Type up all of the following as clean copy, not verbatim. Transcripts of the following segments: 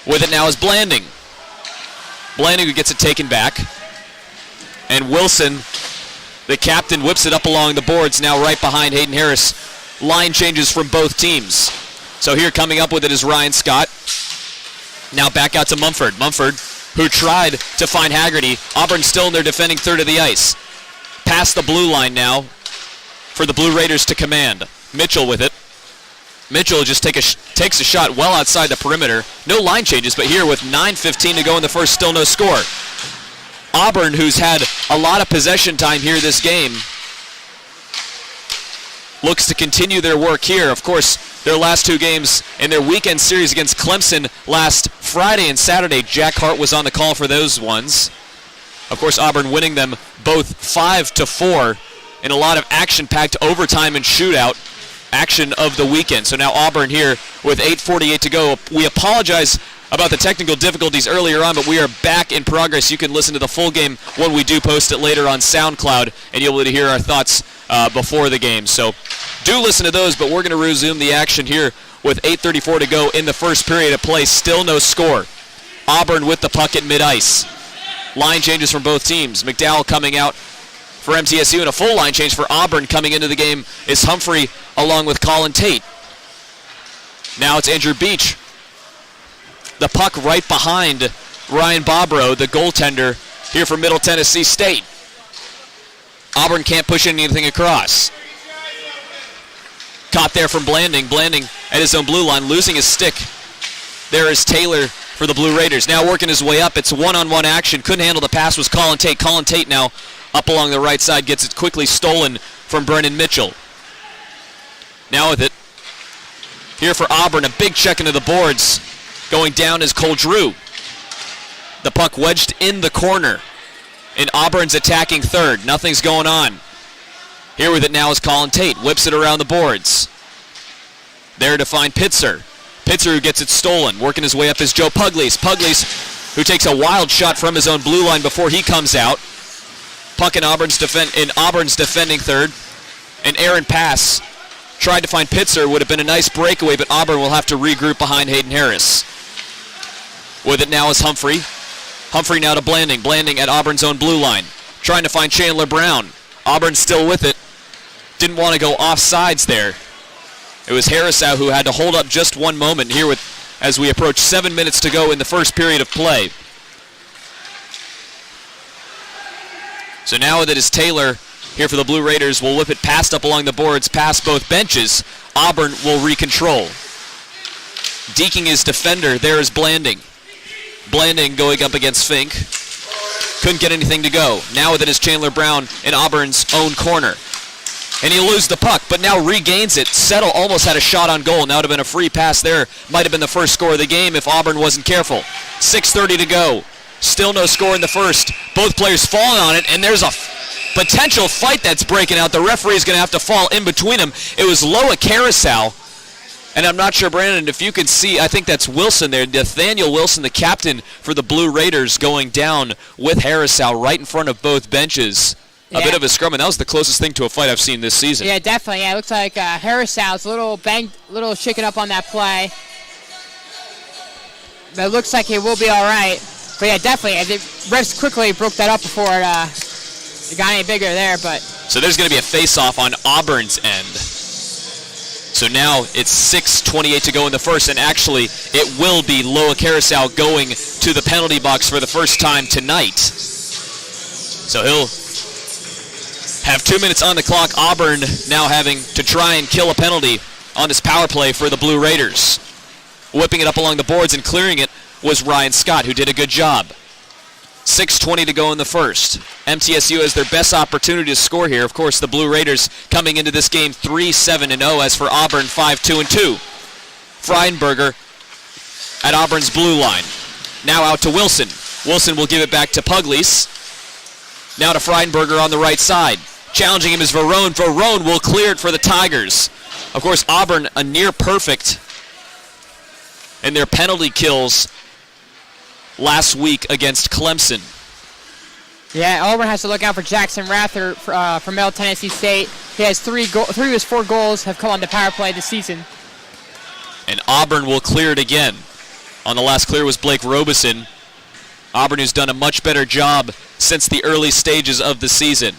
With it now is Blanding. Blanding who gets it taken back. And Wilson, the captain, whips it up along the boards, now right behind Hayden Harris. Line changes from both teams. So here coming up with it is Ryan Scott. Now back out to Mumford. Mumford, who tried to find Haggerty. Auburn still in their defending third of the ice. Past the blue line now for the Blue Raiders to command. Mitchell with it. Mitchell just takes a shot well outside the perimeter. No line changes, but here with 9:15 to go in the first, still no score. Auburn, who's had a lot of possession time here this game, looks to continue their work here. Of course, their last two games in their weekend series against Clemson last Friday and Saturday, Jack Hart was on the call for those ones. Of course, Auburn winning them both 5-4 in a lot of action-packed overtime and shootout action of the weekend. So now Auburn here with 8:48 to go. We apologize about the technical difficulties earlier on, but we are back in progress. You can listen to the full game when we do post it later on SoundCloud, and you'll be able to hear our thoughts before the game. So do listen to those, but we're going to resume the action here with 8:34 to go in the first period of play. Still no score. Auburn with the puck at mid-ice. Line changes from both teams. McDowell coming out for MTSU, and a full line change for Auburn coming into the game is Humphrey along with Colin Tate. Now it's Andrew Beach. The puck right behind Ryan Bobrow, the goaltender here for Middle Tennessee State. Auburn can't push anything across. Caught there from Blanding. Blanding at his own blue line, losing his stick. There is Taylor for the Blue Raiders. Now working his way up. It's one-on-one action. Couldn't handle the pass was Colin Tate. Colin Tate now up along the right side, gets it quickly stolen from Brennan Mitchell. Now with it, here for Auburn, a big check into the boards. Going down is Cole Drew. The puck wedged in the corner. And Auburn's attacking third. Nothing's going on. Here with it now is Colin Tate. Whips it around the boards. There to find Pitzer. Pitzer who gets it stolen. Working his way up is Joe Pugliese. Pugliese who takes a wild shot from his own blue line before he comes out. Puck in Auburn's defending third. An errant pass. Tried to find Pitzer. Would have been a nice breakaway, but Auburn will have to regroup behind Hayden Harris. With it now is Humphrey. Humphrey now to Blanding. Blanding at Auburn's own blue line. Trying to find Chandler Brown. Auburn still with it. Didn't want to go off sides there. It was Harrisow who had to hold up just one moment here with as we approach 7 minutes to go in the first period of play. So now that is Taylor here for the Blue Raiders. Will whip it past up along the boards, past both benches. Auburn will recontrol. Deking his defender. There is Blanding. Blanding going up against Fink. Couldn't get anything to go. Now with it is Chandler Brown in Auburn's own corner. And he'll lose the puck, but now regains it. Settle almost had a shot on goal. Now would have been a free pass there. Might have been the first score of the game if Auburn wasn't careful. 6:30 to go. Still no score in the first. Both players falling on it, and there's a potential fight that's breaking out. The referee is going to have to fall in between them. It was Loa Carousel. And I'm not sure, Brandon, if you can see, I think that's Wilson there. Nathaniel Wilson, the captain for the Blue Raiders, going down with Harrisow right in front of both benches. A bit of a scrum, and that was the closest thing to a fight I've seen this season. Yeah, definitely. Yeah, it looks like Harrisow's a little banged, little shaken up on that play. But it looks like he will be all right. But yeah, definitely. The refs quickly broke that up before it got any bigger there. But so there's going to be a face-off on Auburn's end. So now it's 6:28 to go in the first, and actually it will be Loa Carousel going to the penalty box for the first time tonight. So he'll have 2 minutes on the clock. Auburn now having to try and kill a penalty on this power play for the Blue Raiders. Whipping it up along the boards and clearing it was Ryan Scott, who did a good job. 6:20 to go in the first. MTSU has their best opportunity to score here. Of course, the Blue Raiders coming into this game 3-7-0, as for Auburn 5-2-2. Freidenberger at Auburn's blue line. Now out to Wilson. Wilson will give it back to Pugliese. Now to Freidenberger on the right side. Challenging him is Verone. Verone will clear it for the Tigers. Of course, Auburn a near perfect in their penalty kills last week against Clemson. Yeah, Auburn has to look out for Jackson Rather from Middle Tennessee State. He has three of his 4 goals have come on the power play this season. And Auburn will clear it again On the last clear was Blake Robeson. Auburn, who's done a much better job since the early stages of the season.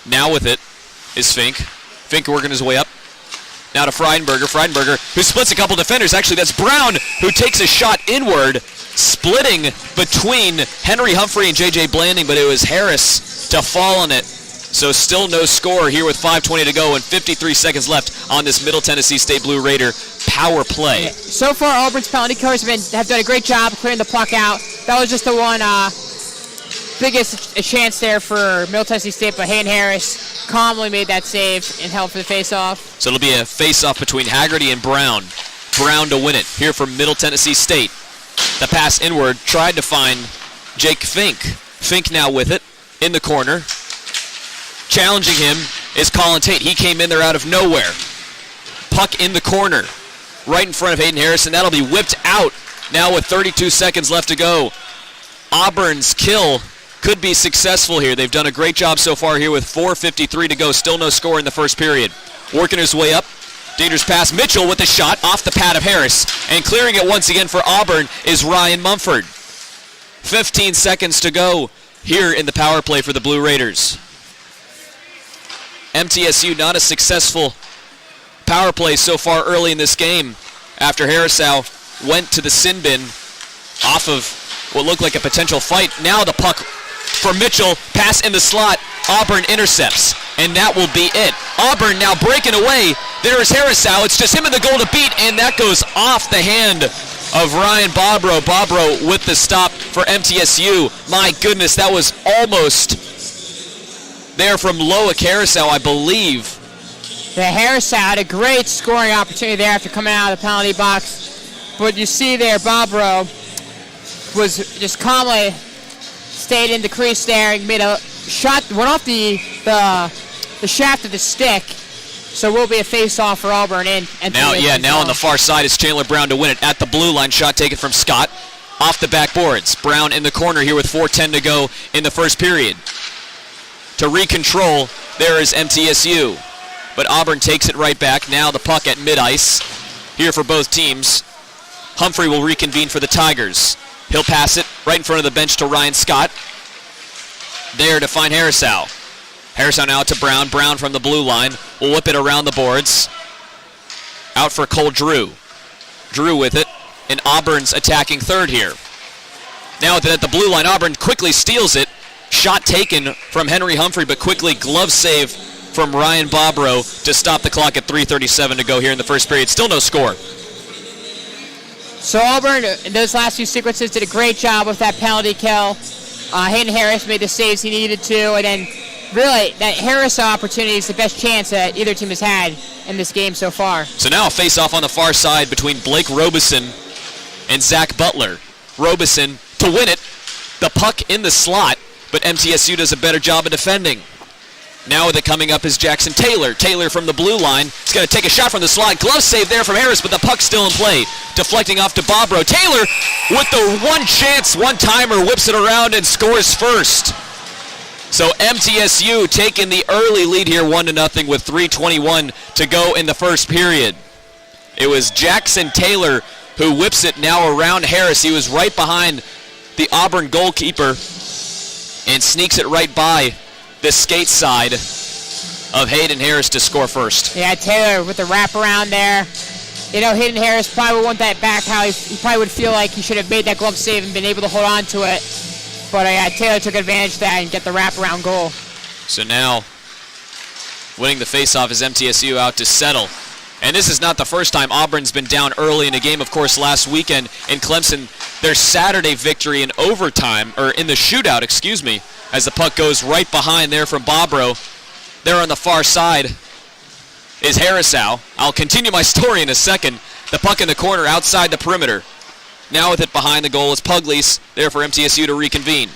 Now with it is Fink. Fink working his way up. Now to Freidenberger. Freidenberger, who splits a couple defenders. Actually, that's Brown, who takes a shot inward, splitting between Henry Humphrey and J.J. Blanding, but it was Harris to fall on it. So still no score here with 5:20 to go and 53 seconds left on this Middle Tennessee State Blue Raider power play. So far, Auburn's penalty killers have done a great job clearing the puck out. That was just the one biggest chance there for Middle Tennessee State, but Hayden Harris calmly made that save and held for the face-off. So it'll be a face-off between Haggerty and Brown. Brown to win it here from Middle Tennessee State. The pass inward, tried to find Jake Fink. Fink now with it in the corner. Challenging him is Colin Tate. He came in there out of nowhere. Puck in the corner, right in front of Hayden Harris, and that'll be whipped out now with 32 seconds left to go. Auburn's kill could be successful here. They've done a great job so far here with 4:53 to go. Still no score in the first period. Working his way up. Dangerous pass. Mitchell with the shot off the pad of Harris. And clearing it once again for Auburn is Ryan Mumford. 15 seconds to go here in the power play for the Blue Raiders. MTSU not a successful power play so far early in this game after Harrisow went to the sin bin off of what looked like a potential fight. Now the puck for Mitchell, pass in the slot. Auburn intercepts, and that will be it. Auburn now breaking away. There is Harrisow. It's just him in the goal to beat, and that goes off the hand of Ryan Bobrow. Bobrow with the stop for MTSU. My goodness, that was almost there from Loic Harrisow, I believe. The Harrisow had a great scoring opportunity there after coming out of the penalty box. But you see there, Bobrow was just calmly stayed in the crease there and made a shot, went off the shaft of the stick. So will be a face-off for Auburn. Now on the far side is Chandler Brown to win it at the blue line. Shot taken from Scott off the backboards. Brown in the corner here with 4:10 to go in the first period. To recontrol, there is MTSU. But Auburn takes it right back. Now the puck at mid-ice here for both teams. Humphrey will reconvene for the Tigers. He'll pass it right in front of the bench to Ryan Scott. There to find Harrisow. Harrisow now to Brown. Brown from the blue line will whip it around the boards. Out for Cole Drew. Drew with it. And Auburn's attacking third here. Now at the blue line, Auburn quickly steals it. Shot taken from Henry Humphrey, but quickly glove save from Ryan Bobrow to stop the clock at 3:37 to go here in the first period. Still no score. So Auburn, in those last few sequences, did a great job with that penalty kill. Hayden Harris made the saves he needed to, and then really that Harris opportunity is the best chance that either team has had in this game so far. So now a face-off on the far side between Blake Robeson and Zach Butler. Robeson to win it. The puck in the slot, but MTSU does a better job of defending. Now with it coming up is Jackson Taylor. Taylor from the blue line. He's going to take a shot from the slot. Glove save there from Harris, but the puck's still in play. Deflecting off to Bobrow. Taylor with the one chance, one-timer, whips it around and scores first. So MTSU taking the early lead here 1-0 with 3:21 to go in the first period. It was Jackson Taylor who whips it now around Harris. He was right behind the Auburn goalkeeper and sneaks it right by the skate side of Hayden Harris to score first. Yeah, Taylor with the wraparound there. You know, Hayden Harris probably would want that back. How he probably would feel like he should have made that glove save and been able to hold on to it. But Taylor took advantage of that and get the wraparound goal. So now, winning the faceoff is MTSU out to settle. And this is not the first time Auburn's been down early in a game. Of course, last weekend in Clemson, their Saturday victory in overtime, or in the shootout, excuse me, as the puck goes right behind there from Bobrow. There on the far side is Harrisow. I'll continue my story in a second. The puck in the corner outside the perimeter. Now with it behind the goal is Pugliese, there for MTSU to reconvene.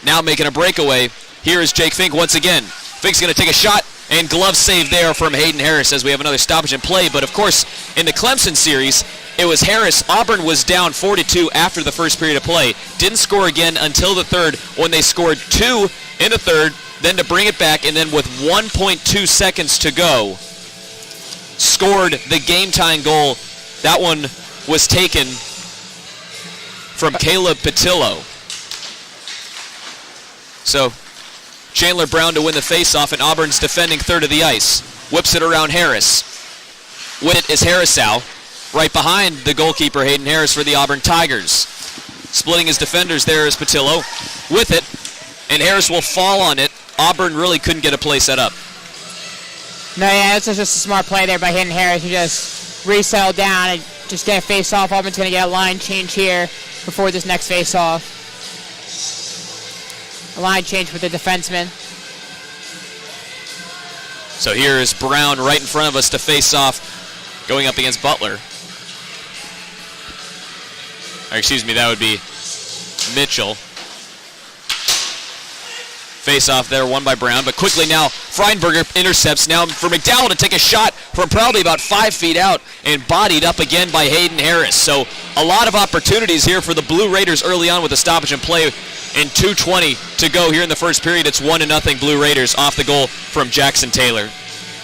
Now making a breakaway. Here is Jake Fink once again. Fink's going to take a shot, and glove save there from Hayden Harris as we have another stoppage in play. But of course, in the Clemson series, it was Harris. Auburn was down 4-2 after the first period of play. Didn't score again until the third when they scored 2 in the third, then to bring it back, and then with 1.2 seconds to go, scored the game-tying goal. That one was taken from Caleb Patillo. So Chandler Brown to win the faceoff, and Auburn's defending third of the ice. Whips it around Harris. With it is Harrisau. Right behind the goalkeeper, Hayden Harris, for the Auburn Tigers. Splitting his defenders there is Patillo. With it, and Harris will fall on it. Auburn really couldn't get a play set up. No, yeah, that's just a smart play there by Hayden Harris. He just resettled down and just get a face-off. Auburn's going to get a line change here before this next face-off. A line change with the defenseman. So here is Brown right in front of us to face off, going up against Butler. Or excuse me, that would be Mitchell. Face off there, won by Brown, but quickly now Freinberger intercepts now for McDowell to take a shot from probably about 5 feet out and bodied up again by Hayden Harris. So a lot of opportunities here for the Blue Raiders early on with the stoppage and play, and 2:20 to go here in the first period. It's 1-0 Blue Raiders off the goal from Jackson Taylor.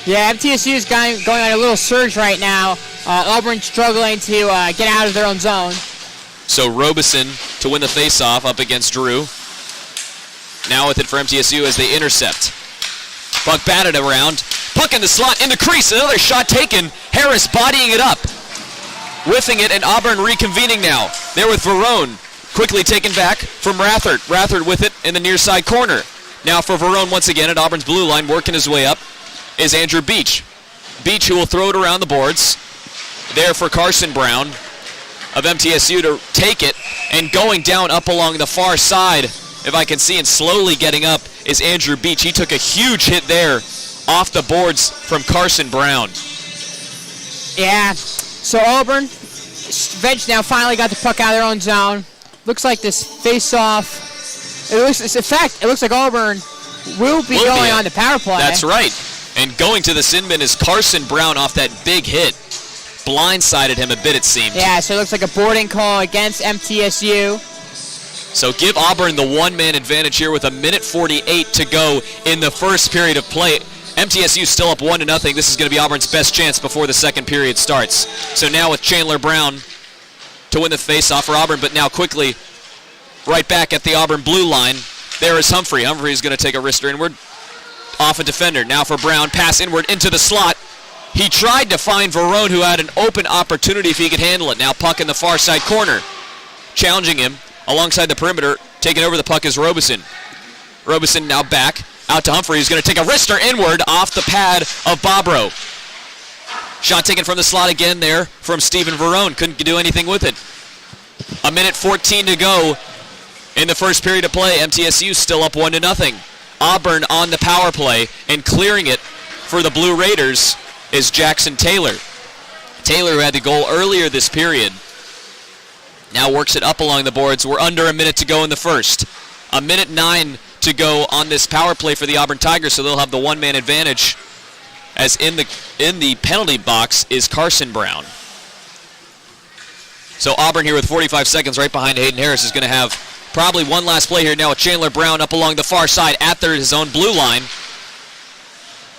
Yeah, MTSU is going on a little surge right now. Auburn struggling to get out of their own zone. So Robeson to win the face-off up against Drew. Now with it for MTSU as they intercept. Puck batted around. Puck in the slot, in the crease. Another shot taken. Harris bodying it up. Whiffing it, and Auburn reconvening now. There with Verone. Quickly taken back from Rathert. Rathert with it in the near side corner. Now for Verone once again at Auburn's blue line, working his way up, is Andrew Beach. Beach, who will throw it around the boards. There for Carson Brown of MTSU to take it, and going down up along the far side, if I can see, and slowly getting up, is Andrew Beach. He took a huge hit there off the boards from Carson Brown. Yeah, so Auburn, Veg now finally got the puck out of their own zone. Looks like this face-off, it looks like Auburn will be going on the power play. That's right. And going to the sin bin is Carson Brown off that big hit. Blindsided him a bit, it seemed. Yeah, so it looks like a boarding call against MTSU. So give Auburn the one-man advantage here with 1:48 to go in the first period of play. MTSU still up 1-0. This is going to be Auburn's best chance before the second period starts. So now with Chandler Brown to win the face-off for Auburn, but now quickly right back at the Auburn blue line. There is Humphrey. Humphrey is going to take a wrister inward off a defender. Now for Brown, pass inward into the slot. He tried to find Verone, who had an open opportunity if he could handle it. Now puck in the far side corner. Challenging him alongside the perimeter. Taking over the puck is Robeson. Robeson now back out to Humphrey. He's going to take a wrister inward off the pad of Bobrow. Shot taken from the slot again there from Stephen Verone. Couldn't do anything with it. 1:14 to go in the first period of play. MTSU still up 1-0. Auburn on the power play, and clearing it for the Blue Raiders is Jackson Taylor. Taylor, who had the goal earlier this period, now works it up along the boards. We're under a minute to go in the first. 1:09 to go on this power play for the Auburn Tigers, so they'll have the one-man advantage, as in the penalty box is Carson Brown. So Auburn here with 45 seconds right behind Hayden Harris is going to have probably one last play here now with Chandler Brown up along the far side at his own blue line.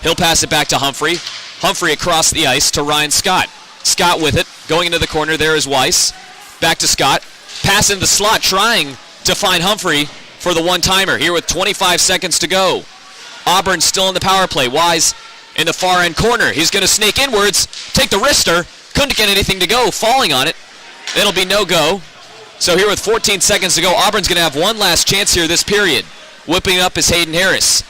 He'll pass it back to Humphrey. Humphrey across the ice to Ryan Scott. Scott with it, going into the corner. There is Weiss. Back to Scott. Pass in the slot, trying to find Humphrey for the one-timer here with 25 seconds to go. Auburn still in the power play. Wise in the far end corner. He's going to snake inwards, take the wrister. Couldn't get anything to go, falling on it. It'll be no go. So here with 14 seconds to go, Auburn's going to have one last chance here this period. Whipping up is Hayden Harris.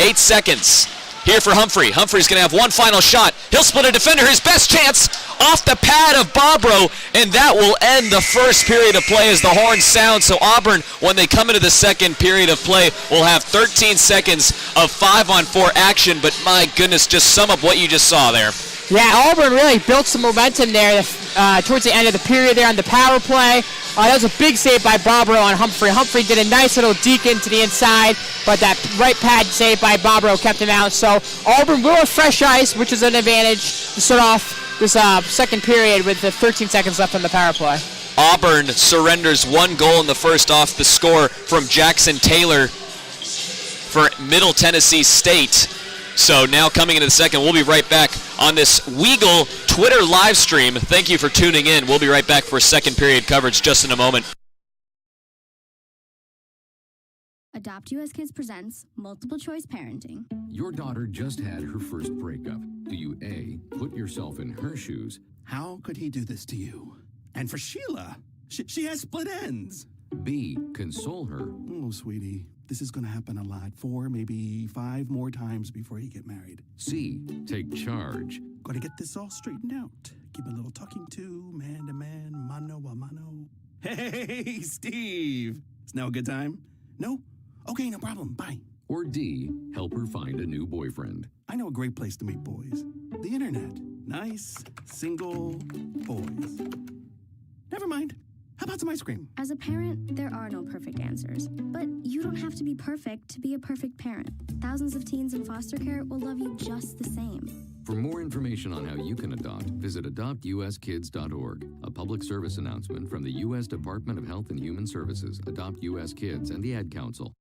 8 seconds. Here for Humphrey. Humphrey's going to have one final shot. He'll split a defender. His best chance off the pad of Bobrow, and that will end the first period of play as the horn sounds. So Auburn, when they come into the second period of play, will have 13 seconds of 5-on-4 action. But my goodness, just sum up what you just saw there. Yeah, Auburn really built some momentum there towards the end of the period there on the power play. That was a big save by Bobrow on Humphrey. Humphrey did a nice little deke into the inside, but that right pad save by Bobrow kept him out. So Auburn will have fresh ice, which is an advantage to start off this second period with the 13 seconds left on the power play. Auburn surrenders one goal in the first off the score from Jackson Taylor for Middle Tennessee State. So now coming into the second, we'll be right back on this WEGL Twitter live stream. Thank you for tuning in. We'll be right back for second period coverage just in a moment. Adopt US Kids presents Multiple Choice Parenting. Your daughter just had her first breakup. Do you A, put yourself in her shoes? How could he do this to you? And for Sheila, she has split ends. B, console her? Oh, sweetie, this is going to happen a lot. 4, maybe 5 more times before you get married. C, take charge? Got to get this all straightened out. Give a little talking to, man to man, mano a mano. Hey, Steve. Is now a good time? No? Okay, no problem. Bye. Or D, help her find a new boyfriend? I know a great place to meet boys. The internet. Nice, single boys. Never mind. How about some ice cream? As a parent, there are no perfect answers. But you don't have to be perfect to be a perfect parent. Thousands of teens in foster care will love you just the same. For more information on how you can adopt, visit adoptuskids.org. A public service announcement from the U.S. Department of Health and Human Services, Adopt U.S. Kids, and the Ad Council.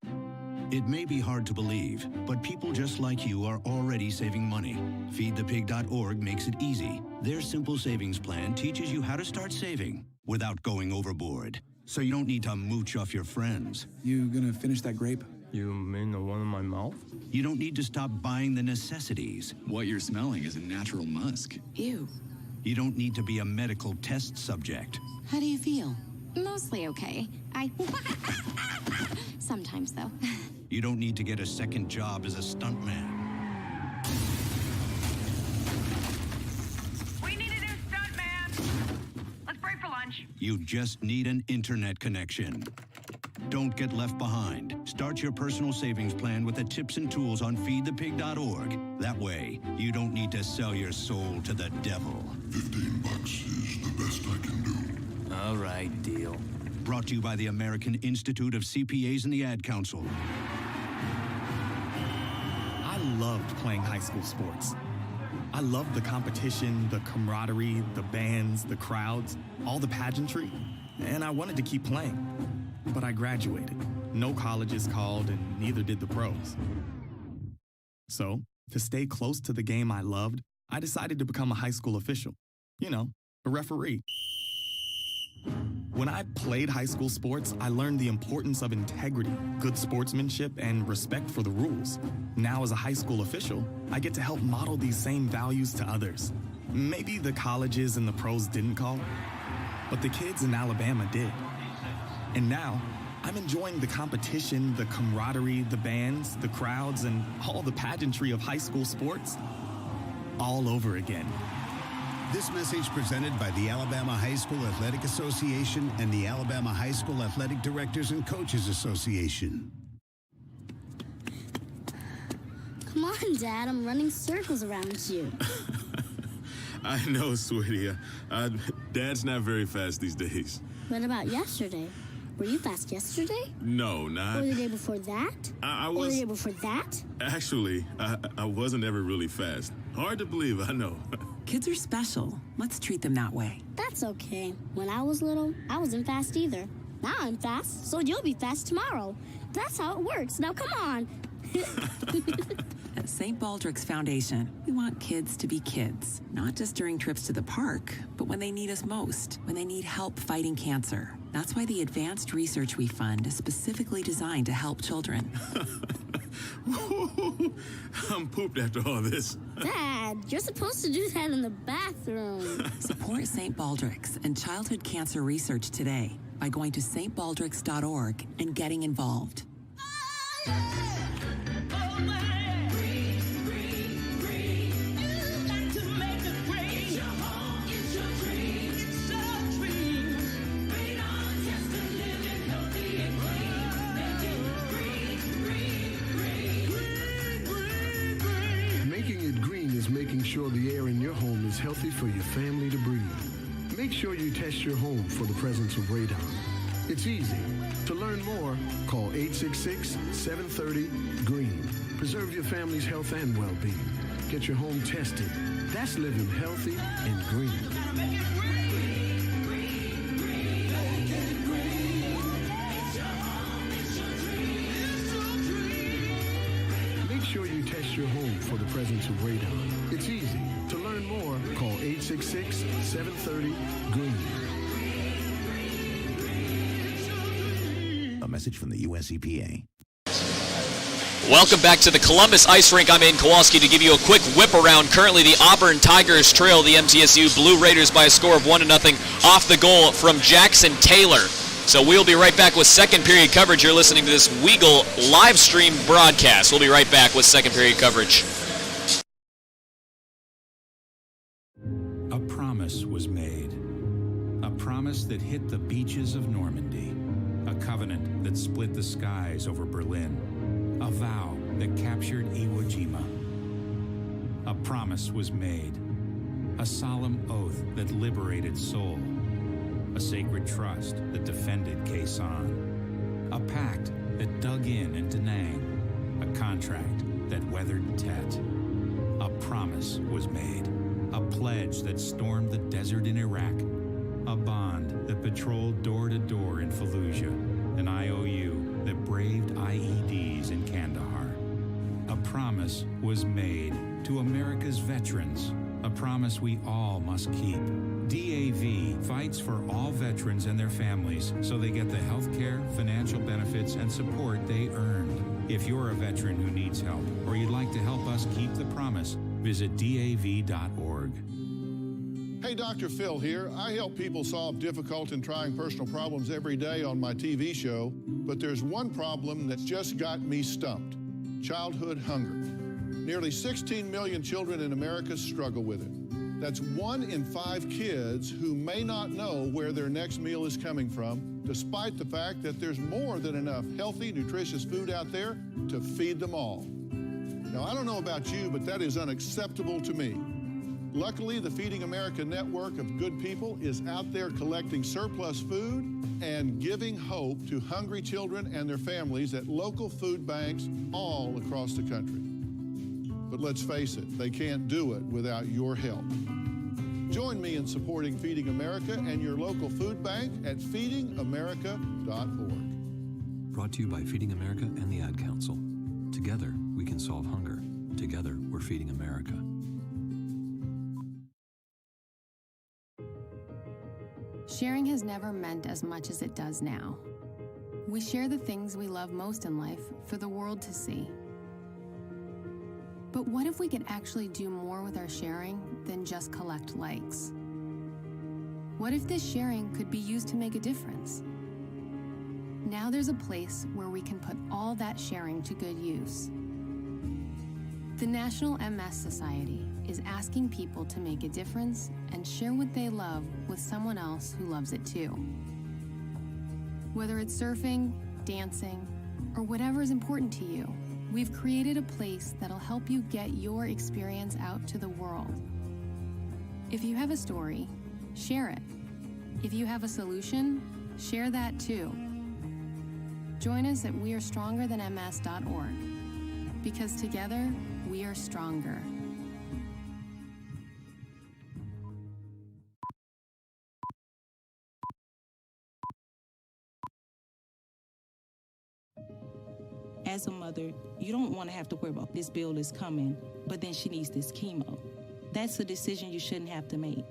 It may be hard to believe, but people just like you are already saving money. FeedThePig.org makes it easy. Their simple savings plan teaches you how to start saving without going overboard. So you don't need to mooch off your friends. You gonna finish that grape? You mean the one in my mouth? You don't need to stop buying the necessities. What you're smelling is a natural musk. Ew. You don't need to be a medical test subject. How do you feel? Mostly okay. Sometimes, though. You don't need to get a second job as a stuntman. We need a new stuntman. Let's break for lunch. You just need an internet connection. Don't get left behind. Start your personal savings plan with the tips and tools on feedthepig.org. That way, you don't need to sell your soul to the devil. $15 is the best I can do. All right, deal. Brought to you by the American Institute of CPAs and the Ad Council. I loved playing high school sports. I loved the competition, the camaraderie, the bands, the crowds, all the pageantry, and I wanted to keep playing. But I graduated. No colleges called, and neither did the pros. So, to stay close to the game I loved, I decided to become a high school official. You know, a referee. When I played high school sports, I learned the importance of integrity, good sportsmanship, and respect for the rules. Now, as a high school official, I get to help model these same values to others. Maybe the colleges and the pros didn't call, but the kids in Alabama did. And now, I'm enjoying the competition, the camaraderie, the bands, the crowds, and all the pageantry of high school sports all over again. This message presented by the Alabama High School Athletic Association and the Alabama High School Athletic Directors and Coaches Association. Come on, Dad. I'm running circles around you. I know, sweetie. Dad's not very fast these days. What about yesterday? Were you fast yesterday? No, not. Or the day before that? I Or was. the day before that? Actually, I wasn't ever really fast. Hard to believe, I know. Kids are special. Let's treat them that way. That's okay. When I was little, I wasn't fast either. Now I'm fast, so you'll be fast tomorrow. That's how it works. Now come on. At St. Baldrick's Foundation, we want kids to be kids, not just during trips to the park, but when they need us most, when they need help fighting cancer. That's why the advanced research we fund is specifically designed to help children. I'm pooped after all this. Dad, you're supposed to do that in the bathroom. Support St. Baldrick's and childhood cancer research today by going to stbaldricks.org and getting involved. Making it green is making sure the air in your home is healthy for your family to breathe. Make sure you test your home for the presence of radon. It's easy. To learn more, call 866-730-GREEN. Preserve your family's health and well-being. Get your home tested. That's living healthy and green. Make sure you test your your home for the presence of radon. It's easy. To learn more, call 866-730-GREEN. A message from the U.S. EPA. Welcome back to the Columbus Ice Rink. I'm Aiden Kowalski to give you a quick whip around. Currently, the Auburn Tigers trail the MTSU Blue Raiders by a score of 1-0 off the goal from Jackson Taylor. So we'll be right back with second period coverage. You're listening to this WEGL live stream broadcast. We'll be right back with second period coverage. A promise was made. A promise that hit the beaches of Normandy. A covenant that split the skies over Berlin. A vow that captured Iwo Jima. A promise was made. A solemn oath that liberated Seoul. A sacred trust that defended Quezon. A pact that dug in Da Nang. A contract that weathered Tet. A promise was made. A pledge that stormed the desert in Iraq. A bond that patrolled door to door in Fallujah. An IOU that braved IEDs in Kandahar. A promise was made to America's veterans. A promise we all must keep. DAV fights for all veterans and their families so they get the health care, financial benefits, and support they earned. If you're a veteran who needs help or you'd like to help us keep the promise, visit DAV.org. Hey, Dr. Phil here. I help people solve difficult and trying personal problems every day on my TV show, but there's one problem that's just got me stumped: childhood hunger. Nearly 16 million children in America struggle with it. That's 1 in 5 kids who may not know where their next meal is coming from, despite the fact that there's more than enough healthy, nutritious food out there to feed them all. Now, I don't know about you, but that is unacceptable to me. Luckily, the Feeding America network of good people is out there collecting surplus food and giving hope to hungry children and their families at local food banks all across the country. But let's face it, they can't do it without your help. Join me in supporting Feeding America and your local food bank at feedingamerica.org. Brought to you by Feeding America and the Ad Council. Together, we can solve hunger. Together, we're Feeding America. Sharing has never meant as much as it does now. We share the things we love most in life for the world to see. But what if we could actually do more with our sharing than just collect likes? What if this sharing could be used to make a difference? Now there's a place where we can put all that sharing to good use. The National MS Society is asking people to make a difference and share what they love with someone else who loves it too. Whether it's surfing, dancing, or whatever is important to you, we've created a place that'll help you get your experience out to the world. If you have a story, share it. If you have a solution, share that too. Join us at wearestrongerthanms.org, because together we are stronger. As a mother, you don't want to have to worry about this bill is coming, but then she needs this chemo. That's a decision you shouldn't have to make.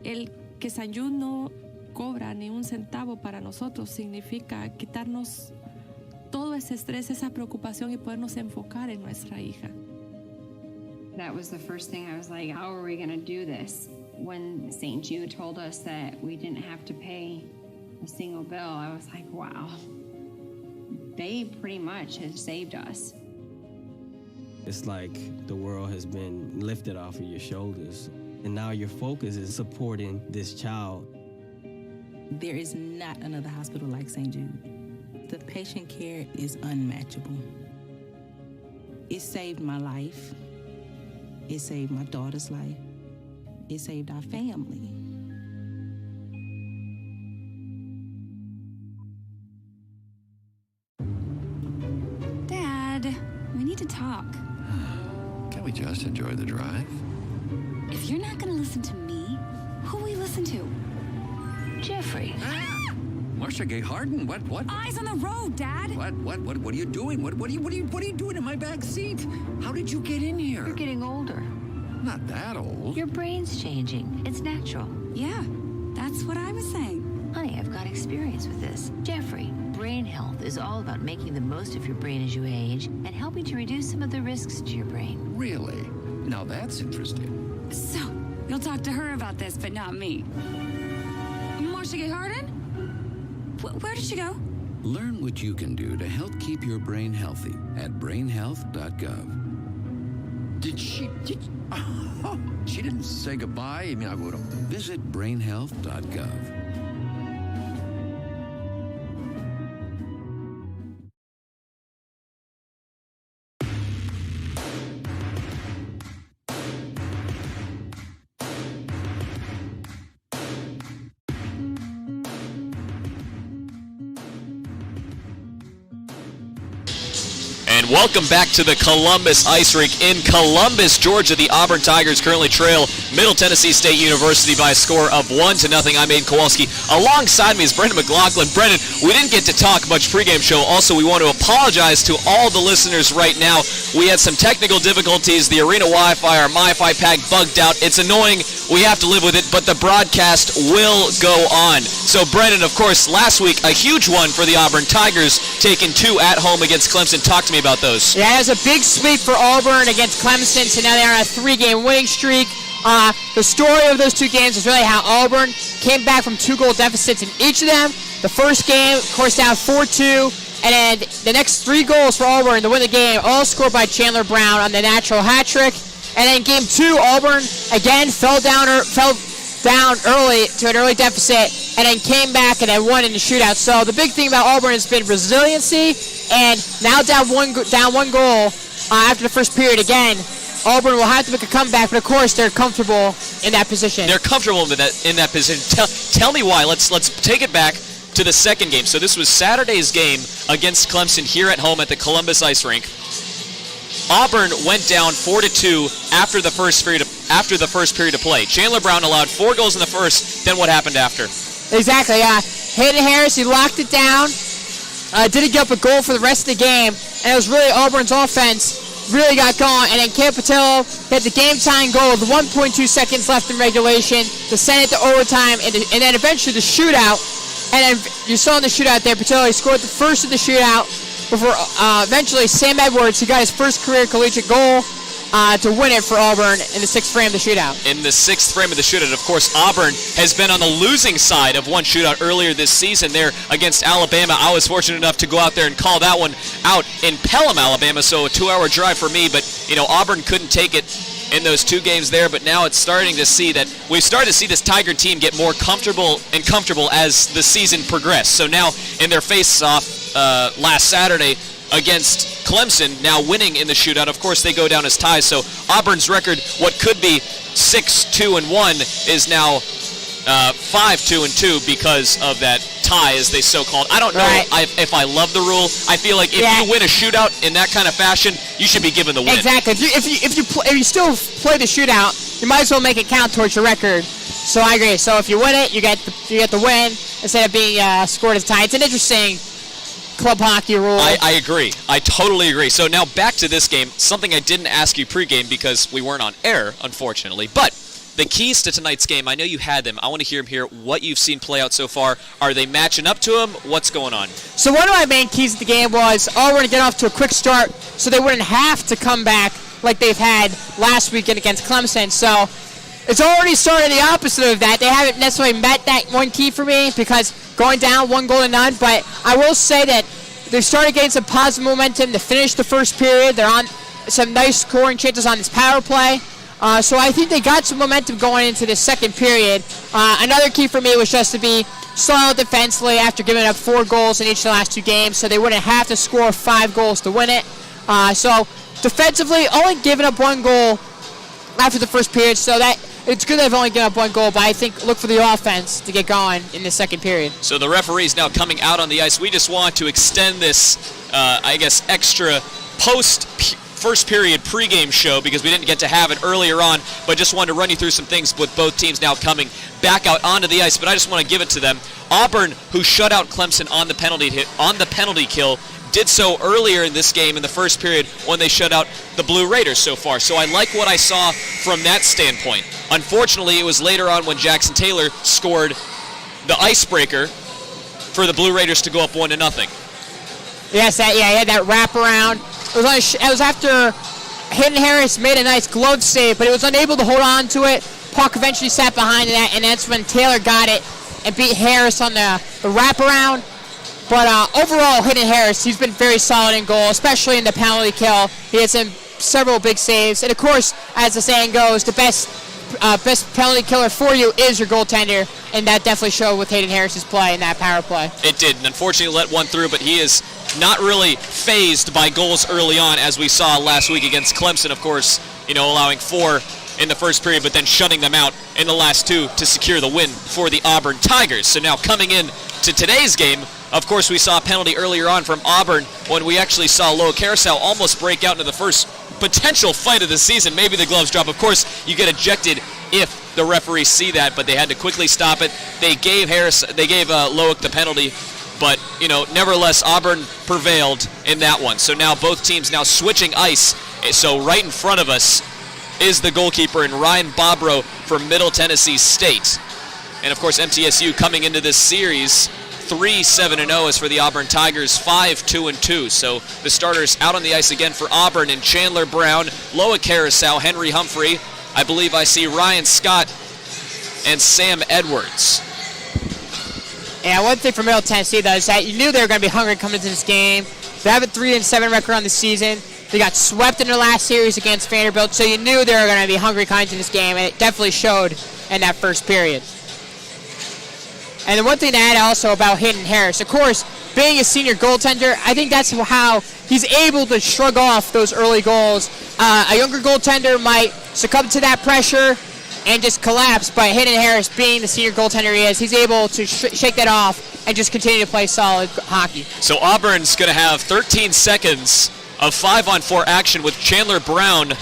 El que San Jude no cobra ni un centavo para nosotros significa quitarnos todo ese estrés, esa preocupación y podernos enfocar en nuestra hija. That was the first thing I was like, how are we going to do this? When St. Jude told us that we didn't have to pay a single bill, I was like, wow. They pretty much have saved us. It's like the world has been lifted off of your shoulders, and now your focus is supporting this child. There is not another hospital like St. Jude. The patient care is unmatchable. It saved my life. It saved my daughter's life. It saved our family. Dad, we need to talk. Can we just enjoy the drive? If you're not going to listen to me, who will you listen to? Jeffrey. Marcia Gay Harden, what? Eyes on the road, Dad. What are you doing? What are you doing in my back seat? How did you get in here? You're getting older. Not that old. Your brain's changing. It's natural. Yeah, that's what I was saying. Honey, I've got experience with this. Jeffrey, brain health is all about making the most of your brain as you age and helping to reduce some of the risks to your brain. Really? Now that's interesting. So, you'll talk to her about this, but not me. Marcia Gay Harden? Where did she go? Learn what you can do to help keep your brain healthy at brainhealth.gov. She didn't say goodbye. I mean, I would have. Visit brainhealth.gov. And welcome back to the Columbus Ice Rink in Columbus, Georgia. The Auburn Tigers currently trail Middle Tennessee State University by a score of 1-0. I'm Aiden Kowalski. Alongside me is Brendan McLaughlin. Brendan, we didn't get to talk much pregame show. Also, we want to apologize to all the listeners right now. We had some technical difficulties. The arena Wi-Fi, our MiFi pack bugged out. It's annoying. We have to live with it, but the broadcast will go on. So, Brendan, of course, last week, a huge one for the Auburn Tigers, taking 2 at home against Clemson. Talk to me about those. Yeah, it was a big sweep for Auburn against Clemson, so now they're on a 3-game winning streak. The story of those 2 games is really how Auburn came back from 2-goal deficits in each of them. The first game, of course, down 4-2, and then the next 3 goals for Auburn to win the game, all scored by Chandler Brown on the natural hat trick. And then game 2, Auburn again fell down early to an early deficit, and then came back and then won in the shootout. So the big thing about Auburn has been resiliency, and now down one goal after the first period again. Auburn will have to make a comeback, but of course they're comfortable in that position. They're comfortable in that position. Tell me why. Let's take it back to the second game. So this was Saturday's game against Clemson here at home at the Columbus Ice Rink. Auburn went down 4-2 after the first period of play. Chandler Brown allowed 4 goals in the first. Then what happened after? Exactly. Hayden Harris, he locked it down. Didn't give up a goal for the rest of the game, and it was really Auburn's offense really got going. And then Cam Patillo hit the game-tying goal with 1.2 seconds left in regulation to send it to overtime, and then eventually the shootout. And then you saw in the shootout there, Patillo, he scored the first of the shootout before eventually Sam Edwards, who got his first career collegiate goal to win it for Auburn in the 6th frame of the shootout. In the 6th frame of the shootout, of course, Auburn has been on the losing side of one shootout earlier this season there against Alabama. I was fortunate enough to go out there and call that one out in Pelham, Alabama, so a 2-hour drive for me. But, Auburn couldn't take it in those 2 games there, but now it's starting to see that we've started to see this Tiger team get more comfortable as the season progressed. So now in their face-off last Saturday against Clemson, now winning in the shootout, of course they go down as ties. So Auburn's record, what could be 6-2-1, is now 5-2-2 because of that tie, as they so-called. I don't know if I love the rule. I feel like if you win a shootout in that kind of fashion, you should be given the win. Exactly. If you still play the shootout, you might as well make it count towards your record. So I agree. So if you win it, you get the win instead of being scored as a tie. It's an interesting club hockey rule. I agree. I totally agree. So now back to this game, something I didn't ask you pregame because we weren't on air, unfortunately. But the keys to tonight's game, I know you had them. I want to hear them here, what you've seen play out so far. Are they matching up to them? What's going on? So one of my main keys to the game was Auburn to get off to a quick start so they wouldn't have to come back like they've had last weekend against Clemson. So it's already started the opposite of that. They haven't necessarily met that one key for me because going down 1-0, but I will say that they've started getting some positive momentum to finish the first period. They're on some nice scoring chances on this power play. So I think they got some momentum going into the second period. Another key for me was just to be solid defensively after giving up 4 goals in each of the last 2 games, so they wouldn't have to score 5 goals to win it. So defensively, only giving up 1 goal after the first period, so that it's good they've only given up 1 goal, but I think look for the offense to get going in the second period. So the referee's now coming out on the ice. We just want to extend this, extra first period pregame show because we didn't get to have it earlier on, but just wanted to run you through some things with both teams now coming back out onto the ice. But I just want to give it to them. Auburn, who shut out Clemson on the penalty kill, did so earlier in this game in the first period when they shut out the Blue Raiders so far. So I like what I saw from that standpoint. Unfortunately, it was later on when Jackson Taylor scored the icebreaker for the Blue Raiders to go up 1-0. Yes, he had that wraparound. It was after Hayden Harris made a nice glove save, but he was unable to hold on to it. Puck eventually sat behind that, and that's when Taylor got it and beat Harris on the wraparound. But overall, Hayden Harris, he's been very solid in goal, especially in the penalty kill. He had several big saves. And, of course, as the saying goes, the best penalty killer for you is your goaltender, and that definitely showed with Hayden Harris's play in that power play. It did, and unfortunately let one through, but he is not really phased by goals early on, as we saw last week against Clemson, of course, allowing 4 in the first period, but then shutting them out in the last 2 to secure the win for the Auburn Tigers. So now coming in to today's game, of course, we saw a penalty earlier on from Auburn when we actually saw Loa Carousel almost break out into the first potential fight of the season. Maybe the gloves drop. Of course, you get ejected if the referees see that, but they had to quickly stop it. They gave Loic the penalty, but nevertheless, Auburn prevailed in that one. So now both teams now switching ice. So right in front of us is the goalkeeper, and Ryan Bobrow from Middle Tennessee State. And of course, MTSU coming into this series 3-7-0 as for the Auburn Tigers, 5-2-2. So the starters out on the ice again for Auburn and Chandler Brown, Loa Carousel, Henry Humphrey. I believe I see Ryan Scott and Sam Edwards. Yeah, one thing for Middle Tennessee, though, is that you knew they were going to be hungry coming into this game. They have a 3-7 record on the season. They got swept in their last series against Vanderbilt, so you knew they were going to be hungry coming into this game, and it definitely showed in that first period. And the one thing to add also about Hayden Harris, of course, being a senior goaltender, I think that's how he's able to shrug off those early goals. A younger goaltender might succumb to that pressure and just collapse, but Hayden Harris, being the senior goaltender he is, he's able to shake that off and just continue to play solid hockey. So Auburn's going to have 13 seconds of 5-on-4 action with Chandler Brown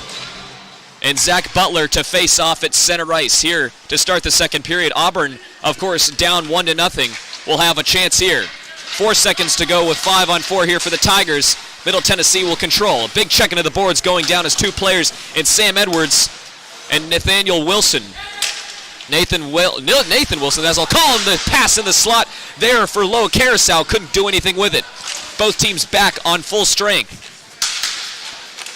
and Zach Butler to face off at center ice here to start the second period. Auburn, of course, down 1-0. Will have a chance here. 4 seconds to go with 5-on-4 here for the Tigers. Middle Tennessee will control. A big check into the boards going down as 2 players in Sam Edwards and Nathaniel Wilson. Nathan Wilson, as I'll call him, the pass in the slot there for Loa Carousel. Couldn't do anything with it. Both teams back on full strength.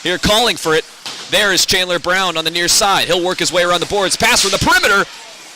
Here calling for it. There is Chandler Brown on the near side. He'll work his way around the boards. Pass from the perimeter.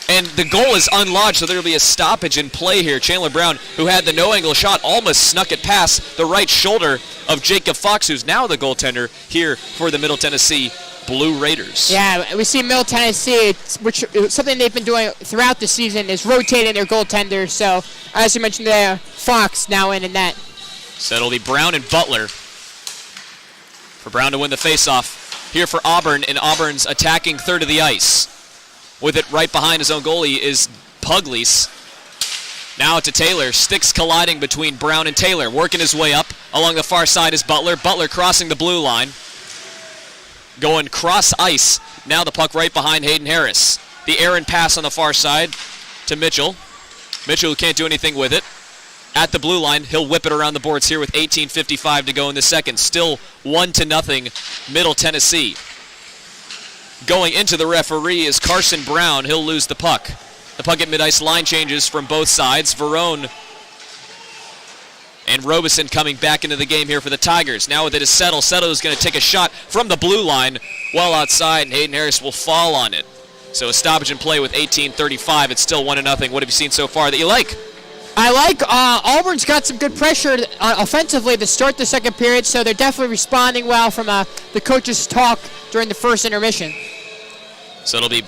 And the goal is unlodged, so there will be a stoppage in play here. Chandler Brown, who had the no-angle shot, almost snuck it past the right shoulder of Jacob Fox, who's now the goaltender here for the Middle Tennessee Blue Raiders. Yeah, we see Middle Tennessee, which something they've been doing throughout the season, is rotating their goaltenders. So, as you mentioned there, Fox now in net. So it'll be Brown and Butler for Brown to win the faceoff here for Auburn, and Auburn's attacking third of the ice. With it right behind his own goalie is Pugliese. Now to Taylor. Sticks colliding between Brown and Taylor. Working his way up. Along the far side is Butler. Butler crossing the blue line. Going cross ice. Now the puck right behind Hayden Harris. The errant pass on the far side to Mitchell. Mitchell can't do anything with it. At the blue line, he'll whip it around the boards here with 18:55 to go in the second. Still 1-0 Middle Tennessee. Going into the referee is Carson Brown. He'll lose the puck. The puck at mid-ice, line changes from both sides. Verone and Robeson coming back into the game here for the Tigers. Now with it is Settle. Settle is going to take a shot from the blue line well outside, and Hayden Harris will fall on it. So a stoppage in play with 18:35. It's still 1-0. What have you seen so far that you like? I like Auburn's got some good pressure offensively to start the second period, so they're definitely responding well from the coach's talk during the first intermission. So it'll be,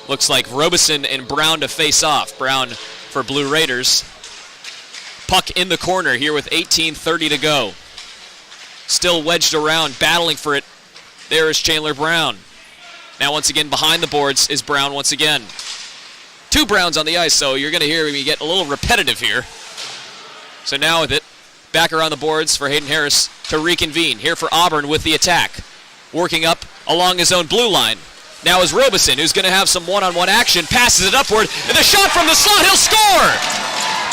looks like Robeson and Brown to face off. Brown for Blue Raiders. Puck in the corner here with 18:30 to go. Still wedged around, battling for it. There is Chandler Brown. Now once again behind the boards is Brown once again. 2 Browns on the ice, so you're going to hear me get a little repetitive here. So now with it, Back around the boards for Hayden Harris to reconvene. Here for Auburn with the attack. Working up along his own blue line. Now is Robeson, who's going to have some one-on-one action. Passes it upward, and the shot from the slot, he'll score!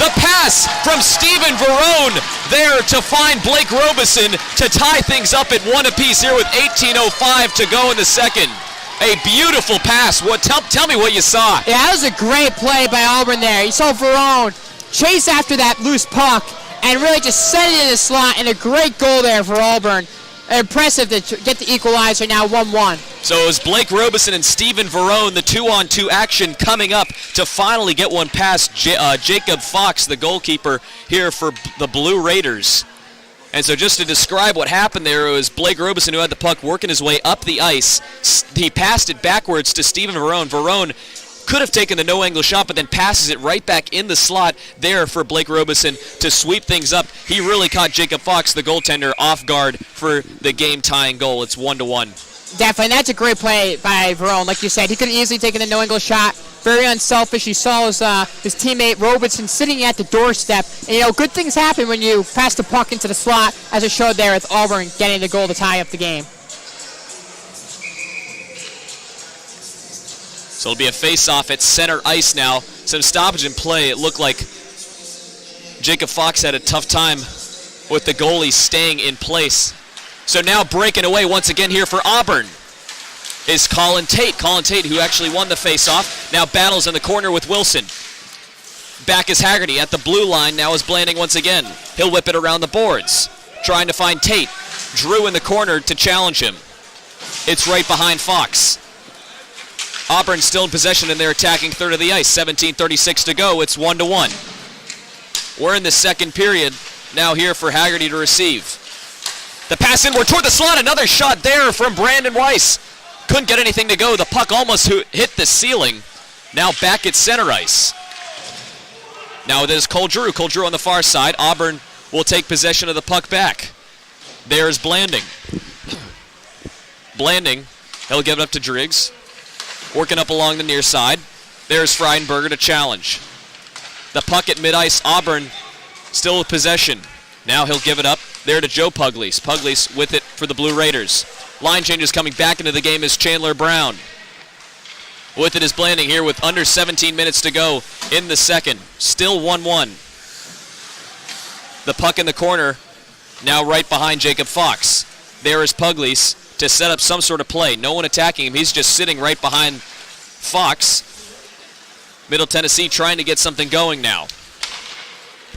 The pass from Stephen Verone there to find Blake Robeson to tie things up at 1 apiece here with 18:05 to go in the second. A beautiful pass. Tell me what you saw. Yeah, that was a great play by Auburn there. You saw Verone chase after that loose puck and really just set it in the slot, and a great goal there for Auburn. Impressive to get the equalizer, now 1-1. So it was Blake Robeson and Stephen Verone, the 2-on-2 action coming up to finally get one past Jacob Fox, the goalkeeper here for the Blue Raiders. And so just to describe what happened there, it was Blake Robeson who had the puck working his way up the ice. He passed it backwards to Stephen Verone. Verone could have taken the no-angle shot, but then passes it right back in the slot there for Blake Robeson to sweep things up. He really caught Jacob Fox, the goaltender, off guard for the game-tying goal. It's 1-1. Definitely, and that's a great play by Verone. Like you said, he could have easily taken the no-angle shot. Very unselfish. You saw his teammate Robeson sitting at the doorstep. And, good things happen when you pass the puck into the slot, as it showed there with Auburn getting the goal to tie up the game. So it'll be a face-off at center ice now. Some stoppage in play. It looked like Jacob Fox had a tough time with the goalie staying in place. So now breaking away once again here for Auburn is Colin Tate. Colin Tate, who actually won the face-off, now battles in the corner with Wilson. Back is Haggerty at the blue line. Now is Blanding once again. He'll whip it around the boards, trying to find Tate. Drew in the corner to challenge him. It's right behind Fox. Auburn still in possession in their attacking third of the ice. 17:36 to go. It's 1-1. We're in the second period. Now here for Haggerty to receive. The pass inward toward the slot. Another shot there from Brandon Weiss. Couldn't get anything to go. The puck almost hit the ceiling. Now back at center ice. Now there's Cole Drew. Cole Drew on the far side. Auburn will take possession of the puck back. There's Blanding. Blanding. He'll give it up to Driggs. Working up along the near side. There's Freidenberger to challenge. The puck at mid-ice. Auburn still with possession. Now he'll give it up there to Joe Pugliese. Pugliese with it for the Blue Raiders. Line changes coming back into the game is Chandler Brown. With it is Blanding here with under 17 minutes to go in the second. Still 1-1. The puck in the corner, now right behind Jacob Fox. There is Pugliese to set up some sort of play. No one attacking him. He's just sitting right behind Fox. Middle Tennessee trying to get something going now.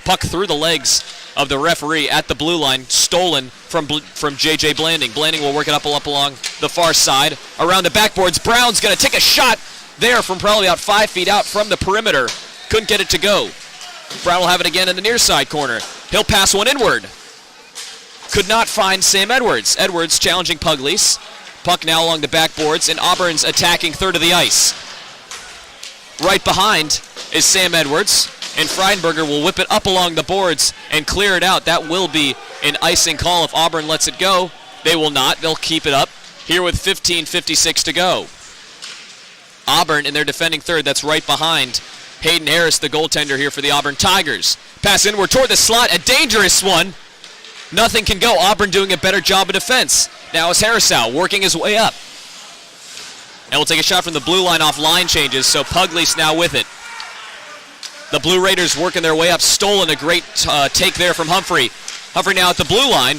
Puck through the legs of the referee at the blue line, stolen from J.J. Blanding. Blanding will work it up along the far side. Around the backboards, Brown's going to take a shot there from probably about 5 feet out from the perimeter. Couldn't get it to go. Brown will have it again in the near side corner. He'll pass one inward. Could not find Sam Edwards. Edwards challenging Pugliese. Puck now along the backboards, and Auburn's attacking third of the ice. Right behind is Sam Edwards, and Freidenberger will whip it up along the boards and clear it out. That will be an icing call if Auburn lets it go. They will not. They'll keep it up here with 15:56 to go. Auburn in their defending third. That's right behind Hayden Harris, the goaltender here for the Auburn Tigers. Pass inward toward the slot. A dangerous one. Nothing can go. Auburn doing a better job of defense. Now is Harrisow working his way up. And we'll take a shot from the blue line off line changes, so Pugliese now with it. The Blue Raiders working their way up. Stolen a great take there from Humphrey. Humphrey now at the blue line.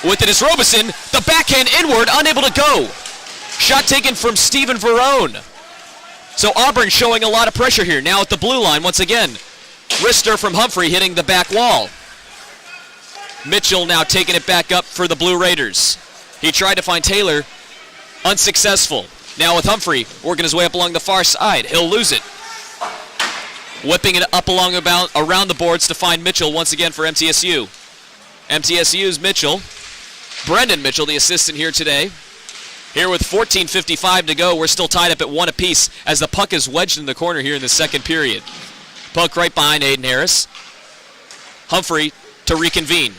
With it is Robeson. The backhand inward, unable to go. Shot taken from Stephen Verone. So Auburn showing a lot of pressure here. Now at the blue line once again. Wrister from Humphrey hitting the back wall. Mitchell now taking it back up for the Blue Raiders. He tried to find Taylor. Unsuccessful. Now with Humphrey working his way up along the far side. He'll lose it. Whipping it up around the boards to find Mitchell once again for MTSU. MTSU's Mitchell. Brendan Mitchell, the assistant here today. Here with 14:55 to go. We're still tied up at 1 apiece as the puck is wedged in the corner here in the second period. Puck right behind Hayden Harris. Humphrey to reconvene.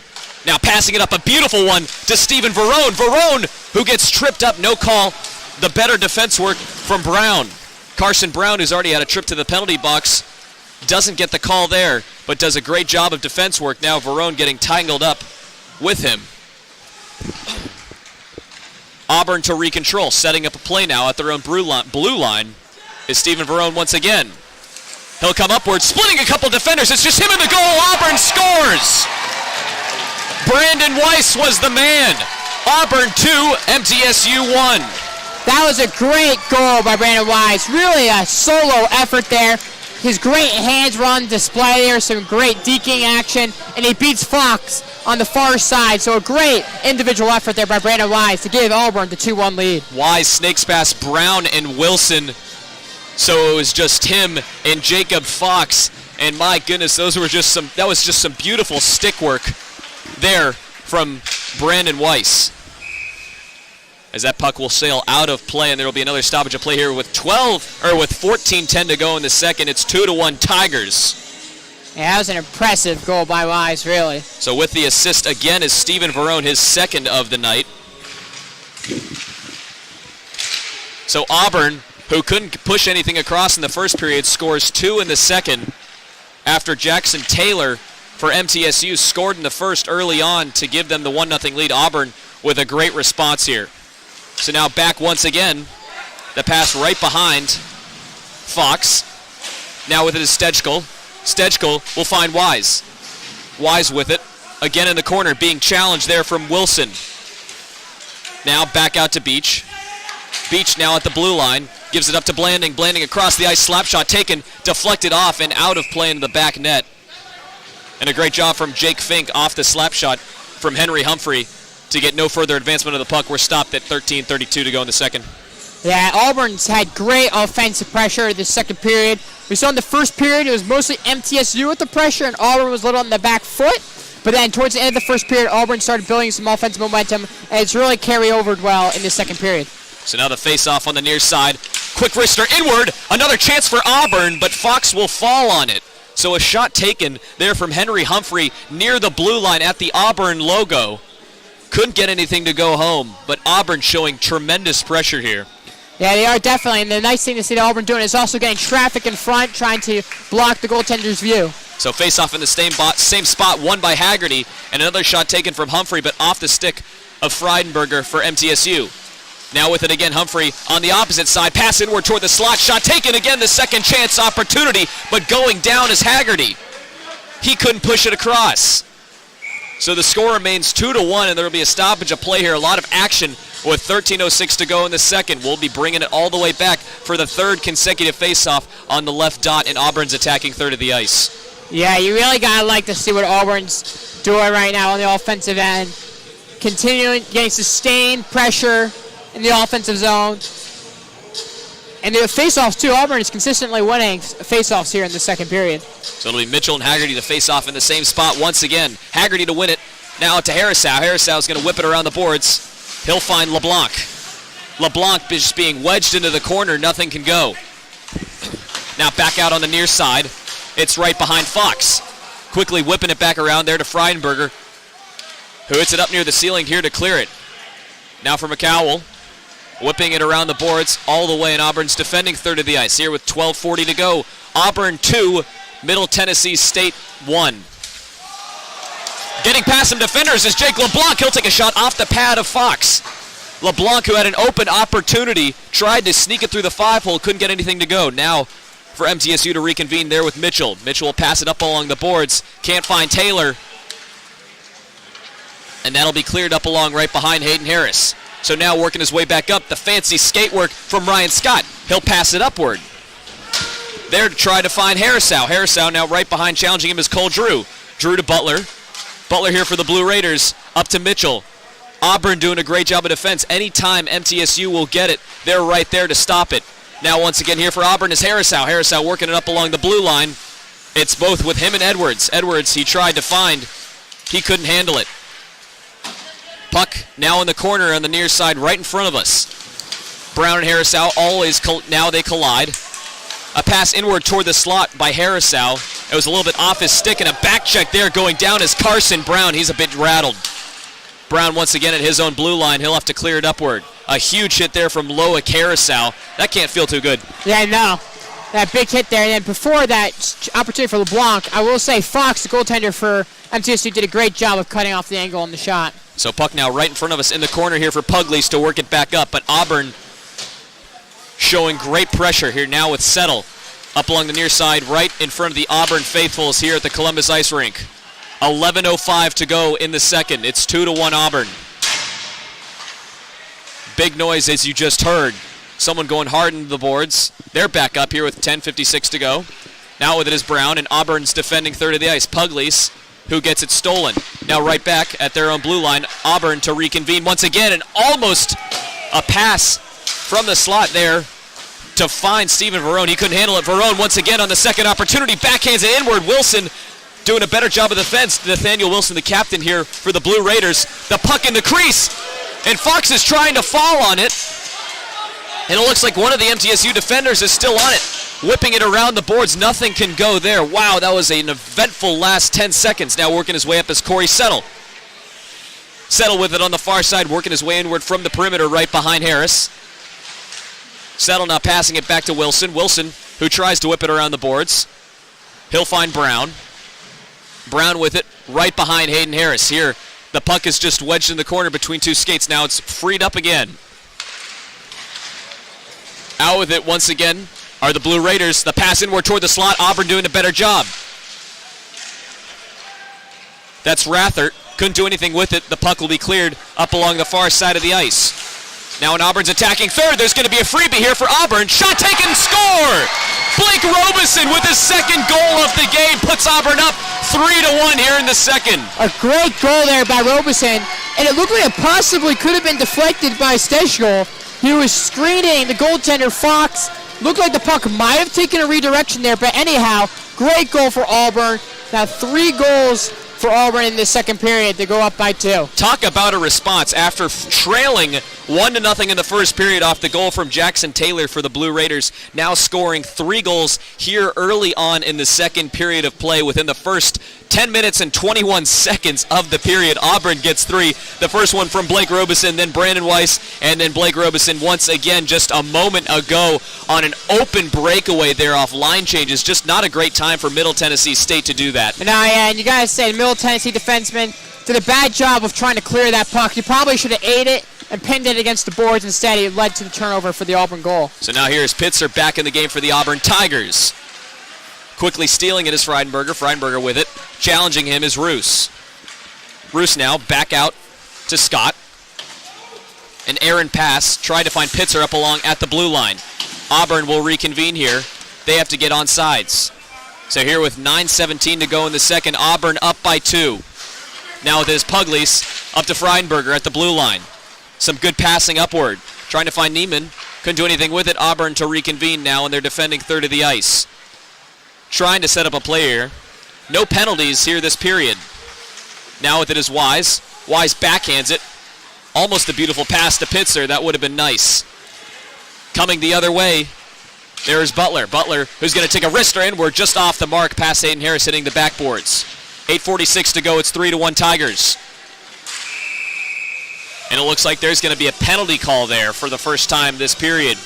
Now passing it up, a beautiful one to Stephen Verone. Verone, who gets tripped up, no call. The better defense work from Brown. Carson Brown, who's already had a trip to the penalty box, doesn't get the call there, but does a great job of defense work. Now Verone getting tangled up with him. Auburn to recontrol, setting up a play now at their own blue line is Stephen Verone once again. He'll come upward, splitting a couple defenders. It's just him in the goal. Auburn scores. Brandon Weiss was the man. Auburn 2, MTSU 1. That was a great goal by Brandon Weiss. Really a solo effort there. His great hands were on display there, some great deking action, and he beats Fox on the far side. So a great individual effort there by Brandon Weiss to give Auburn the 2-1 lead. Weiss snakes past Brown and Wilson. So it was just him and Jacob Fox. And my goodness, that was just some beautiful stick work there from Brandon Weiss. As that puck will sail out of play, and there will be another stoppage of play here with 14:10 to go in the second. It's 2-1 Tigers. Yeah, that was an impressive goal by Weiss, really. So with the assist again is Stephen Verone, his second of the night. So Auburn, who couldn't push anything across in the first period, scores 2 in the second after Jackson Taylor for MTSU scored in the first early on to give them the 1-0 lead. Auburn with a great response here. So now back once again. The pass right behind Fox. Now with it is Stejkal. Stejkal will find Wise. Wise with it. Again in the corner, being challenged there from Wilson. Now back out to Beach. Beach now at the blue line. Gives it up to Blanding. Blanding across the ice. Slap shot taken. Deflected off and out of play into the back net. And a great job from Jake Fink off the slap shot from Henry Humphrey to get no further advancement of the puck. We're stopped at 13:32 to go in the second. Yeah, Auburn's had great offensive pressure this second period. We saw in the first period it was mostly MTSU with the pressure, and Auburn was a little on the back foot. But then towards the end of the first period, Auburn started building some offensive momentum, and it's really carried over well in the second period. So now the face-off on the near side. Quick wrister inward. Another chance for Auburn, but Fox will fall on it. So a shot taken there from Henry Humphrey near the blue line at the Auburn logo. Couldn't get anything to go home, but Auburn showing tremendous pressure here. Yeah, they are definitely, and the nice thing to see Auburn doing is also getting traffic in front, trying to block the goaltender's view. So face-off in the same spot, won by Haggerty, and another shot taken from Humphrey, but off the stick of Freidenberger for MTSU. Now with it again, Humphrey on the opposite side, pass inward toward the slot, shot taken again, the second chance opportunity, but going down is Haggerty. He couldn't push it across. So the score remains 2-1, and there will be a stoppage of play here. A lot of action with 13:06 to go in the second. We'll be bringing it all the way back for the third consecutive faceoff on the left dot in Auburn's attacking third of the ice. Yeah, you really got to like to see what Auburn's doing right now on the offensive end. Continuing, getting sustained pressure in the offensive zone. And the faceoffs, too. Auburn is consistently winning faceoffs here in the second period. So it'll be Mitchell and Haggerty to face off in the same spot once again. Haggerty to win it. Now to Harrisau. Harrisau is going to whip it around the boards. He'll find LeBlanc. LeBlanc is just being wedged into the corner. Nothing can go. Now back out on the near side. It's right behind Fox. Quickly whipping it back around there to Freidenberger, who hits it up near the ceiling here to clear it. Now for McCowell. Whipping it around the boards all the way in Auburn's defending third of the ice here with 12:40 to go. Auburn 2, Middle Tennessee State 1. Getting past some defenders is Jake LeBlanc. He'll take a shot off the pad of Fox. LeBlanc, who had an open opportunity, tried to sneak it through the 5-hole, couldn't get anything to go. Now for MTSU to reconvene there with Mitchell. Mitchell will pass it up along the boards. Can't find Taylor. And that'll be cleared up along right behind Hayden Harris. So now working his way back up, the fancy skate work from Ryan Scott. He'll pass it upward. There to try to find Harrisau. Harrisau now right behind, challenging him is Cole Drew. Drew to Butler. Butler here for the Blue Raiders. Up to Mitchell. Auburn doing a great job of defense. Anytime MTSU will get it, they're right there to stop it. Now once again here for Auburn is Harrisau. Harrisau working it up along the blue line. It's both with him and Edwards. Edwards he tried to find. He couldn't handle it. Puck now in the corner on the near side right in front of us. Brown and Harrisau now they collide. A pass inward toward the slot by Harrisau. It was a little bit off his stick, and a back check there going down is Carson Brown. He's a bit rattled. Brown once again at his own blue line. He'll have to clear it upward. A huge hit there from Loic Harrisau. That can't feel too good. Yeah, no. that big hit there. And then before that opportunity for LeBlanc, I will say Fox, the goaltender for MTSU, did a great job of cutting off the angle on the shot. So puck now right in front of us in the corner here for Pugliese to work it back up. But Auburn showing great pressure here now with Settle up along the near side right in front of the Auburn faithfuls here at the Columbus Ice Rink. 11:05 to go in the second. It's 2-1 Auburn. Big noise as you just heard. Someone going hard into the boards. They're back up here with 10:56 to go. Now with it is Brown, and Auburn's defending third of the ice. Pugliese, who gets it stolen. Now right back at their own blue line. Auburn to reconvene once again, and almost a pass from the slot there to find Steven Verone. He couldn't handle it. Verone once again on the second opportunity. Backhands it inward. Wilson doing a better job of defense. Nathaniel Wilson, the captain here for the Blue Raiders. The puck in the crease, and Fox is trying to fall on it. And it looks like one of the MTSU defenders is still on it, whipping it around the boards. Nothing can go there. Wow, that was an eventful last 10 seconds. Now working his way up is Corey Settle. Settle with it on the far side, working his way inward from the perimeter right behind Harris. Settle now passing it back to Wilson. Wilson, who tries to whip it around the boards. He'll find Brown. Brown with it right behind Hayden Harris. Here, the puck is just wedged in the corner between two skates. Now it's freed up again. Out with it once again are the Blue Raiders. The pass inward toward the slot. Auburn doing a better job. That's Rathert. Couldn't do anything with it. The puck will be cleared up along the far side of the ice. Now when Auburn's attacking third, there's going to be a freebie here for Auburn. Shot taken, score! Blake Robeson with his second goal of the game puts Auburn up 3-1 here in the second. A great goal there by Robeson, and it looked like it possibly could have been deflected by Stejko. He was screening the goaltender Fox. Looked like the puck might have taken a redirection there, but anyhow, great goal for Auburn. Now 3 goals for Auburn in the second period to go up by 2. Talk about a response after trailing 1-0 in the first period off the goal from Jackson Taylor for the Blue Raiders. Now scoring 3 goals here early on in the second period of play within the first 10 minutes and 21 seconds of the period. Auburn gets 3. The first one from Blake Robeson, then Brandon Weiss, and then Blake Robeson once again just a moment ago on an open breakaway there off line changes. Just not a great time for Middle Tennessee State to do that. And you guys say Middle Tennessee defenseman did a bad job of trying to clear that puck. He probably should have ate it and pinned it against the boards. Instead, it led to the turnover for the Auburn goal. So now here's Pitzer back in the game for the Auburn Tigers. Quickly stealing it is Freidenberger. Freidenberger with it. Challenging him is Roos. Roos now back out to Scott. An errant pass. Tried to find Pitzer up along at the blue line. Auburn will reconvene here. They have to get on sides. So here with 9:17 to go in the second, Auburn up by 2. Now with his Pugliese up to Freidenberger at the blue line. Some good passing upward. Trying to find Neiman. Couldn't do anything with it. Auburn to reconvene now, and they're defending third of the ice. Trying to set up a play here. No penalties here this period. Now with it is Wise. Wise backhands it. Almost a beautiful pass to Pitzer. That would have been nice. Coming the other way, there is Butler. Butler, who's going to take a wrister inward just off the mark past Hayden Harris hitting the backboards. 8:46 to go. It's 3-1 Tigers. And it looks like there's going to be a penalty call there for the first time this period.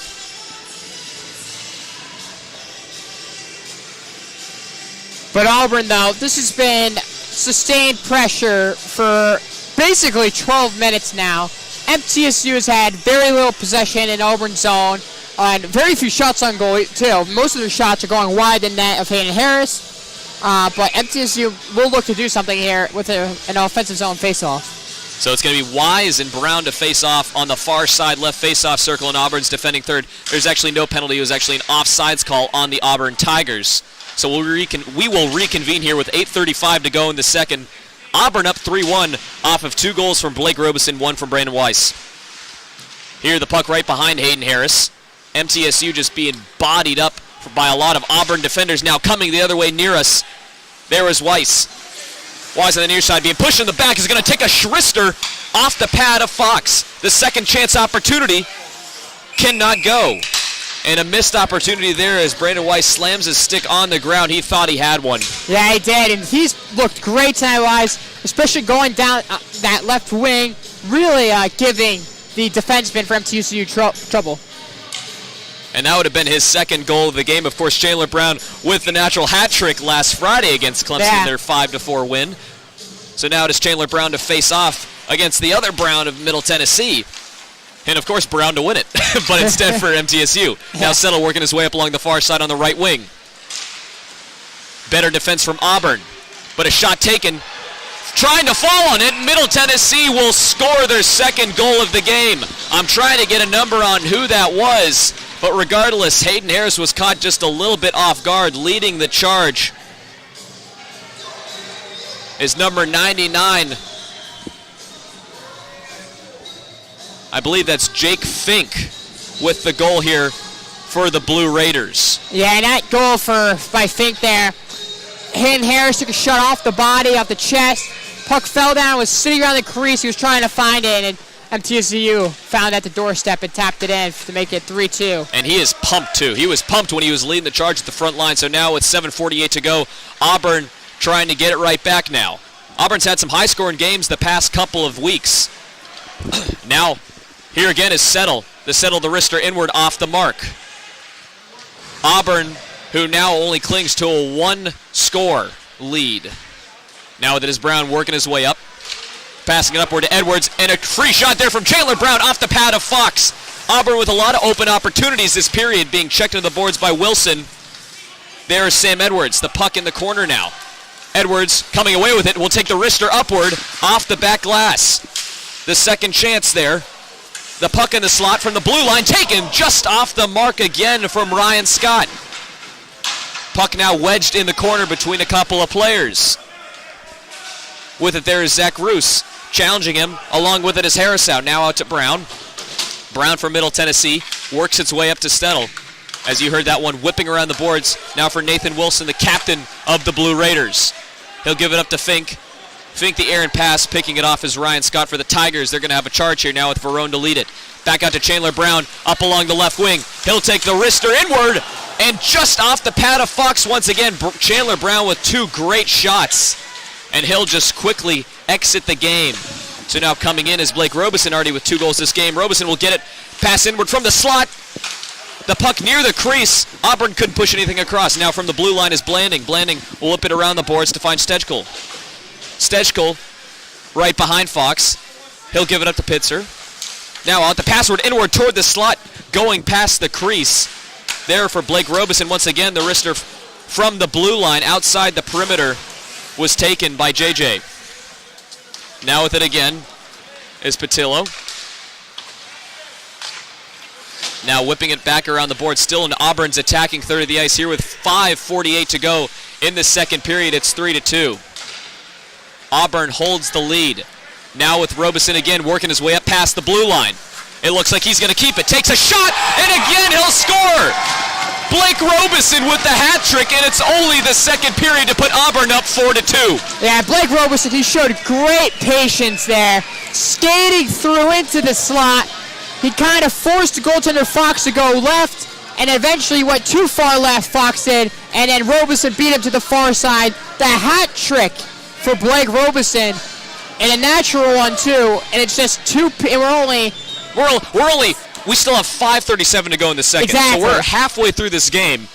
But Auburn, though, this has been sustained pressure for basically 12 minutes now. MTSU has had very little possession in Auburn's zone and very few shots on goal, too. Most of their shots are going wide the net of Hayden Harris. But MTSU will look to do something here with an offensive zone face-off. So it's going to be Wise and Brown to face off on the far side left face-off circle, and Auburn's defending third. There's actually no penalty. It was actually an offsides call on the Auburn Tigers. So we will reconvene here with 8:35 to go in the second. Auburn up 3-1 off of 2 goals from Blake Robeson, 1 from Brandon Weiss. Here the puck right behind Hayden Harris. MTSU just being bodied up by a lot of Auburn defenders. Now coming the other way near us. There is Weiss. Wise on the near side being pushed in the back is going to take a Schrister off the pad of Fox. The second chance opportunity cannot go. And a missed opportunity there as Brandon Weiss slams his stick on the ground. He thought he had one. Yeah, he did, and he's looked great tonight, Wise, especially going down that left wing, really giving the defenseman for MTSU trouble. And that would have been his second goal of the game. Of course, Chandler Brown with the natural hat trick last Friday against Clemson, their 5-4 win. So now it is Chandler Brown to face off against the other Brown of Middle Tennessee. And, of course, Brown to win it, but instead for MTSU. Now Settle working his way up along the far side on the right wing. Better defense from Auburn, but a shot taken. Trying to fall on it. Middle Tennessee will score their second goal of the game. I'm trying to get a number on who that was, but regardless, Hayden Harris was caught just a little bit off guard. Leading the charge is number 99. I believe that's Jake Fink with the goal here for the Blue Raiders. Yeah, and that goal by Fink there. Hayden Harris took a shot off the body, off the chest. Puck fell down, was sitting around the crease. He was trying to find it, and MTSU found at the doorstep and tapped it in to make it 3-2. And he is pumped, too. He was pumped when he was leading the charge at the front line. So now with 7:48 to go, Auburn trying to get it right back now. Auburn's had some high-scoring games the past couple of weeks. Now, here again is Settle. The wrister inward off the mark. Auburn, who now only clings to a one-score lead. Now that is Brown working his way up. Passing it upward to Edwards, and a free shot there from Chandler Brown off the pad of Fox. Auburn with a lot of open opportunities this period, being checked into the boards by Wilson. There is Sam Edwards, the puck in the corner now. Edwards coming away with it, will take the wrister upward off the back glass. The second chance there. The puck in the slot from the blue line, taken just off the mark again from Ryan Scott. Puck now wedged in the corner between a couple of players. With it there is Zach Roos challenging him. Along with it is Harris out. Now out to Brown. Brown from Middle Tennessee works its way up to Stennell. As you heard that one whipping around the boards. Now for Nathan Wilson, the captain of the Blue Raiders. He'll give it up to Fink. Fink the errant pass, picking it off is Ryan Scott for the Tigers. They're going to have a charge here now with Verone to lead it. Back out to Chandler Brown, up along the left wing. He'll take the wrister inward, and just off the pad of Fox once again, Chandler Brown with two great shots. And he'll just quickly exit the game. So now coming in is Blake Robeson, already with 2 goals this game. Robeson will get it, pass inward from the slot. The puck near the crease. Auburn couldn't push anything across. Now from the blue line is Blanding. Blanding will whip it around the boards to find Stejkal. Stejkal right behind Fox. He'll give it up to Pitzer. Now out the password inward toward the slot, going past the crease. There for Blake Robeson. Once again, the wrister from the blue line outside the perimeter was taken by JJ. Now with it again is Patillo. Now whipping it back around the board, still in Auburn's attacking third of the ice here with 5:48 to go in the second period. It's 3-2. Auburn holds the lead. Now with Robeson again working his way up past the blue line. It looks like he's going to keep it. Takes a shot, and again he'll score! Blake Robeson with the hat trick, and it's only the second period to put Auburn up 4-2. Yeah, Blake Robeson, he showed great patience there. Skating through into the slot. He kind of forced the goaltender Fox to go left, and eventually went too far left, Fox did, and then Robeson beat him to the far side. The hat trick for Blake Robeson, and a natural one too, and it's just we still have 5:37 to go in the second, exactly. So we're halfway through this game,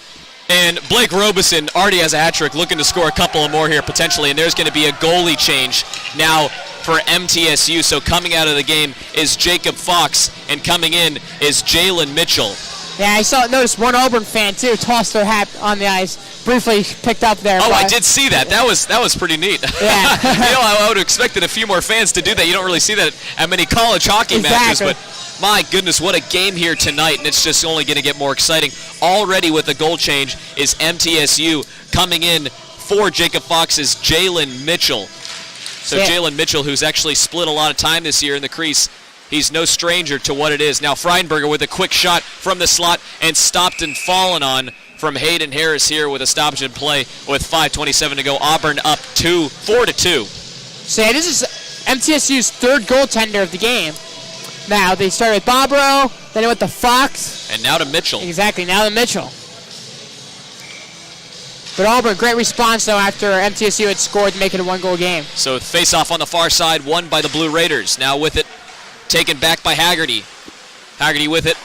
and Blake Robeson already has a hat trick, looking to score a couple of more here potentially, and there's going to be a goalie change now for MTSU. So coming out of the game is Jacob Fox, and coming in is Jalen Mitchell. Yeah, I noticed one Auburn fan too tossed their hat on the ice, briefly picked up there. Oh, I did see that. That was pretty neat. Yeah. I would have expected a few more fans to do that. You don't really see that at many college hockey matches, but my goodness, what a game here tonight, and it's just only going to get more exciting. Already with the goal change is MTSU. Coming in for Jacob Fox is Jalen Mitchell. So Jalen Mitchell, who's actually split a lot of time this year in the crease, he's no stranger to what it is. Now Freinberger with a quick shot from the slot, and stopped and fallen on from Hayden Harris here with a stoppage in play with 5:27 to go. Auburn up 4-2. So yeah, this is MTSU's third goaltender of the game. Now they started with Bobrow, then it went to Fox. And now to Mitchell. Exactly, now to Mitchell. But Auburn, great response though after MTSU had scored to make it a 1-goal game. So face-off on the far side, won by the Blue Raiders. Now with it, taken back by Haggerty. Haggerty with it,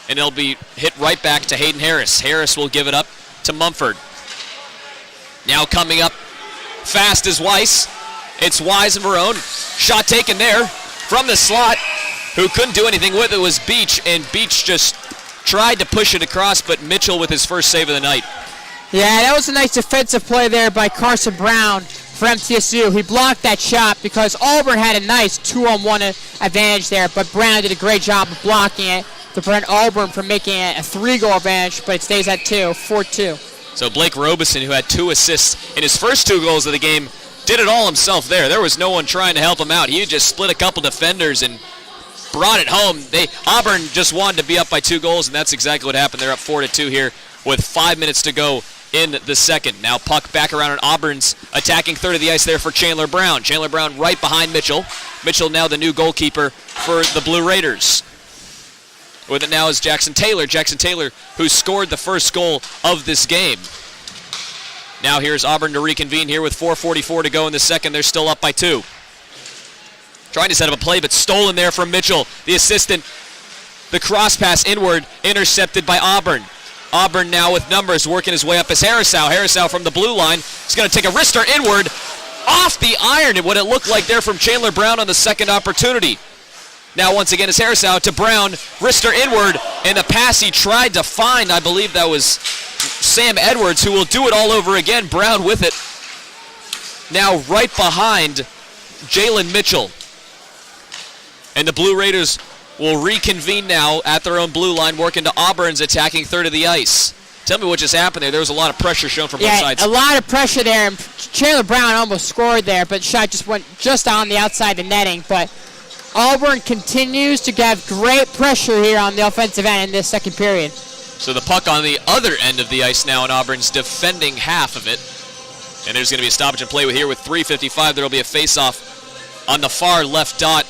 and it'll be hit right back to Hayden Harris. Harris will give it up to Mumford. Now coming up fast is Weiss. It's Wise and Verone. Shot taken there from the slot. Who couldn't do anything with it was Beach, and Beach just tried to push it across, but Mitchell with his first save of the night. Yeah, that was a nice defensive play there by Carson Brown for MTSU. He blocked that shot because Auburn had a nice 2-on-1 advantage there, but Brown did a great job of blocking it to prevent Auburn from making it a 3-goal advantage, but it stays at 4-2. So Blake Robeson, who had 2 assists in his first 2 goals of the game, did it all himself there. There was no one trying to help him out. He just split a couple defenders and brought it home. Auburn just wanted to be up by 2 goals, and that's exactly what happened. They're up 4-2 here with 5 minutes to go in the second. Now puck back around on Auburn's attacking third of the ice there for Chandler Brown. Chandler Brown right behind Mitchell. Mitchell now the new goalkeeper for the Blue Raiders. With it now is Jackson Taylor. Jackson Taylor, who scored the first goal of this game. Now here's Auburn to reconvene here with 4:44 to go in the second. They're still up by 2. Trying to set up a play, but stolen there from Mitchell, the assistant. The cross pass inward, intercepted by Auburn. Auburn now with numbers, working his way up as Harrisau. Harrisau from the blue line. He's going to take a wrister inward, off the iron, and what it looked like there from Chandler Brown on the second opportunity. Now once again it's Harrisau to Brown, wrister inward, and the pass he tried to find, I believe that was Sam Edwards, who will do it all over again. Brown with it. Now right behind Jalen Mitchell. And the Blue Raiders will reconvene now at their own blue line, working to Auburn's attacking third of the ice. Tell me what just happened there. There was a lot of pressure shown from both sides. A lot of pressure there, and Chandler Brown almost scored there, but the shot just went just on the outside the netting. But Auburn continues to have great pressure here on the offensive end in this second period. So the puck on the other end of the ice now, and Auburn's defending half of it. And there's going to be a stoppage and play here with 3:55. There will be a face-off on the far left dot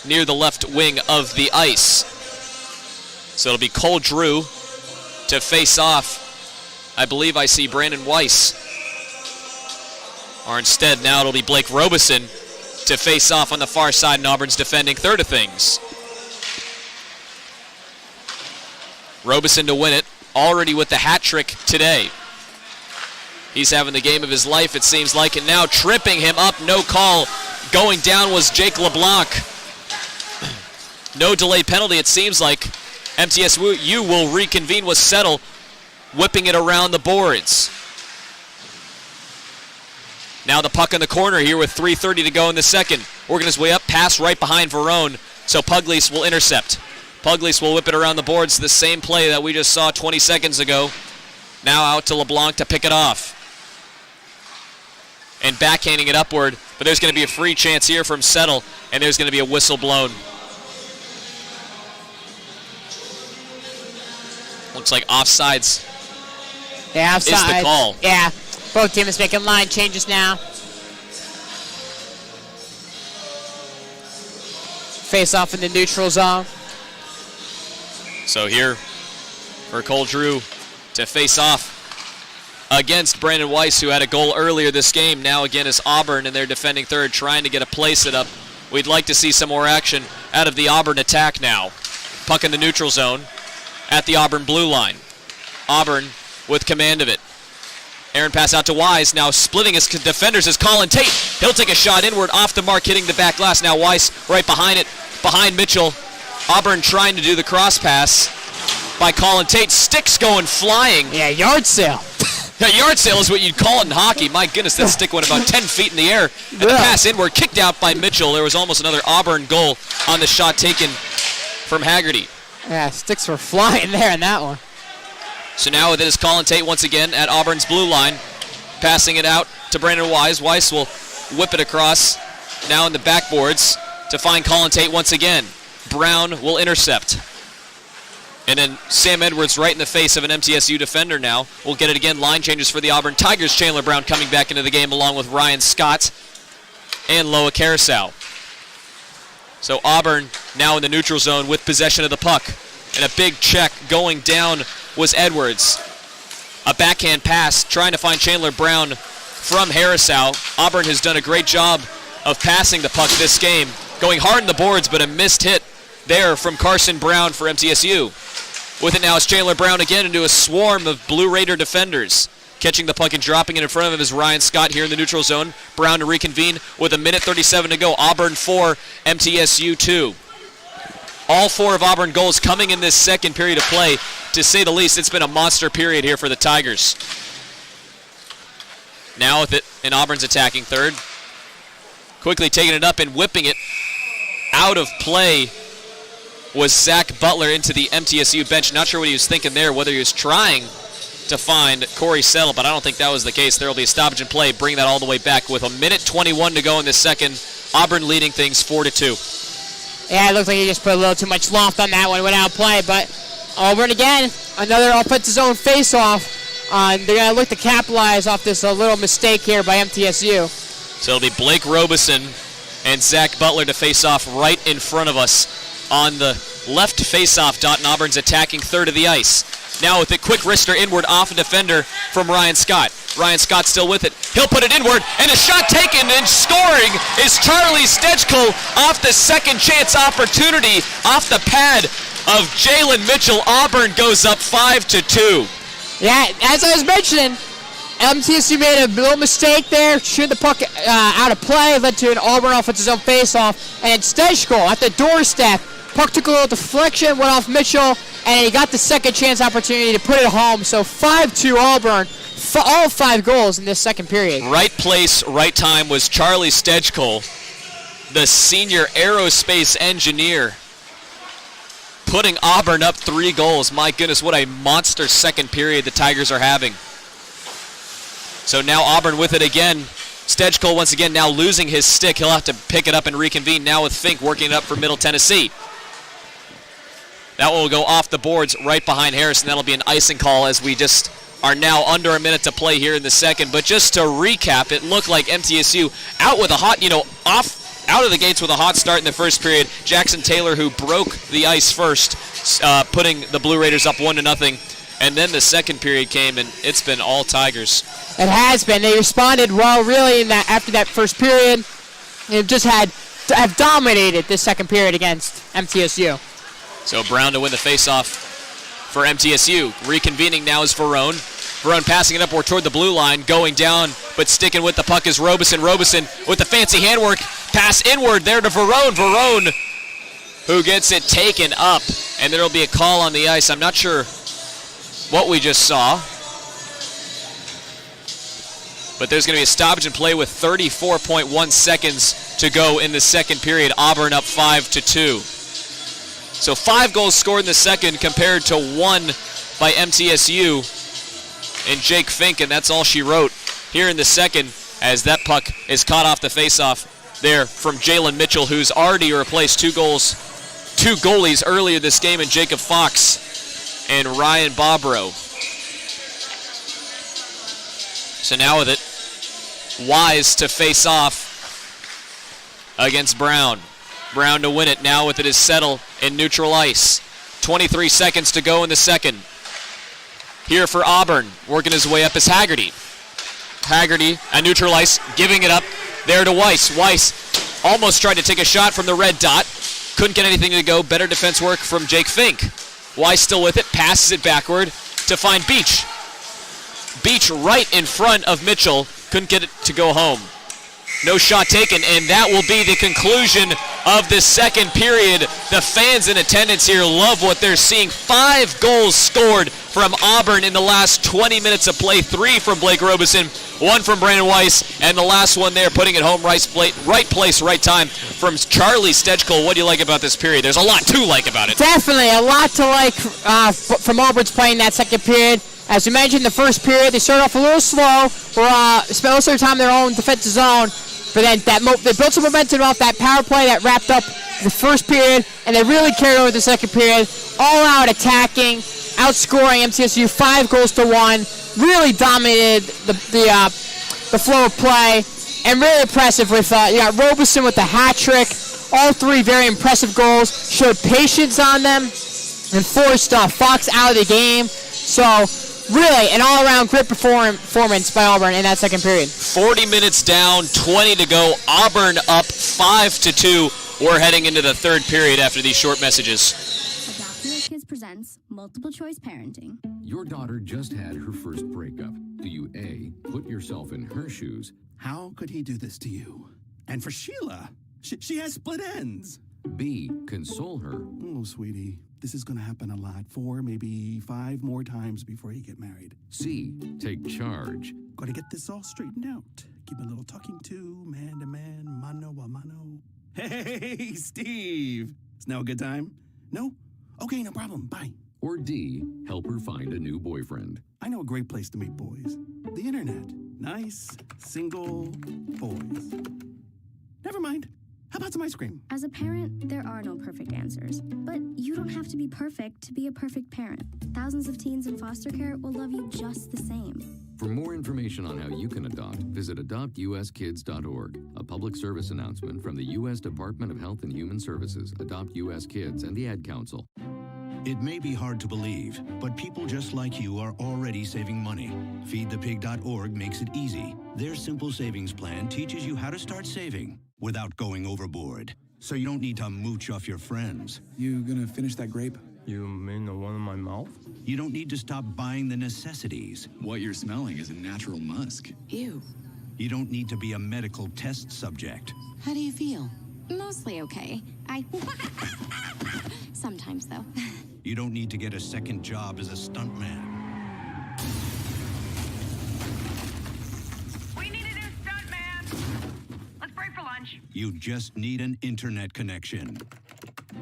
near the left wing of the ice. So it'll be Cole Drew to face off. I believe I see Brandon Weiss. Or instead, now it'll be Blake Robeson to face off on the far side, and Auburn's defending third of things. Robeson to win it, already with the hat trick today. He's having the game of his life, it seems like, and now tripping him up, no call. Going down was Jake LeBlanc. No delay penalty, it seems like. MTSU will reconvene with Settle, whipping it around the boards. Now the puck in the corner here with 3:30 to go in the second. Working his way up, pass right behind Verone, so Pugliese will intercept. Pugliese will whip it around the boards, the same play that we just saw 20 seconds ago. Now out to LeBlanc to pick it off. And backhanding it upward, but there's going to be a free chance here from Settle, and there's going to be a whistle blown. Looks like offsides. Yeah, offside. Is the call. Yeah, both teams making line changes now. Face off in the neutral zone. So here for Cole Drew to face off against Brandon Weiss, who had a goal earlier this game. Now again is Auburn, and they're defending third, trying to get a play set up. We'd like to see some more action out of the Auburn attack now. Puck in the neutral zone at the Auburn blue line. Auburn with command of it. Aaron pass out to Wise. Now splitting his defenders is Colin Tate. He'll take a shot inward off the mark, hitting the back glass. Now Weiss right behind it, behind Mitchell. Auburn trying to do the cross pass by Colin Tate. Sticks going flying. Yeah, yard sale. A yard sale is what you'd call it in hockey. My goodness, that stick went about 10 feet in the air. And the pass inward, kicked out by Mitchell. There was almost another Auburn goal on the shot taken from Haggerty. Yeah, sticks were flying there in that one. So now with it is Colin Tate once again at Auburn's blue line. Passing it out to Brandon Wise. Weiss will whip it across. Now in the backboards to find Colin Tate once again. Brown will intercept. And then Sam Edwards right in the face of an MTSU defender now. We'll get it again. Line changes for the Auburn Tigers. Chandler Brown coming back into the game along with Ryan Scott and Loa Carousel. So Auburn now in the neutral zone with possession of the puck. And a big check going down was Edwards. A backhand pass trying to find Chandler Brown from Harrisau. Auburn has done a great job of passing the puck this game. Going hard in the boards, but a missed hit there from Carson Brown for MTSU. With it now is Chandler Brown again into a swarm of Blue Raider defenders. Catching the puck and dropping it in front of him is Ryan Scott here in the neutral zone. Brown to reconvene with 1:37 to go. Auburn 4, MTSU 2. All 4 of Auburn goals coming in this second period of play. To say the least, it's been a monster period here for the Tigers. Now with it in Auburn's attacking third. Quickly taking it up and whipping it out of play was Zach Butler into the MTSU bench. Not sure what he was thinking there, whether he was trying to find Corey Settle, but I don't think that was the case. There will be a stoppage in play, bring that all the way back with 1:21 to go in the second. Auburn leading things 4-2. Yeah, it looked like he just put a little too much loft on that one, went out of play, but Auburn again, another offensive zone face-off. They're going to look to capitalize off this little mistake here by MTSU. So it'll be Blake Robeson and Zach Butler to face off right in front of us on the left face-off dot in Auburn's attacking third of the ice. Now with a quick wrister inward off a defender from Ryan Scott. Ryan Scott still with it. He'll put it inward, and a shot taken and scoring is Charlie Stejko off the second chance opportunity off the pad of Jalen Mitchell. Auburn goes up 5-2. Yeah, as I was mentioning, MTSU made a little mistake there, shooting the puck out of play, led to an Auburn offensive zone face-off, and Stejko at the doorstep. Puck took a little deflection, went off Mitchell, and he got the second chance opportunity to put it home. So 5-2 Auburn, all 5 goals in this second period. Right place, right time was Charlie Stejko, the senior aerospace engineer, putting Auburn up 3 goals. My goodness, what a monster second period the Tigers are having. So now Auburn with it again. Stejko once again now losing his stick. He'll have to pick it up and reconvene now with Fink working it up for Middle Tennessee. That one will go off the boards right behind Harrison. That'll be an icing call as we just are now under a minute to play here in the second. But just to recap, it looked like MTSU out with a hot, out of the gates with a hot start in the first period. Jackson Taylor, who broke the ice first, putting the Blue Raiders up 1-0. And then the second period came, and it's been all Tigers. It has been. They responded well, really, after that first period. They've just have dominated this second period against MTSU. So Brown to win the faceoff for MTSU. Reconvening now is Verone. Verone passing it upward toward the blue line, going down, but sticking with the puck is Robeson. Robeson with the fancy handwork. Pass inward there to Verone. Verone, who gets it taken up, and there will be a call on the ice. I'm not sure what we just saw, but there's going to be a stoppage in play with 34.1 seconds to go in the second period. Auburn up 5-2. So 5 goals scored in the second compared to 1 by MTSU and Jake Fink, and that's all she wrote here in the second as that puck is caught off the faceoff there from Jalen Mitchell, who's already replaced 2 goalies earlier this game in Jacob Fox and Ryan Bobrow. So now with it, Wise to face off against Brown. Brown to win it. Now with it is Settle in neutral ice. 23 seconds to go in the second. Here for Auburn, working his way up is Haggerty. Haggerty at neutral ice, giving it up there to Weiss. Weiss almost tried to take a shot from the red dot. Couldn't get anything to go. Better defense work from Jake Fink. Weiss still with it, passes it backward to find Beach. Beach right in front of Mitchell. Couldn't get it to go home. No shot taken, and that will be the conclusion of this second period. The fans in attendance here love what they're seeing. 5 goals scored from Auburn in the last 20 minutes of play. 3 from Blake Robeson, 1 from Brandon Weiss, and the last one there putting it home, right place, right time from Charlie Stejko. What do you like about this period? There's a lot to like about it. Definitely a lot to like from Auburn's playing that second period. As you mentioned, the first period, they started off a little slow, spent most of their time in their own defensive zone. But then they built some momentum off that power play that wrapped up the first period, and they really carried over the second period. All out attacking, outscoring MTSU 5-1. Really dominated the flow of play, and really impressive with you got Robeson with the hat trick. All 3 very impressive goals. Showed patience on them and forced Fox out of the game. So really an all-around great performance by Auburn in that second period. 40 minutes down, 20 to go. Auburn up 5-2. We're heading into the third period after these short messages. Adopting Kids presents multiple choice parenting. Your daughter just had her first breakup. Do you A, put yourself in her shoes? How could he do this to you? And for Sheila, she has split ends. B, console her? Oh, sweetie, this is going to happen a lot. 4, maybe 5 more times before you get married. C, take charge. Got to get this all straightened out. Give a little talking to, man to man, mano a mano. Hey, Steve. Is now a good time? No? Okay, no problem. Bye. Or D, help her find a new boyfriend. I know a great place to meet boys. The internet. Nice, single boys. Never mind. How about some ice cream? As a parent, there are no perfect answers. But you don't have to be perfect to be a perfect parent. Thousands of teens in foster care will love you just the same. For more information on how you can adopt, visit adoptuskids.org. A public service announcement from the U.S. Department of Health and Human Services, Adopt U.S. Kids, and the Ad Council. It may be hard to believe, but people just like you are already saving money. FeedThePig.org makes it easy. Their simple savings plan teaches you how to start saving without going overboard. So you don't need to mooch off your friends. You gonna finish that grape? You mean the one in my mouth? You don't need to stop buying the necessities. What you're smelling is a natural musk. Ew. You don't need to be a medical test subject. How do you feel? Mostly okay. Sometimes, though. You don't need to get a second job as a stuntman. We need a new stuntman. Let's break for lunch. You just need an internet connection.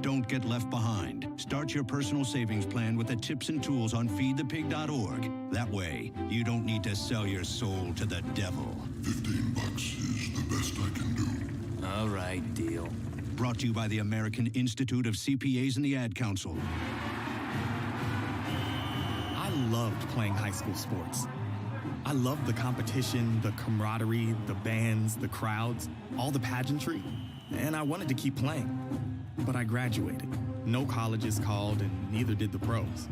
Don't get left behind. Start your personal savings plan with the tips and tools on feedthepig.org. That way, you don't need to sell your soul to the devil. $15 is the best I can do. All right, deal. Brought to you by the American Institute of CPAs and the Ad Council. I loved playing high school sports. I loved the competition, the camaraderie, the bands, the crowds, all the pageantry, and I wanted to keep playing. But I graduated. No colleges called, and neither did the pros.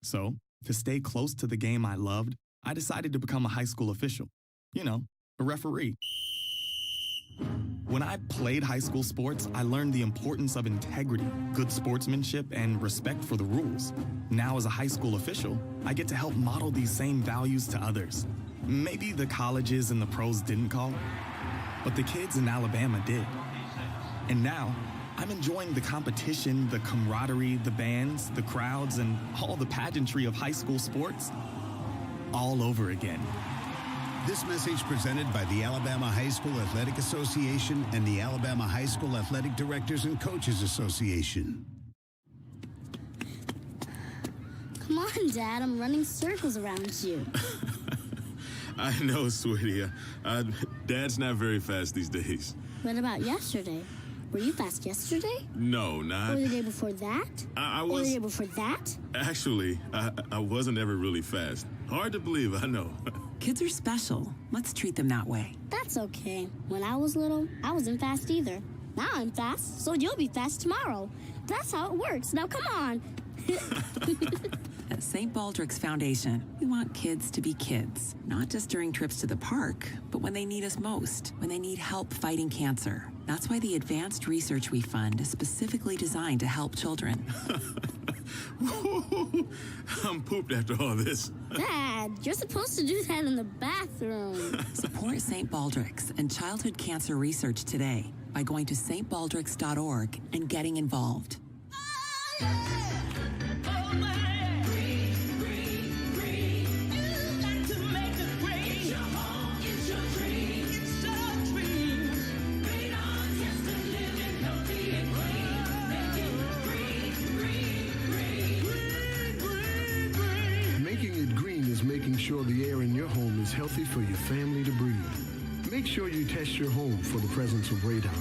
So, to stay close to the game I loved, I decided to become a high school official. You know, a referee. When I played high school sports, I learned the importance of integrity, good sportsmanship, and respect for the rules. Now, as a high school official, I get to help model these same values to others. Maybe the colleges and the pros didn't call, but the kids in Alabama did. And now, I'm enjoying the competition, the camaraderie, the bands, the crowds, and all the pageantry of high school sports all over again. This message presented by the Alabama High School Athletic Association and the Alabama High School Athletic Directors and Coaches Association. Come on, Dad. I'm running circles around you. I know, sweetie. Dad's not very fast these days. What about yesterday? Were you fast yesterday? No, not. Or the day before that? I Or was. the day before that? Actually, I wasn't ever really fast. Hard to believe, I know. Kids are special. Let's treat them that way. That's okay. When I was little, I wasn't fast either. Now I'm fast, so you'll be fast tomorrow. That's how it works. Now come on. At St. Baldrick's Foundation, we want kids to be kids, not just during trips to the park, but when they need us most, when they need help fighting cancer. That's why the advanced research we fund is specifically designed to help children. I'm pooped after all this. Dad, you're supposed to do that in the bathroom. Support St. Baldrick's and childhood cancer research today by going to stbaldricks.org and getting involved. Making it green is making sure the air in your home is healthy for your family to breathe. Make sure you test your home for the presence of radon.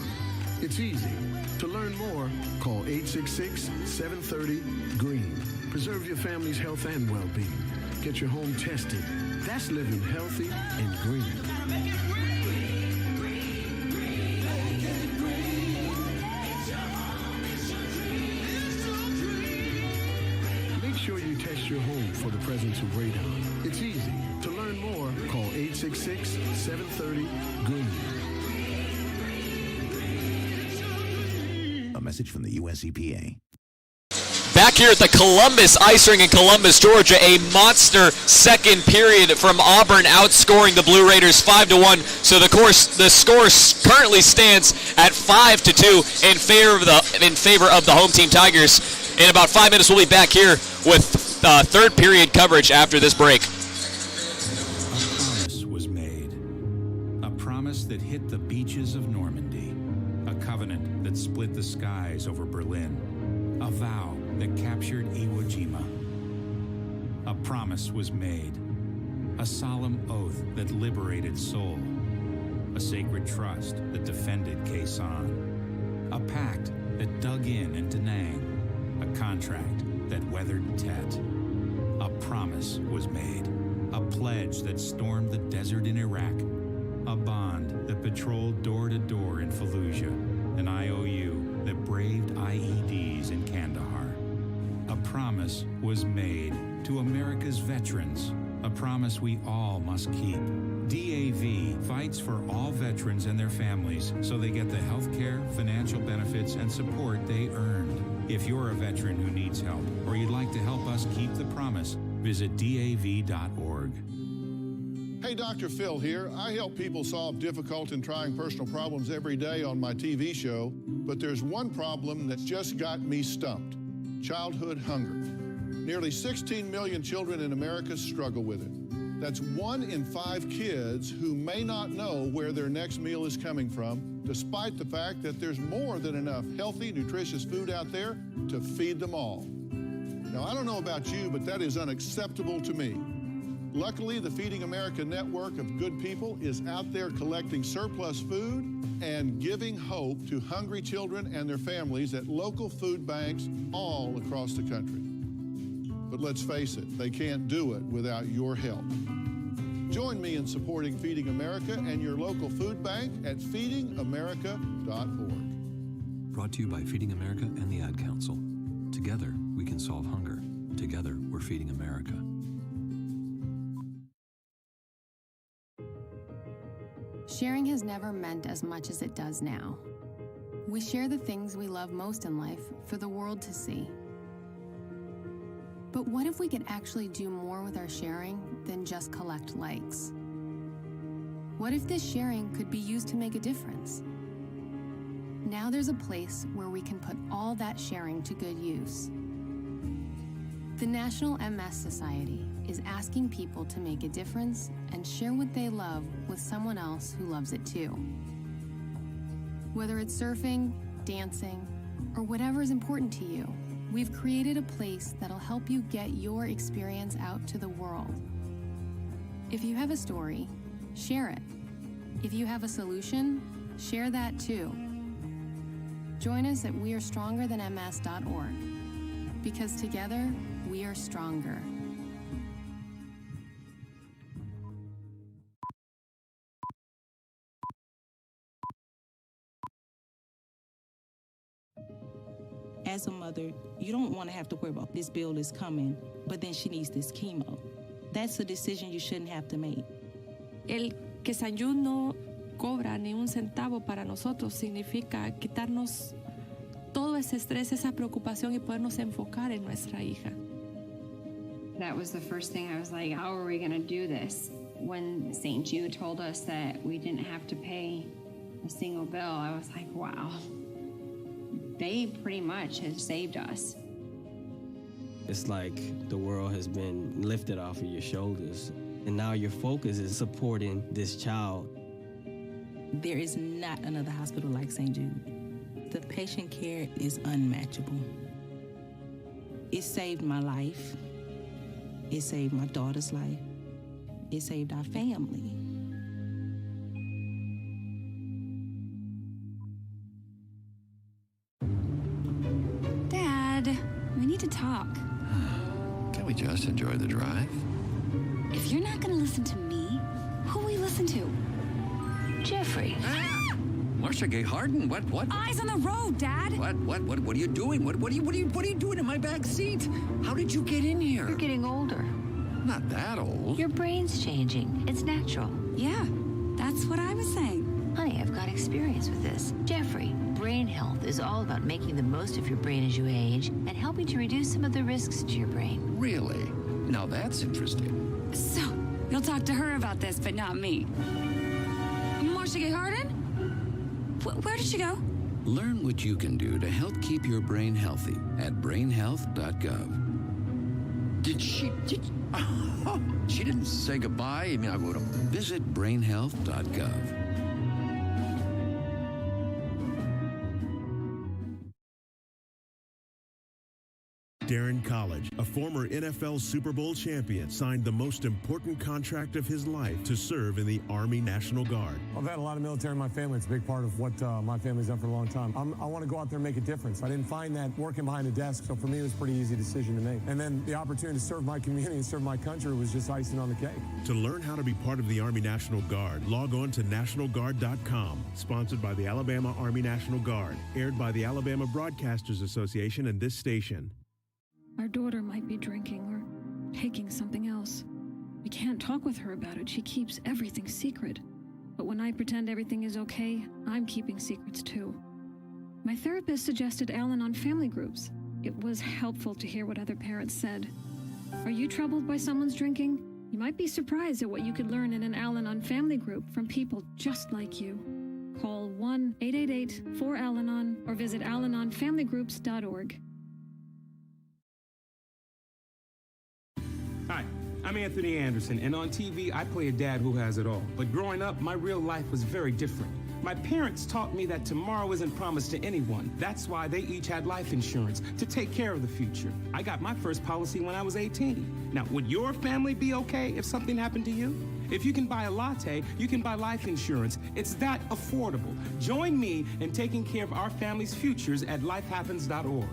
It's easy. To learn more, call 866-730-GREEN. Preserve your family's health and well-being. Get your home tested. That's living healthy and green. Make sure you test your home for the presence of radon. It's easy. To learn more, call 866-730-GREEN. A message from the U.S. EPA. Back back here at the Columbus Ice Rink in Columbus, Georgia. A monster second period from Auburn, outscoring the Blue Raiders 5-1. So the score currently stands at 5-2 in favor of the home team Tigers. In about 5 minutes, we'll be back here with third period coverage after this break. A promise was made. A promise that hit the beaches of Normandy. A covenant that split the skies over Berlin. A vow that captured Iwo Jima. A promise was made. A solemn oath that liberated Seoul. A sacred trust that defended Quezon. A pact that dug in Da Nang. A contract that weathered Tet. A promise was made. A pledge that stormed the desert in Iraq. A bond that patrolled door to door in Fallujah. An IOU that braved IEDs in Kandahar. A promise was made to America's veterans. A promise we all must keep. DAV fights for all veterans and their families so they get the health care, financial benefits, and support they earned. If you're a veteran who needs help or you'd like to help us keep the promise, visit DAV.org. Hey, Dr. Phil here. I help people solve difficult and trying personal problems every day on my TV show, but there's one problem that's just got me stumped: childhood hunger. Nearly 16 million children in America struggle with it. That's 1 in 5 kids who may not know where their next meal is coming from, despite the fact that there's more than enough healthy, nutritious food out there to feed them all. Now, I don't know about you, but that is unacceptable to me. Luckily, the Feeding America network of good people is out there collecting surplus food and giving hope to hungry children and their families at local food banks all across the country. But let's face it, they can't do it without your help. Join me in supporting Feeding America and your local food bank at feedingamerica.org. Brought to you by Feeding America and the Ad Council. Together, we can solve hunger. Together, we're feeding America. Sharing has never meant as much as it does now. We share the things we love most in life for the world to see. But what if we could actually do more with our sharing than just collect likes? What if this sharing could be used to make a difference? Now there's a place where we can put all that sharing to good use. The National MS Society is asking people to make a difference and share what they love with someone else who loves it too. Whether it's surfing, dancing, or whatever is important to you, we've created a place that'll help you get your experience out to the world. If you have a story, share it. If you have a solution, share that too. Join us at wearestrongerthanms.org, because together we are stronger. As a mother, you don't want to have to worry about this bill is coming, but then she needs this chemo. That's a decision you shouldn't have to make. El que St. Jude no cobra ni un centavo para nosotros significa quitarnos todo ese estrés, esa preocupación y podernos enfocar en nuestra hija. That was the first thing I was like, how are we going to do this? When St. Jude told us that we didn't have to pay a single bill, I was like, wow. They pretty much have saved us. It's like the world has been lifted off of your shoulders, and now your focus is supporting this child. There is not another hospital like St. Jude. The patient care is unmatchable. It saved my life. It saved my daughter's life. It saved our family. Dad, we need to talk. Can we just enjoy the drive? If you're not going to listen to me, who will you listen to? Jeffrey. Marcia Gay Harden, what? Eyes on the road, Dad. What are you doing? What are you doing in my back seat? How did you get in here? You're getting older. I'm not that old. Your brain's changing. It's natural. Yeah, that's what I was saying. Honey, I've got experience with this. Jeffrey, brain health is all about making the most of your brain as you age and helping to reduce some of the risks to your brain. Really? Now that's interesting. So, you'll talk to her about this, but not me. Marcia Gay Harden? Where did she go? Learn what you can do to help keep your brain healthy at brainhealth.gov. She didn't say goodbye. I mean, I would have. Visit brainhealth.gov. Darren College, a former NFL Super Bowl champion, signed the most important contract of his life to serve in the Army National Guard. I've had a lot of military in my family. It's a big part of what my family's done for a long time. I want to go out there and make a difference. I didn't find that working behind a desk, so for me it was a pretty easy decision to make. And then the opportunity to serve my community and serve my country was just icing on the cake. To learn how to be part of the Army National Guard, log on to nationalguard.com. Sponsored by the Alabama Army National Guard. Aired by the Alabama Broadcasters Association and this station. Our daughter might be drinking or taking something else. We can't talk with her about it. She keeps everything secret. But when I pretend everything is okay, I'm keeping secrets too. My therapist suggested Al-Anon family groups. It was helpful to hear what other parents said. Are you troubled by someone's drinking? You might be surprised at what you could learn in an Al-Anon family group from people just like you. Call 1-888-4-AL-ANON or visit alanonfamilygroups.org. Hi, I'm Anthony Anderson, and on TV, I play a dad who has it all. But growing up, my real life was very different. My parents taught me that tomorrow isn't promised to anyone. That's why they each had life insurance to take care of the future. I got my first policy when I was 18. Now, would your family be okay if something happened to you? If you can buy a latte, you can buy life insurance. It's that affordable. Join me in taking care of our family's futures at lifehappens.org.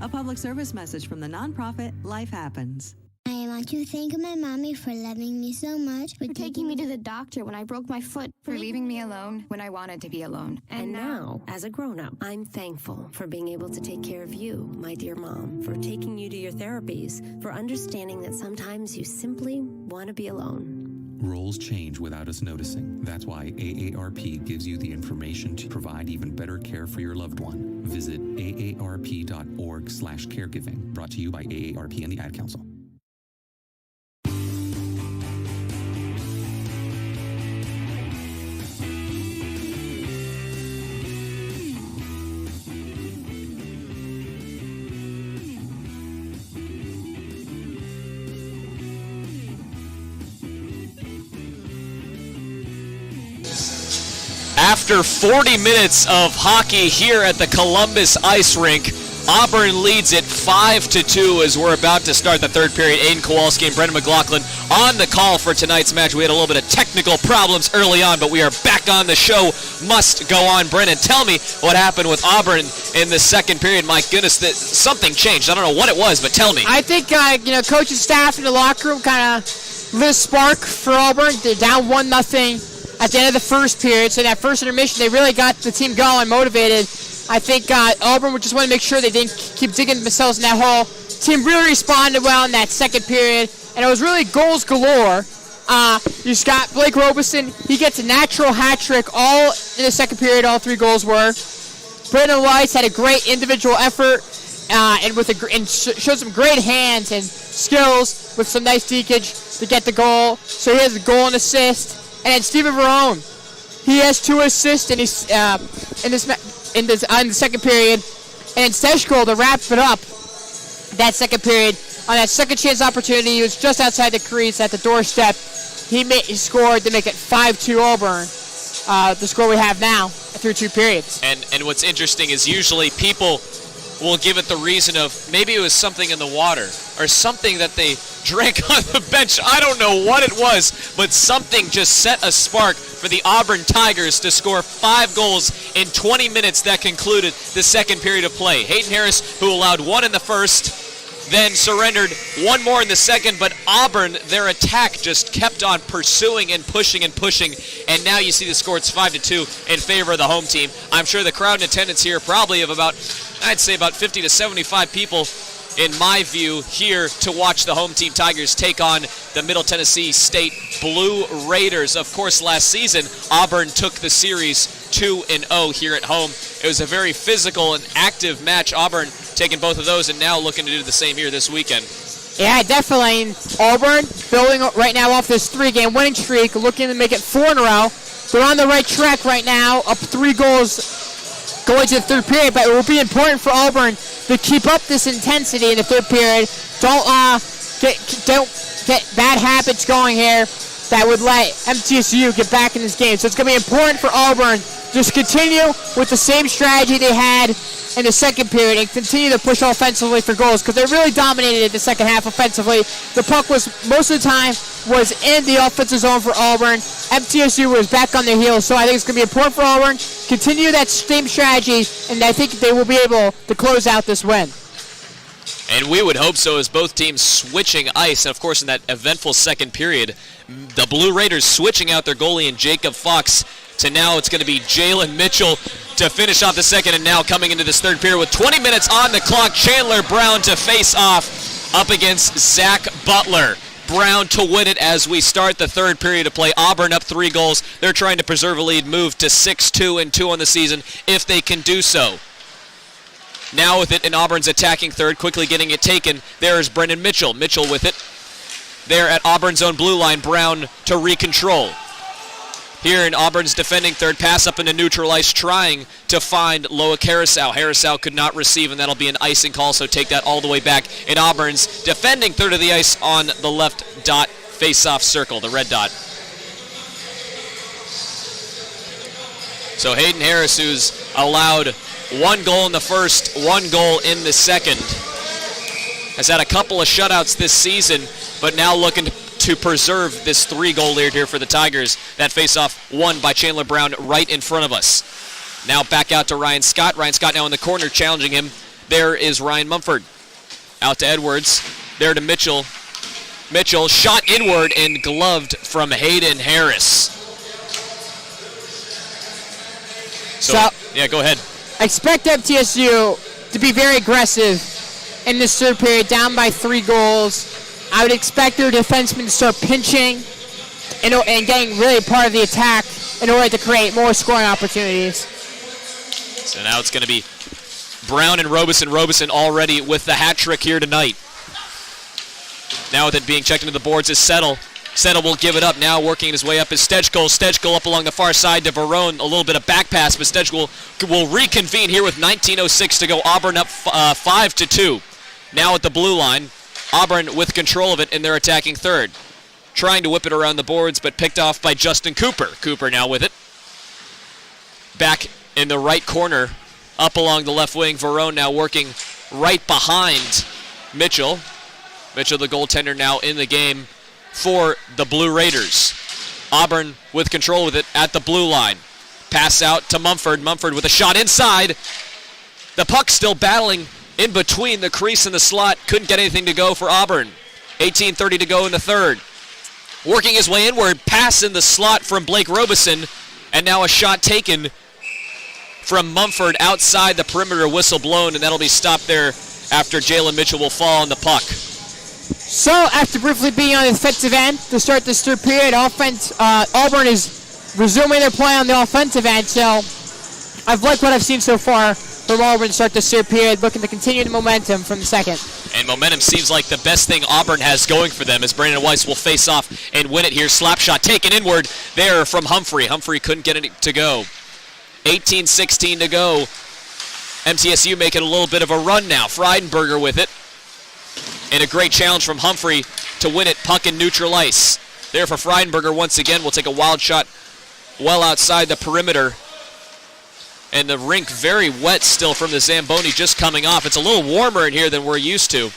A public service message from the nonprofit Life Happens. I want to thank my mommy for loving me so much. For taking me to the doctor when I broke my foot. For leaving me alone when I wanted to be alone. And now, as a grown-up, I'm thankful for being able to take care of you, my dear mom, for taking you to your therapies, for understanding that sometimes you simply want to be alone. Roles change without us noticing. That's why AARP gives you the information to provide even better care for your loved one. Visit aarp.org/caregiving. Brought to you by AARP and the Ad Council. After 40 minutes of hockey here at the Columbus Ice Rink, Auburn leads it 5-2 as we're about to start the third period. Aiden Kowalski and Brendan McLaughlin on the call for tonight's match. We had a little bit of technical problems early on, but we are back on. The show must go on. Brendan, tell me what happened with Auburn in the second period. My goodness, something changed. I don't know what it was, but tell me. I think coaching staff in the locker room kind of lit a spark for Auburn. They're down 1-0. At the end of the first period, so that first intermission, they really got the team going, motivated. I think Auburn would just want to make sure they didn't keep digging themselves in that hole. Team really responded well in that second period, and it was really goals galore. You got Blake Robeson. He gets a natural hat trick all in the second period. All 3 goals were. Brendan Weiss had a great individual effort and showed some great hands and skills with some nice dekage to get the goal. So he has a goal and assist. And then Steven Verone, he has 2 assists in the second period. And Seshko to wrap it up that second period on that second chance opportunity. He was just outside the crease at the doorstep. He scored to make it 5-2 Auburn. The score we have now through 2 periods. And what's interesting is usually people will give it the reason of maybe it was something in the water or something that they drank on the bench. I don't know what it was, but something just set a spark for the Auburn Tigers to score 5 goals in 20 minutes that concluded the second period of play. Hayden Harris, who allowed 1 in the first, then surrendered 1 more in the second, but Auburn, their attack just kept on pursuing and pushing, and now you see the score, it's 5-2 in favor of the home team. I'm sure the crowd in attendance here probably of about, I'd say about 50 to 75 people in my view, here to watch the home team Tigers take on the Middle Tennessee State Blue Raiders. Of course, last season, Auburn took the series 2-0 here at home. It was a very physical and active match. Auburn taking both of those and now looking to do the same here this weekend. Yeah, definitely. Auburn building right now off this 3-game winning streak, looking to make it 4 in a row. They're on the right track right now, up 3 goals going to the third period, but it will be important for Auburn to keep up this intensity in the third period. Don't get bad habits going here that would let MTSU get back in this game. So it's going to be important for Auburn to just continue with the same strategy they had in the second period and continue to push offensively for goals, because they really dominated the second half offensively. The puck was most of the time was in the offensive zone for Auburn. MTSU was back on their heels, so I think it's going to be important for Auburn. Continue that same strategy, and I think they will be able to close out this win. And we would hope so, as both teams switching ice. And, of course, in that eventful second period, the Blue Raiders switching out their goalie in Jacob Fox to now it's going to be Jalen Mitchell to finish off the second. And now coming into this third period with 20 minutes on the clock, Chandler Brown to face off up against Zach Butler. Brown to win it as we start the third period of play. Auburn up 3 goals. They're trying to preserve a lead, move to 6-2-2 on the season if they can do so. Now with it in Auburn's attacking third, quickly getting it taken. There is Brendan Mitchell. Mitchell with it. There at Auburn's own blue line, Brown to recontrol. Here in Auburn's defending third, pass up into neutral ice, trying to find Loic Harrisau. Harrisau could not receive, and that'll be an icing call, so take that all the way back in Auburn's defending third of the ice on the left dot face-off circle, the red dot. So Hayden Harris, who's allowed 1 goal in the first, 1 goal in the second, has had a couple of shutouts this season, but now looking to preserve this 3-goal lead here for the Tigers. That face-off won by Chandler Brown right in front of us. Now back out to Ryan Scott. Ryan Scott now in the corner challenging him. There is Ryan Mumford. Out to Edwards. There to Mitchell. Mitchell shot inward and gloved from Hayden Harris. So yeah, go ahead. I expect MTSU to be very aggressive in this third period, down by 3 goals. I would expect their defensemen to start pinching and getting really part of the attack in order to create more scoring opportunities. So now it's going to be Brown and Robeson. Robeson already with the hat trick here tonight. Now with it being checked into the boards is Settle. Settle will give it up. Now working his way up is Stejko. Stejko up along the far side to Verone. A little bit of back pass, but Stejko will reconvene here with 19:06 to go. Auburn up 5-2. Now at the blue line. Auburn with control of it in their attacking third. Trying to whip it around the boards, but picked off by Justin Cooper. Cooper now with it. Back in the right corner, up along the left wing. Verone now working right behind Mitchell. Mitchell, the goaltender, now in the game for the Blue Raiders. Auburn with control with it at the blue line. Pass out to Mumford. Mumford with a shot inside. The puck still battling in between the crease and the slot. Couldn't get anything to go for Auburn. 18:30 to go in the third. Working his way inward, pass in the slot from Blake Robeson, and now a shot taken from Mumford outside the perimeter, whistle blown, and that'll be stopped there after Jalen Mitchell will fall on the puck. So after briefly being on the defensive end to start this third period, Auburn is resuming their play on the offensive end, so I've liked what I've seen so far from Auburn to start this third period, looking to continue the momentum from the second. And momentum seems like the best thing Auburn has going for them, as Brandon Weiss will face off and win it here. Slap shot taken inward there from Humphrey. Humphrey couldn't get it to go. 18:16 to go. MTSU making a little bit of a run now. Freidenberger with it. And a great challenge from Humphrey to win it. Puck in neutral ice. There for Freidenberger once again. Will take a wild shot well outside the perimeter. And the rink very wet still from the Zamboni just coming off. It's a little warmer in here than we're used to.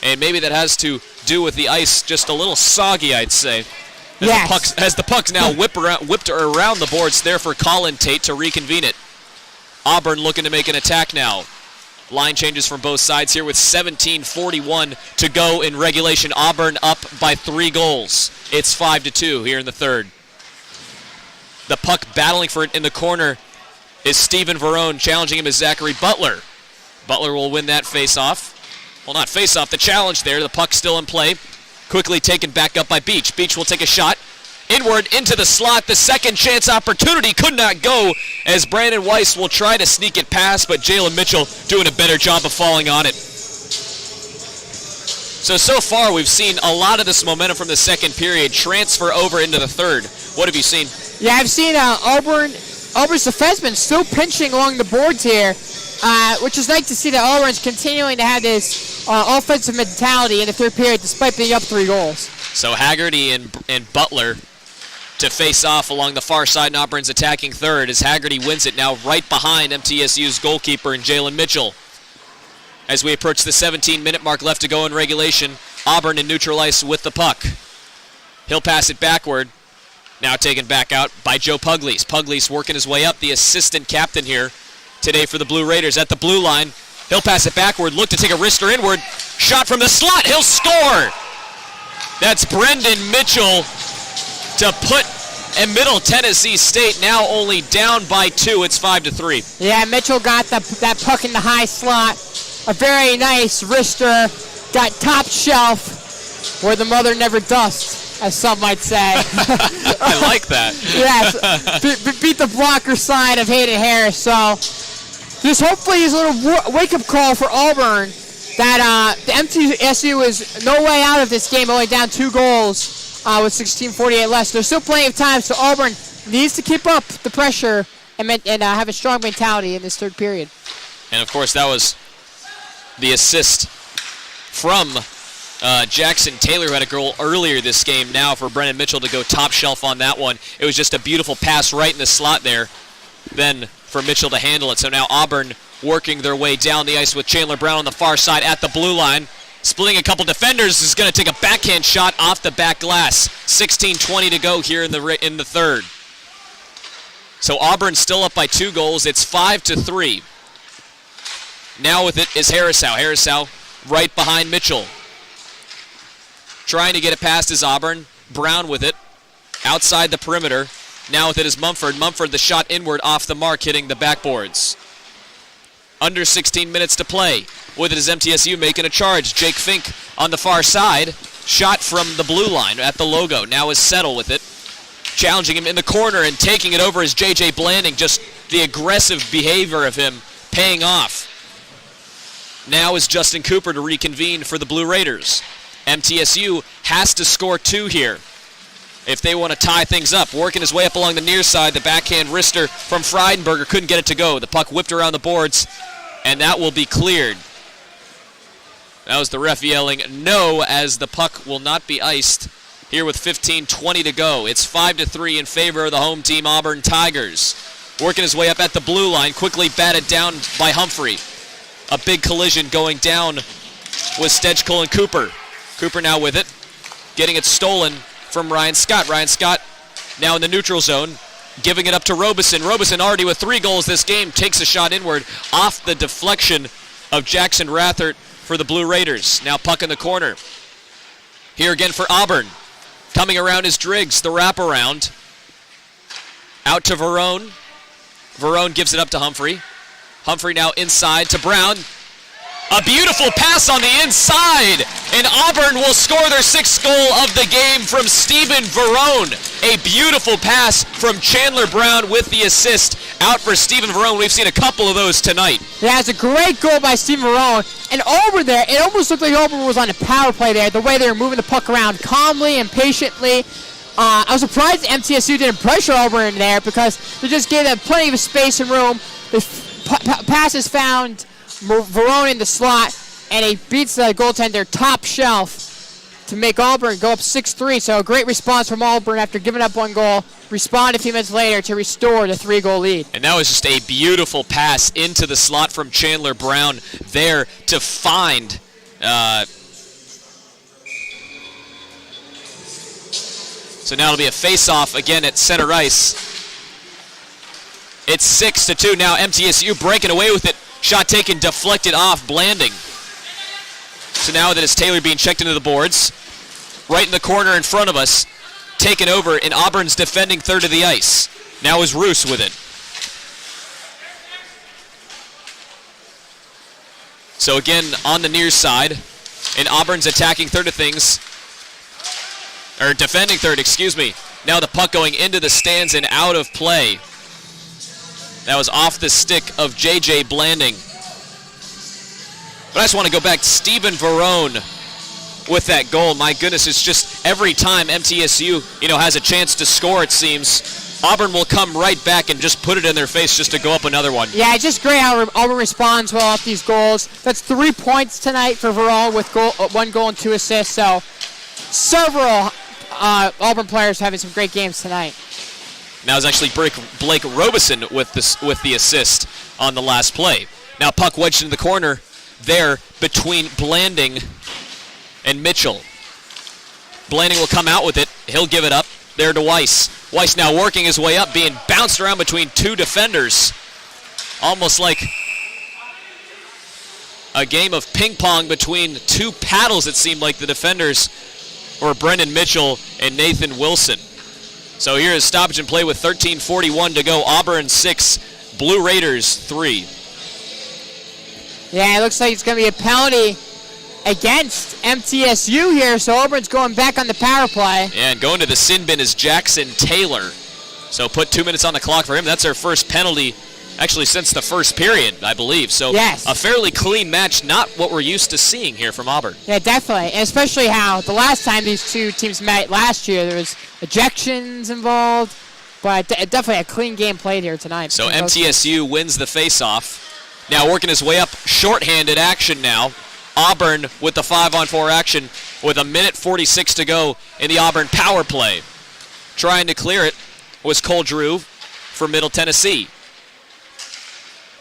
And maybe that has to do with the ice just a little soggy, I'd say. As the puck's now whipped around the boards there for Colin Tate to reconvene it. Auburn looking to make an attack now. Line changes from both sides here with 17:41 to go in regulation. Auburn up by 3 goals. It's 5-2 here in the third. The puck battling for it in the corner is Stephen Verone. Challenging him is Zachary Butler. Butler will win that face-off. Well, not face off, the challenge there. The puck still in play. Quickly taken back up by Beach. Beach will take a shot. Inward into the slot. The second chance opportunity could not go as Brandon Weiss will try to sneak it past, but Jalen Mitchell doing a better job of falling on it. So far we've seen a lot of this momentum from the second period transfer over into the third. What have you seen? Yeah, I've seen Auburn's defensemen still pinching along the boards here, which is nice to see that Auburn's continuing to have this offensive mentality in the third period despite being up 3 goals. So Haggerty and Butler to face off along the far side in Auburn's attacking third as Haggerty wins it now right behind MTSU's goalkeeper and Jalen Mitchell. As we approach the 17-minute mark left to go in regulation, Auburn in neutral ice with the puck. He'll pass it backward. Now taken back out by Joe Pugliese. Pugliese working his way up, the assistant captain here today for the Blue Raiders at the blue line. He'll pass it backward, look to take a wrister inward. Shot from the slot, he'll score! That's Brendan Mitchell to put Middle Tennessee State now only down by 2. It's 5-3. Yeah, Mitchell got that puck in the high slot. A very nice wrister. Got top shelf where the mother never dusts, as some might say. I like that. Yes, beat the blocker side of Hayden Harris. So this hopefully is a little wake-up call for Auburn that the MTSU is no way out of this game, only down 2 goals with 16:48 left. There's still plenty of time, so Auburn needs to keep up the pressure and have a strong mentality in this third period. And, of course, that was the assist from Jackson Taylor, who had a goal earlier this game, now for Brendan Mitchell to go top shelf on that one. It was just a beautiful pass right in the slot there, then for Mitchell to handle it. So now Auburn working their way down the ice with Chandler Brown on the far side at the blue line. Splitting a couple defenders, is going to take a backhand shot off the back glass. 16:20 to go here in the third. So Auburn still up by 2 goals. It's 5-3. Now with it is Harrisau. Harrisau right behind Mitchell. Trying to get it past is Auburn. Brown with it. Outside the perimeter. Now with it is Mumford. Mumford the shot inward off the mark, hitting the backboards. Under 16 minutes to play. With it is MTSU making a charge. Jake Fink on the far side. Shot from the blue line at the logo. Now is Settle with it. Challenging him in the corner and taking it over is J.J. Blanding. Just the aggressive behavior of him paying off. Now is Justin Cooper to reconvene for the Blue Raiders. MTSU has to score 2 here if they want to tie things up. Working his way up along the near side, the backhand wrister from Freidenberger couldn't get it to go. The puck whipped around the boards, and that will be cleared. That was the ref yelling no, as the puck will not be iced here with 15:20 to go. It's 5-3 in favor of the home team Auburn Tigers. Working his way up at the blue line, quickly batted down by Humphrey. A big collision going down with Stejko and Cooper. Cooper now with it, getting it stolen from Ryan Scott. Ryan Scott now in the neutral zone, giving it up to Robeson. Robeson already with 3 goals this game, takes a shot inward off the deflection of Jackson Rathert for the Blue Raiders. Now puck in the corner. Here again for Auburn. Coming around is Driggs, the wraparound. Out to Verone. Verone gives it up to Humphrey. Humphrey now inside to Brown. A beautiful pass on the inside, and Auburn will score their 6th goal of the game from Stephen Verone. A beautiful pass from Chandler Brown with the assist out for Stephen Verone. We've seen a couple of those tonight. Yeah, it's a great goal by Stephen Verone. And Auburn there, it almost looked like Auburn was on a power play there, the way they were moving the puck around calmly and patiently. I was surprised MTSU didn't pressure Auburn there because they just gave them plenty of space and room. The passes found Verone in the slot, and he beats the goaltender top shelf to make Auburn go up 6-3. So a great response from Auburn after giving up 1 goal. Respond a few minutes later to restore the 3-goal lead. And that was just a beautiful pass into the slot from Chandler Brown there to find so now it'll be a face-off again at center ice. It's 6-2 now. MTSU breaking away with it. Shot taken, deflected off, Blanding. So now that it's Taylor being checked into the boards. Right in the corner in front of us. Taken over in Auburn's defending third of the ice. Now is Roos with it. So again, on the near side, and Auburn's attacking third of things, or defending third, excuse me. Now the puck going into the stands and out of play. That was off the stick of J.J. Blanding. But I just want to go back to Stephen Verone with that goal. My goodness, it's just every time MTSU, has a chance to score, it seems, Auburn will come right back and just put it in their face just to go up another one. Yeah, it's just great how Auburn responds well off these goals. That's 3 points tonight for Verone with 1 goal and 2 assists. So several Auburn players having some great games tonight. Now it's actually Blake Robeson with the assist on the last play. Now puck wedged into the corner there between Blanding and Mitchell. Blanding will come out with it. He'll give it up there to Weiss. Weiss now working his way up, being bounced around between 2 defenders. Almost like a game of ping pong between 2 paddles, it seemed like the defenders were Brendan Mitchell and Nathan Wilson. So here is stoppage and play with 13:41 to go. Auburn 6, Blue Raiders 3. Yeah, it looks like it's going to be a penalty against MTSU here, so Auburn's going back on the power play. And going to the sin bin is Jackson Taylor. So put 2 minutes on the clock for him. That's our first penalty, actually, since the first period, I believe. So yes, a fairly clean match, not what we're used to seeing here from Auburn. Yeah, definitely, and especially how the last time these two teams met last year, there was ejections involved, but definitely a clean game played here tonight. So MTSU wins the faceoff. Now working his way up, shorthanded action now. Auburn with the 5-on-4 action with 1:46 to go in the Auburn power play. Trying to clear it was Cole Drew for Middle Tennessee.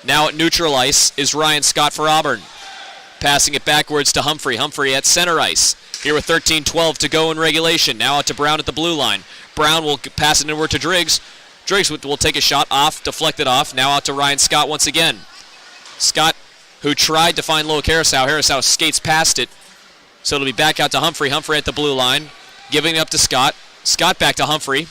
Now at neutral ice is Ryan Scott for Auburn. Passing it backwards to Humphrey. Humphrey at center ice. Here with 13:12 to go in regulation. Now out to Brown at the blue line. Brown will pass it inward to Driggs. Driggs will take a shot off, deflect it off. Now out to Ryan Scott once again. Scott, who tried to find Loic Harrisau. Harrisau skates past it. So it'll be back out to Humphrey. Humphrey at the blue line. Giving it up to Scott. Scott back to Humphrey.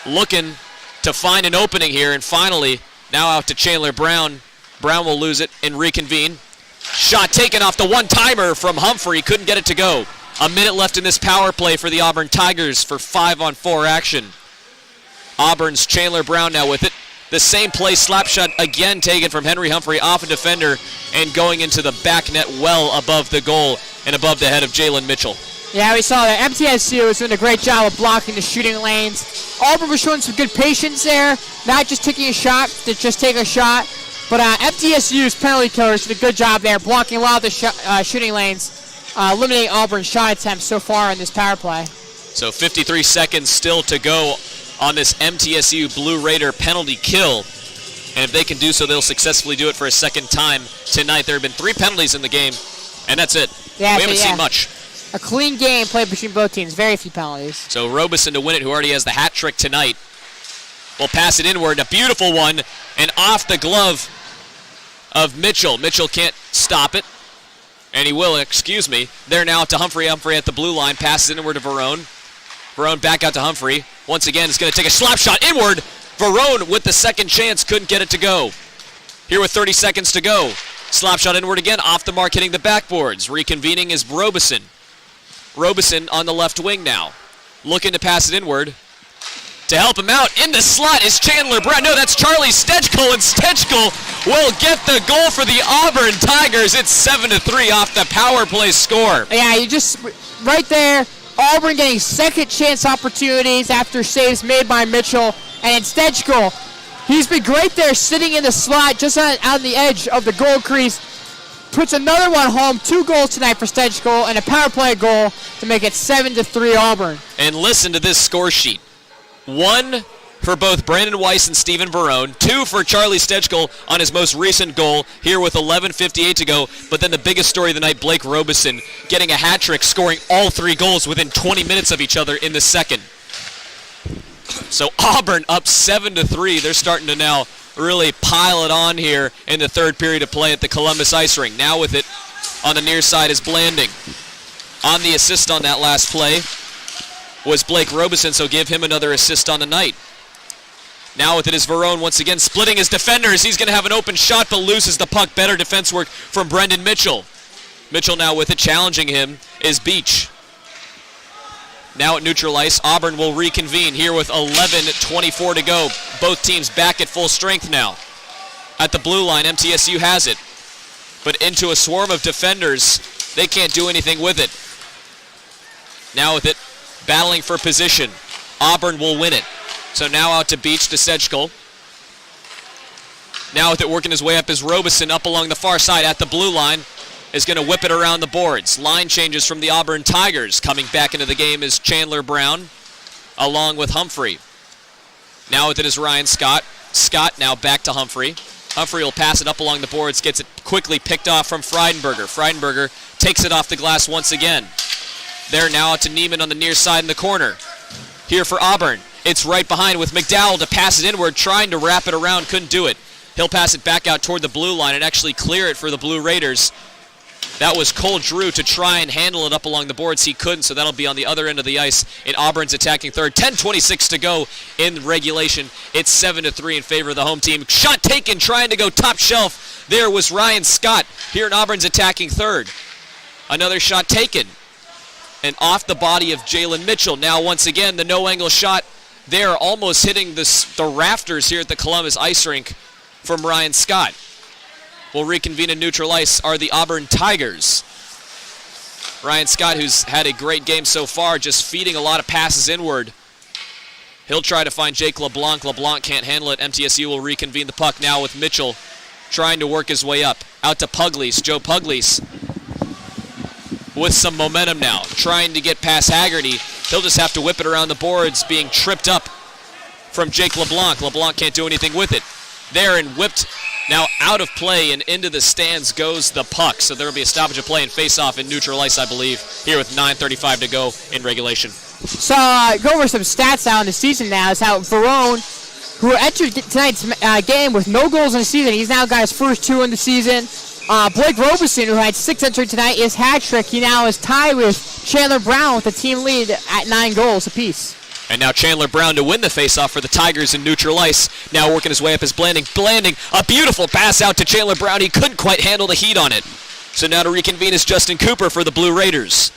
Looking to find an opening here. And finally, now out to Chandler Brown. Brown will lose it and reconvene. Shot taken off the one-timer from Humphrey. Couldn't get it to go. A minute left in this power play for the Auburn Tigers for 5-on-4 action. Auburn's Chandler Brown now with it. The same play, slap shot again taken from Henry Humphrey off a defender and going into the back net well above the goal and above the head of Jalen Mitchell. Yeah, we saw that. MTSU was doing a great job of blocking the shooting lanes. Auburn was showing some good patience there, not just taking a shot to just take a shot. But MTSU's penalty killers did a good job there, blocking a lot of the shooting lanes, limiting Auburn's shot attempts so far in this power play. So 53 seconds still to go on this MTSU Blue Raider penalty kill. And if they can do so, they'll successfully do it for a second time tonight. There have been 3 penalties in the game, and that's it. Yeah, we haven't seen much. A clean game played between both teams. Very few penalties. So Robeson to win it, who already has the hat trick tonight, will pass it inward. A beautiful one, and off the glove of Mitchell. Mitchell can't stop it, and he will, excuse me. They're now to Humphrey. Humphrey at the blue line, passes it inward to Verone. Verone back out to Humphrey. Once again, is going to take a slap shot inward. Verone with the second chance, couldn't get it to go. Here with 30 seconds to go. Slap shot inward again, off the mark, hitting the backboards. Reconvening is Robeson. Robeson on the left wing now. Looking to pass it inward. To help him out, in the slot is Chandler Brown. No, that's Charlie Stechkel, and Stechkel will get the goal for the Auburn Tigers. It's 7-3 off the power play score. Yeah, you just, right there, Auburn getting second chance opportunities after saves made by Mitchell. And Stechkel, he's been great there sitting in the slot just on the edge of the goal crease. Puts another one home. 2 goals tonight for Stechkel and a power play goal to make it 7-3 Auburn. And listen to this score sheet. 1 for both Brandon Weiss and Stephen Verone. 2 for Charlie Stechkel on his most recent goal here with 11:58 to go. But then the biggest story of the night, Blake Robeson getting a hat trick, scoring all 3 goals within 20 minutes of each other in the second. So Auburn up 7-3. They're starting to now really pile it on here in the third period of play at the Columbus Ice Rink. Now with it on the near side is Blanding. On the assist on that last play was Blake Robeson, so give him another assist on the night. Now with it is Verone once again splitting his defenders. He's going to have an open shot but loses the puck. Better defense work from Brendan Mitchell. Mitchell now with it, challenging him is Beach. Now at neutral ice, Auburn will reconvene here with 11:24 to go. Both teams back at full strength now. At the blue line, MTSU has it. But into a swarm of defenders, they can't do anything with it. Now with it, battling for position. Auburn will win it. So now out to Beach to Sedgkel. Now with it working his way up is Robeson up along the far side at the blue line. Is going to whip it around the boards. Line changes from the Auburn Tigers. Coming back into the game is Chandler Brown along with Humphrey. Now with it is Ryan Scott. Scott now back to Humphrey. Humphrey will pass it up along the boards, gets it quickly picked off from Freidenberger. Freidenberger takes it off the glass once again. There now out to Neiman on the near side in the corner. Here for Auburn. It's right behind with McDowell to pass it inward, trying to wrap it around, couldn't do it. He'll pass it back out toward the blue line and actually clear it for the Blue Raiders. That was Cole Drew to try and handle it up along the boards. He couldn't, so that'll be on the other end of the ice in Auburn's attacking third. 10:26 to go in regulation. It's 7-3 in favor of the home team. Shot taken, trying to go top shelf. There was Ryan Scott here in Auburn's attacking third. Another shot taken. And off the body of Jalen Mitchell. Now once again, the no-angle shot there, almost hitting the rafters here at the Columbus Ice Rink from Ryan Scott. Will reconvene in neutral ice are the Auburn Tigers. Ryan Scott, who's had a great game so far, just feeding a lot of passes inward. He'll try to find Jake LeBlanc. LeBlanc can't handle it. MTSU will reconvene the puck now with Mitchell trying to work his way up. Out to Pugliese. Joe Pugliese with some momentum now, trying to get past Haggerty. He'll just have to whip it around the boards, being tripped up from Jake LeBlanc. LeBlanc can't do anything with it. There and whipped now out of play, and into the stands goes the puck. So there will be a stoppage of play and face-off in neutral ice, I believe, here with 9:35 to go in regulation. So go over some stats now in the season now. Is how Verone, who entered tonight's game with no goals in the season, he's now got his first 2 in the season. Blake Robeson, who had 6 entering tonight, is hat-trick. He now is tied with Chandler Brown with the team lead at 9 goals apiece. And now Chandler Brown to win the faceoff for the Tigers in neutral ice. Now working his way up is Blanding. Blanding, a beautiful pass out to Chandler Brown. He couldn't quite handle the heat on it. So now to reconvene is Justin Cooper for the Blue Raiders.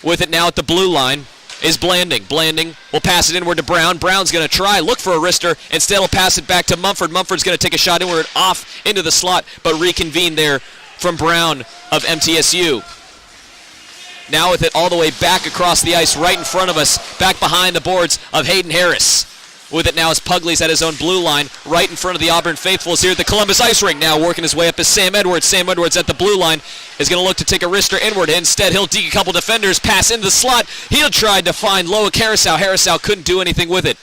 With it now at the blue line is Blanding. Blanding will pass it inward to Brown. Brown's going to try, look for a wrister. Instead he'll pass it back to Mumford. Mumford's going to take a shot inward off into the slot, but reconvene there from Brown of MTSU. Now with it all the way back across the ice, right in front of us, back behind the boards of Hayden Harris. With it now is Pugliese at his own blue line, right in front of the Auburn faithfuls here at the Columbus Ice Rink. Now working his way up is Sam Edwards. Sam Edwards at the blue line is going to look to take a wrister inward. Instead, he'll deke a couple defenders, pass into the slot. He'll try to find Loic Harrisau. Harrisau couldn't do anything with it.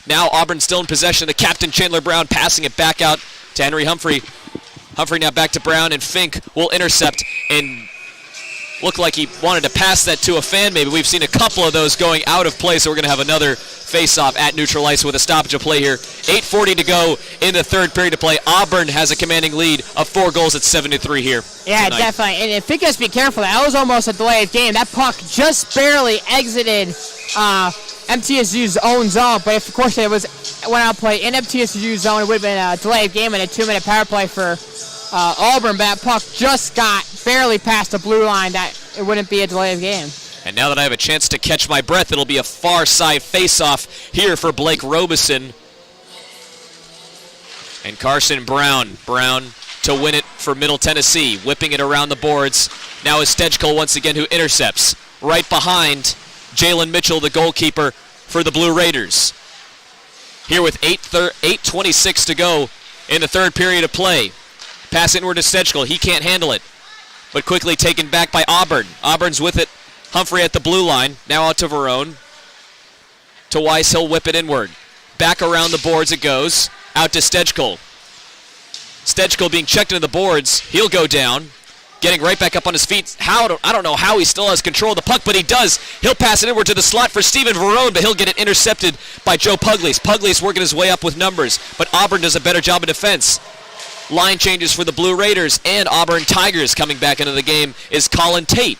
Now Auburn still in possession. The captain, Chandler Brown, passing it back out to Henry Humphrey. Humphrey now back to Brown, and Fink will intercept and looked like he wanted to pass that to a fan maybe. We've seen a couple of those going out of play, so we're going to have another face-off at neutral ice with a stoppage of play here. 8:40 to go in the third period of play. Auburn has a commanding lead of 4 goals at 7-3 here. Yeah, tonight. definitely. And if Fink has to be careful, that was almost a delayed game. That puck just barely exited MTSU's own zone, but if, of course, it was went out play in MTSU's zone, it would have been a delayed game and a 2-minute power play for Auburn, but that puck just got barely past the blue line. That it wouldn't be a delay of game. And now that I have a chance to catch my breath, it'll be a far side face-off here for Blake Robeson. And Carson Brown. Brown to win it for Middle Tennessee, whipping it around the boards. Now is Sedgkel once again who intercepts. Right behind Jalen Mitchell, the goalkeeper for the Blue Raiders. Here with 8:26 to go in the third period of play. Pass inward to Sedgkel. He can't handle it, but quickly taken back by Auburn. Auburn's with it. Humphrey at the blue line. Now out to Verone. To Weiss. He'll whip it inward. Back around the boards it goes. Out to Sedgkel. Sedgkel being checked into the boards. He'll go down. Getting right back up on his feet. I don't know how he still has control of the puck, but he does. He'll pass it inward to the slot for Stephen Verone, but he'll get it intercepted by Joe Pugliese. Pugliese working his way up with numbers, but Auburn does a better job of defense. Line changes for the Blue Raiders and Auburn Tigers. Coming back into the game is Colin Tate.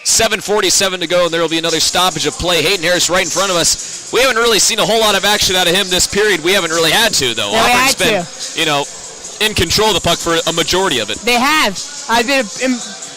7:47 to go, and there will be another stoppage of play. Hayden Harris right in front of us. We haven't really seen a whole lot of action out of him this period. We haven't really had to, though. Auburn's been, in control of the puck for a majority of it. They have. I've been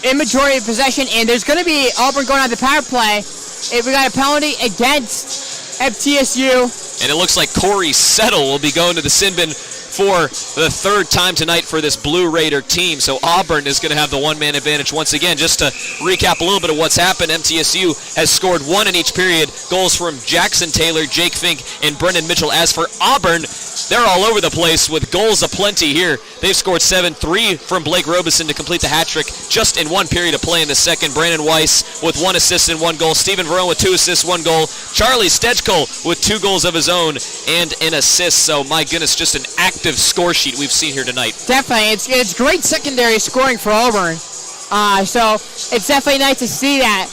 in majority of possession, and there's going to be Auburn going on the power play. We got a penalty against MTSU. And it looks like Corey Settle will be going to the sin bin for the third time tonight for this Blue Raider team. So Auburn is going to have the one-man advantage once again. Just to recap a little bit of what's happened, MTSU has scored one in each period. Goals from Jackson Taylor, Jake Fink, and Brendan Mitchell. As for Auburn, they're all over the place with goals aplenty here. They've scored 7, 3 from Blake Robeson to complete the hat trick just in one period of play in the second. Brandon Weiss with 1 assist and 1 goal. Steven Verone with 2 assists, 1 goal. Charlie Stejko with 2 goals of his own and an assist. So, my goodness, just an active score sheet we've seen here tonight. Definitely. It's great secondary scoring for Auburn. So, it's definitely nice to see that.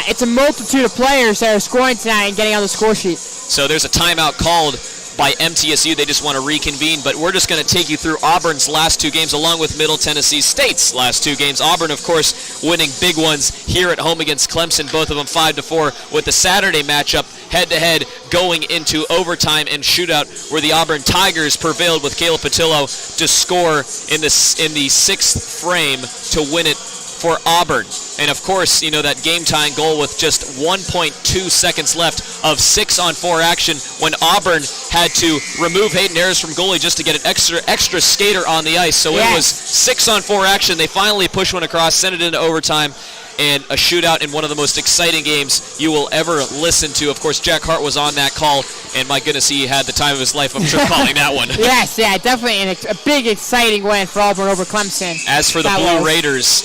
It's a multitude of players that are scoring tonight and getting on the score sheet. So, there's a timeout called by MTSU. They just want to reconvene, but we're just going to take you through Auburn's last 2 games along with Middle Tennessee State's last 2 games. Auburn, of course, winning big ones here at home against Clemson, both of them 5-4, with the Saturday matchup head-to-head going into overtime and shootout where the Auburn Tigers prevailed with Caleb Patillo to score in the 6th frame to win it for Auburn. And of course, that game-tying goal with just 1.2 seconds left of 6-on-4 action when Auburn had to remove Hayden Harris from goalie just to get an extra skater on the ice. So It was 6-on-4 action. They finally pushed one across, sent it into overtime, and a shootout in one of the most exciting games you will ever listen to. Of course, Jack Hart was on that call, and my goodness, he had the time of his life, I'm sure, calling that one. Yes, definitely a big, exciting win for Auburn over Clemson. As for the Blue Raiders,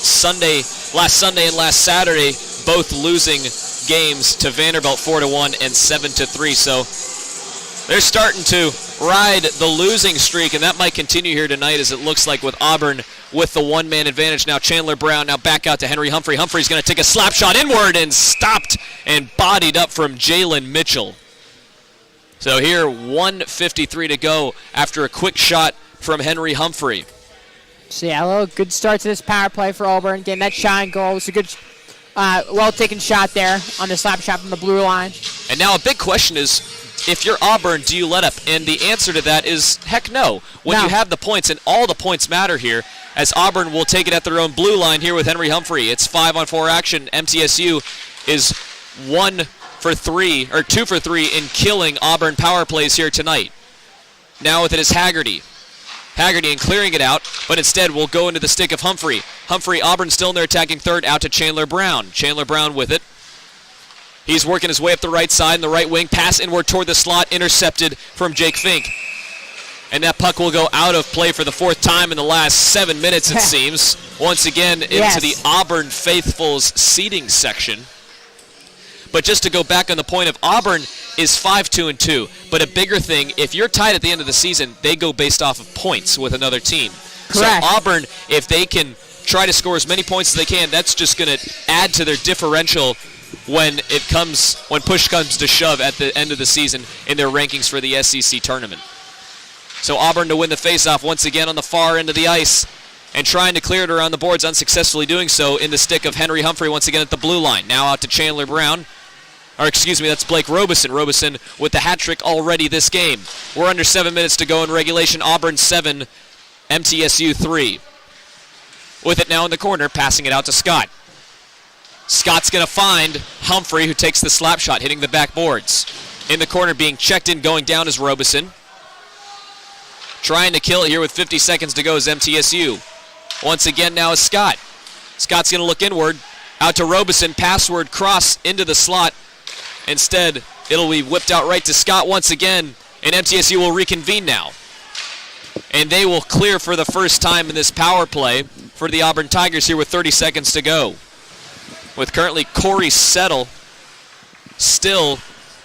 last Sunday and last Saturday, both losing games to Vanderbilt 4-1 and 7-3. So they're starting to ride the losing streak, and that might continue here tonight as it looks like with Auburn with the one-man advantage. Now Chandler Brown now back out to Henry Humphrey. Humphrey's going to take a slap shot inward and stopped and bodied up from Jalen Mitchell. So here, 1:53 to go after a quick shot from Henry Humphrey. So a little good start to this power play for Auburn. Getting that shot and goal. It's a good, well-taken shot there on the slap shot from the blue line. And now a big question is, if you're Auburn, do you let up? And the answer to that is heck no. When you have the points, and all the points matter here, as Auburn will take it at their own blue line here with Henry Humphrey. It's 5-on-4 action. MTSU is 2 for 3 in killing Auburn power plays here tonight. Now with it is Haggerty. Haggerty and clearing it out, but instead will go into the stick of Humphrey. Auburn still in their attacking third, out to Chandler Brown. Chandler Brown with it. He's working his way up the right side in the right wing. Pass inward toward the slot, intercepted from Jake Fink. And that puck will go out of play for the 4th time in the last 7 minutes, it seems. Once again into the Auburn faithfuls seating section. But just to go back on the point of Auburn is 5-2-2. But a bigger thing, if you're tied at the end of the season, they go based off of points with another team. Correct. So Auburn, if they can try to score as many points as they can, that's just going to add to their differential when push comes to shove at the end of the season in their rankings for the SEC tournament. So Auburn to win the faceoff once again on the far end of the ice and trying to clear it around the boards, unsuccessfully doing so in the stick of Henry Humphrey once again at the blue line. Now out to Chandler Brown. That's Blake Robeson. Robeson with the hat trick already this game. We're under 7 minutes to go in regulation. Auburn 7, MTSU 3. With it now in the corner, passing it out to Scott. Scott's going to find Humphrey, who takes the slap shot, hitting the backboards. In the corner, being checked in, going down is Robeson. Trying to kill it here with 50 seconds to go is MTSU. Once again now is Scott. Scott's going to look inward. Out to Robeson, password cross into the slot. Instead, it'll be whipped out right to Scott once again, and MTSU will reconvene now. And they will clear for the first time in this power play for the Auburn Tigers here with 30 seconds to go. With currently Corey Settle still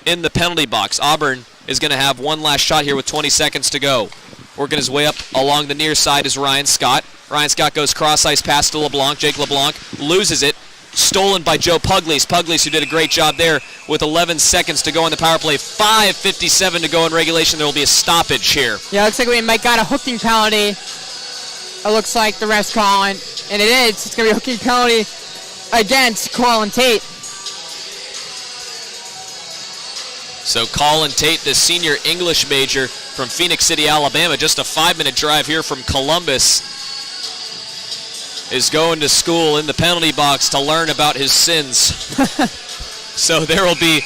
in the penalty box. Auburn is going to have one last shot here with 20 seconds to go. Working his way up along the near side is Ryan Scott. Ryan Scott goes cross-ice pass to LeBlanc. Jake LeBlanc loses it. Stolen by Joe Pugliese. Pugliese, who did a great job there with 11 seconds to go in the power play. 5:57 to go in regulation. There will be a stoppage here. Yeah, looks like we might got a hooking penalty. It looks like the ref's calling, and it is. It's going to be a hooking penalty against Colin Tate. So Colin Tate, the senior English major from Phoenix City, Alabama, just a 5-minute drive here from Columbus, is going to school in the penalty box to learn about his sins. So there will be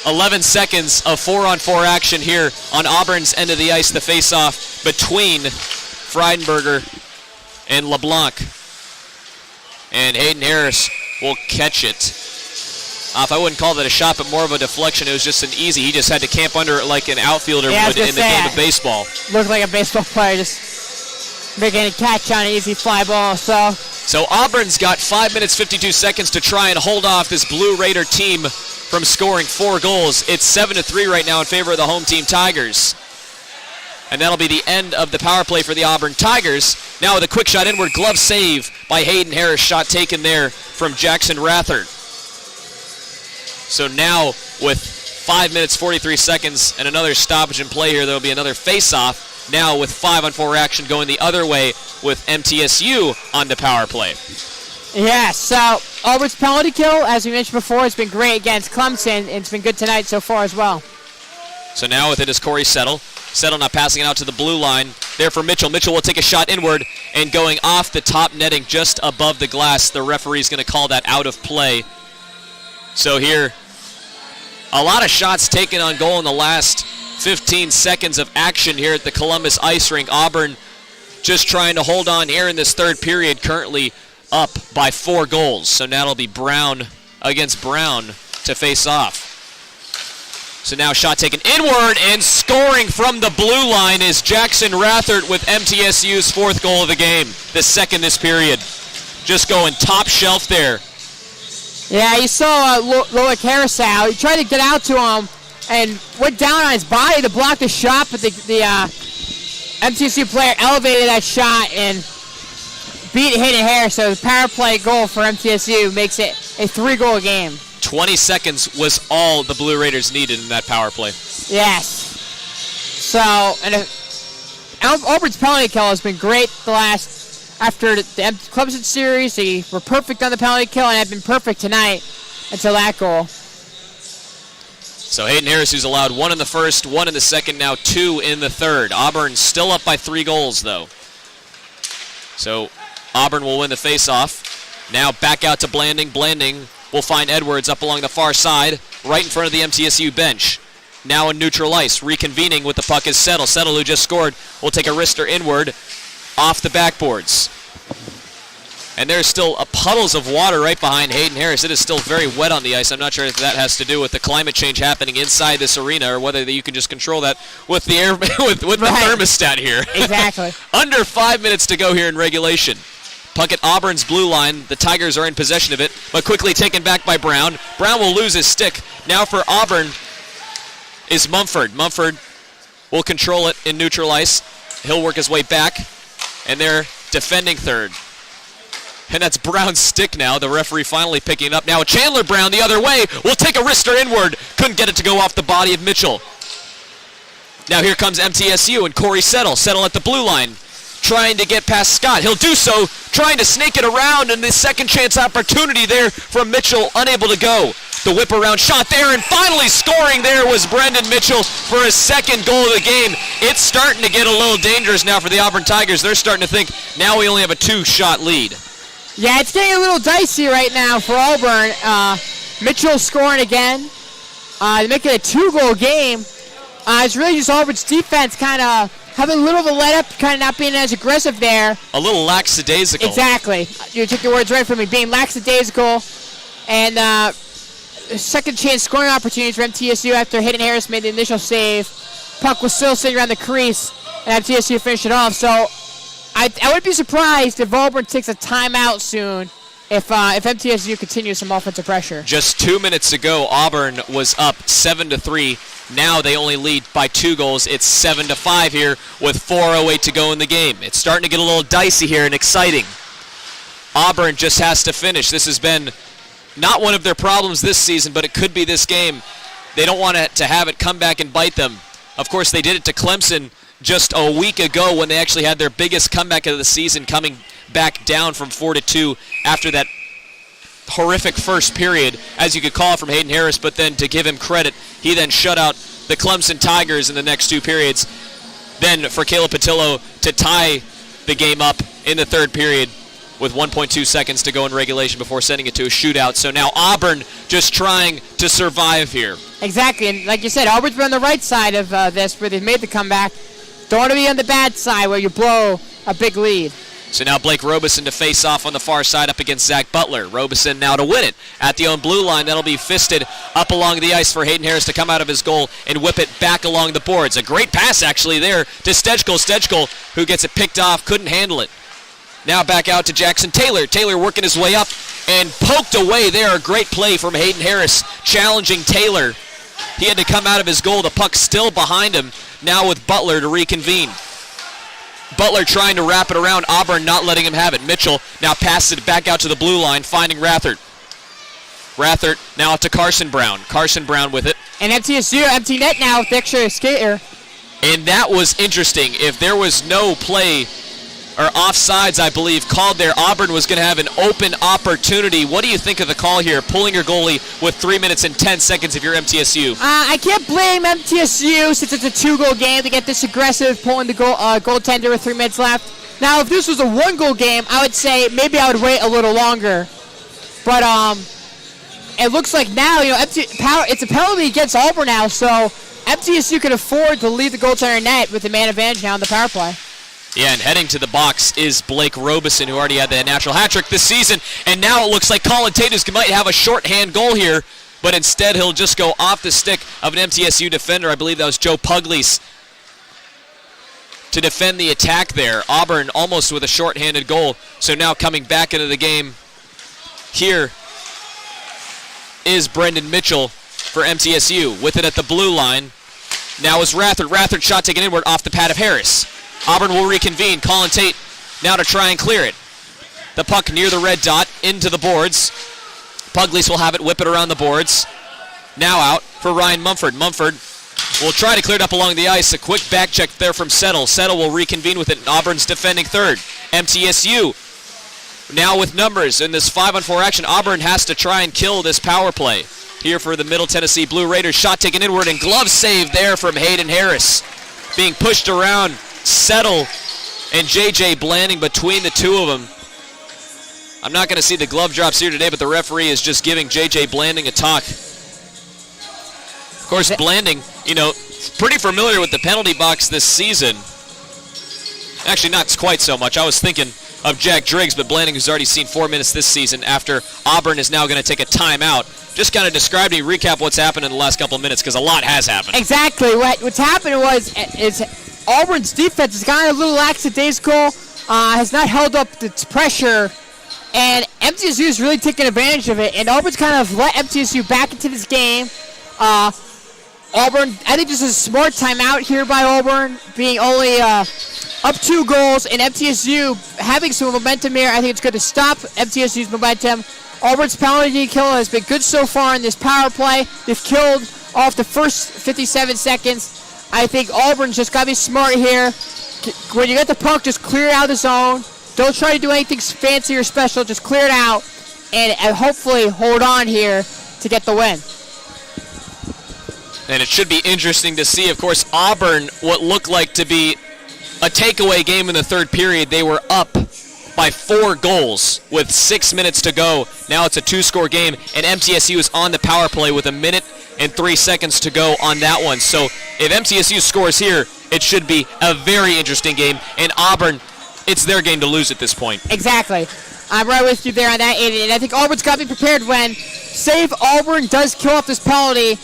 11 seconds of 4-on-4 action here on Auburn's end of the ice, the face-off between Freidenberger and LeBlanc. And Hayden Harris will catch it. I wouldn't call that a shot, but more of a deflection. It was just an easy. He just had to camp under it like an outfielder would in the game of baseball. Looked like a baseball player just making a catch on an easy fly ball. So Auburn's got 5 minutes, 52 seconds to try and hold off this Blue Raider team from scoring 4 goals. It's 7-3 right now in favor of the home team Tigers. And that'll be the end of the power play for the Auburn Tigers. Now with a quick shot inward, glove save by Hayden Harris. Shot taken there from Jackson Rathert. So now with 5 minutes, 43 seconds and another stoppage in play here, there'll be another face-off. Now with 5-on-4 action going the other way with MTSU on the power play. Yeah, so Auburn's penalty kill, as we mentioned before, has been great against Clemson, and it's been good tonight so far as well. So now with it is Corey Settle. Settle now passing it out to the blue line. There for Mitchell. Mitchell will take a shot inward and going off the top netting just above the glass. The referee's going to call that out of play. So here, a lot of shots taken on goal in the last 15 seconds of action here at the Columbus Ice Rink. Auburn just trying to hold on here in this third period, currently up by 4 goals. So now it'll be Brown against Brown to face off. So now shot taken inward and scoring from the blue line is Jackson Rathert with MTSU's 4th goal of the game, the second this period. Just going top shelf there. Yeah, you saw Loic Harris out. He tried to get out to him and went down on his body to block the shot, but the MTSU player elevated that shot and beat Hayden Harris. So the power play goal for MTSU makes it a 3-goal game. 20 seconds was all the Blue Raiders needed in that power play. Yes. So, and Auburn's penalty kill has been great after the Clemson series. They were perfect on the penalty kill and have been perfect tonight until that goal. So Hayden Harris, who's allowed 1 in the first, 1 in the second, now 2 in the third. Auburn still up by 3 goals, though. So Auburn will win the face-off. Now back out to Blanding. Blanding will find Edwards up along the far side, right in front of the MTSU bench. Now in neutral ice, reconvening with the puck is Settle. Settle, who just scored, will take a wrister inward off the backboards. And there's still puddles of water right behind Hayden Harris. It is still very wet on the ice. I'm not sure if that has to do with the climate change happening inside this arena or whether you can just control that with the air with the thermostat here. Exactly. Under 5 minutes to go here in regulation. Puck at Auburn's blue line. The Tigers are in possession of it, but quickly taken back by Brown. Brown will lose his stick. Now for Auburn is Mumford. Mumford will control it in neutral ice. He'll work his way back, and they're defending third. And that's Brown's stick now. The referee finally picking it up. Now Chandler Brown the other way will take a wrister inward. Couldn't get it to go off the body of Mitchell. Now here comes MTSU and Corey Settle. Settle at the blue line, trying to get past Scott. He'll do so, trying to snake it around, and the second chance opportunity there from Mitchell, unable to go. The whip around shot there, and finally scoring there was Brendan Mitchell for his 2nd goal of the game. It's starting to get a little dangerous now for the Auburn Tigers. They're starting to think now we only have a 2-shot lead. Yeah, it's getting a little dicey right now for Auburn. Mitchell scoring again. To make it a 2-goal game. It's really just Auburn's defense kind of having a little of a let-up, kind of not being as aggressive there. A little lackadaisical. Exactly. You took your words right from me. Being lackadaisical. And second chance scoring opportunities for MTSU after Hayden Harris made the initial save. Puck was still sitting around the crease, and MTSU finished it off. So I would be surprised if Auburn takes a timeout soon if MTSU continues some offensive pressure. Just 2 minutes ago, Auburn was up 7-3. Now they only lead by 2 goals. It's 7-5 here with 4:08 to go in the game. It's starting to get a little dicey here and exciting. Auburn just has to finish. This has been not one of their problems this season, but it could be this game. They don't want to have it come back and bite them. Of course, they did it to Clemson just a week ago when they actually had their biggest comeback of the season, coming back down from 4-2 after that horrific first period, as you could call it, from Hayden Harris, but then to give him credit, he then shut out the Clemson Tigers in the next 2 periods. Then for Caleb Patillo to tie the game up in the third period with 1.2 seconds to go in regulation before sending it to a shootout. So now Auburn just trying to survive here. Exactly, and like you said, Auburn's been on the right side of this where they've made the comeback. Don't want to be on the bad side where you blow a big lead. So now Blake Robeson to face off on the far side up against Zach Butler. Robeson now to win it at the own blue line. That'll be fisted up along the ice for Hayden Harris to come out of his goal and whip it back along the boards. A great pass actually there to Stejko. Stejko, who gets it picked off, couldn't handle it. Now back out to Jackson Taylor. Taylor working his way up and poked away there. A great play from Hayden Harris challenging Taylor. He had to come out of his goal. The puck still behind him. Now with Butler to reconvene. Butler trying to wrap it around. Auburn not letting him have it. Mitchell now passes it back out to the blue line, finding Rathert. Rathert now out to Carson Brown. Carson Brown with it. And MTSU, empty net now with the extra skater. And that was interesting. If there was no play or offsides, I believe, called there, Auburn was going to have an open opportunity. What do you think of the call here, pulling your goalie with 3 minutes and 10 seconds if you're MTSU? I can't blame MTSU since it's a 2-goal game to get this aggressive, pulling the goaltender with 3 minutes left. Now, if this was a 1-goal game, I would say maybe I would wait a little longer. But it looks like now, it's a penalty against Auburn now, so MTSU can afford to leave the goaltender net with the man advantage now in the power play. Yeah, and heading to the box is Blake Robeson, who already had the natural hat trick this season. And now it looks like Colin Tatus might have a shorthand goal here, but instead he'll just go off the stick of an MTSU defender. I believe that was Joe Pugliese to defend the attack there. Auburn almost with a shorthanded goal. So now coming back into the game here is Brendan Mitchell for MTSU with it at the blue line. Now is Rathert. Rathert shot taken inward off the pad of Harris. Auburn will reconvene. Colin Tate now to try and clear it. The puck near the red dot into the boards. Pugliese will have it, whip it around the boards. Now out for Ryan Mumford. Mumford will try to clear it up along the ice. A quick back check there from Settle. Settle will reconvene with it, and Auburn's defending third. MTSU now with numbers in this 5-on-4 action. Auburn has to try and kill this power play. Here for the Middle Tennessee Blue Raiders. Shot taken inward and glove save there from Hayden Harris. Being pushed around. Settle and J.J. Blanding between the two of them. I'm not going to see the glove drops here today, but the referee is just giving J.J. Blanding a talk. Of course, Blanding, pretty familiar with the penalty box this season. Actually, not quite so much. I was thinking of Jack Driggs, but Blanding, who's already seen 4 minutes this season after Auburn is now going to take a timeout. Just kind of describe to me, recap what's happened in the last couple of minutes, because a lot has happened. Exactly. What's happened is Auburn's defense has gotten a little lackadaisical, has not held up its pressure, and MTSU is really taking advantage of it, and Auburn's kind of let MTSU back into this game. Auburn, I think this is a smart timeout here by Auburn, being only up 2 goals, and MTSU having some momentum here. I think it's good to stop MTSU's momentum. Auburn's penalty kill has been good so far in this power play. They've killed off the first 57 seconds. I think Auburn's just got to be smart here. When you get the puck, just clear it out of the zone. Don't try to do anything fancy or special. Just clear it out and hopefully hold on here to get the win. And it should be interesting to see, of course, Auburn, what looked like to be a takeaway game in the third period. They were up by 4 goals with 6 minutes to go. Now it's a 2-score game, and MTSU is on the power play with 1 minute and 3 seconds to go on that one. So if MTSU scores here, it should be a very interesting game. And Auburn, it's their game to lose at this point. Exactly. I'm right with you there on that, and I think Auburn's got to be prepared when, say if Auburn does kill off this penalty,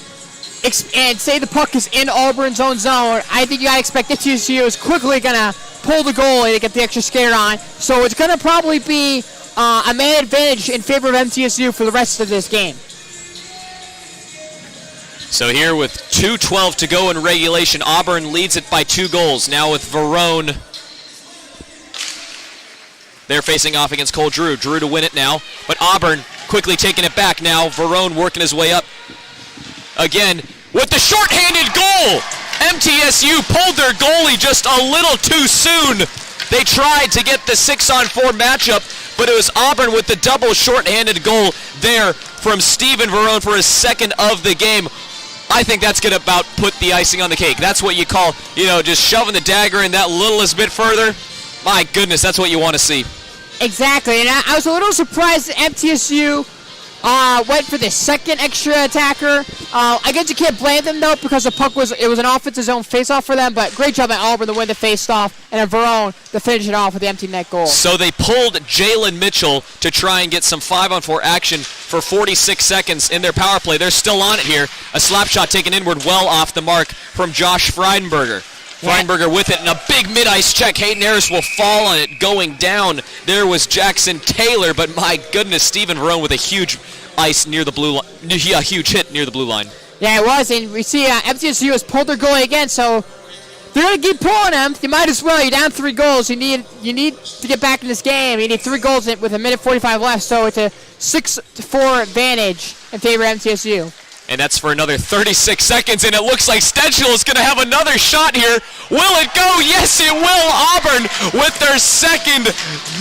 and say the puck is in Auburn's own zone, I think you got to expect MTSU is quickly going to pull the goalie to get the extra skater on. So it's going to probably be a man advantage in favor of MTSU for the rest of this game. So here with 2:12 to go in regulation, Auburn leads it by 2 goals. Now with Verone. They're facing off against Cole Drew. Drew to win it now, but Auburn quickly taking it back now. Verone working his way up again with the shorthanded goal. MTSU pulled their goalie just a little too soon. They tried to get the 6-on-4 matchup. but it was Auburn with the double shorthanded goal there from Steven Verone for his second of the game. I think that's going to about put the icing on the cake. That's what you call, just shoving the dagger in that littlest bit further. My goodness, that's what you want to see. Exactly, and I was a little surprised that MTSU went for the second extra attacker. I guess you can't blame them though, because the puck was an offensive zone face-off for them. But great job at Auburn to win the face-off, and then Verone to finish it off with the empty net goal. So they pulled Jalen Mitchell to try and get some 5-on-4 action for 46 seconds in their power play. They're still on it here. A slap shot taken inward, well off the mark from Josh Freidenberger. Freidenberger with it, and a big mid-ice check. Hayden Harris will fall on it going down. There was Jackson Taylor, but my goodness, Steven Verone with a huge ice near the blue line. Yeah, huge hit near the blue line. Yeah, it was, and we see MTSU has pulled their goalie again, so they're going to keep pulling them. You might as well. You're down 3 goals. You need to get back in this game. You need 3 goals with a minute 45 left, so it's a 6-4 advantage in favor of MTSU. And that's for another 36 seconds, and it looks like Stedschel is going to have another shot here. Will it go? Yes, it will. Auburn with their second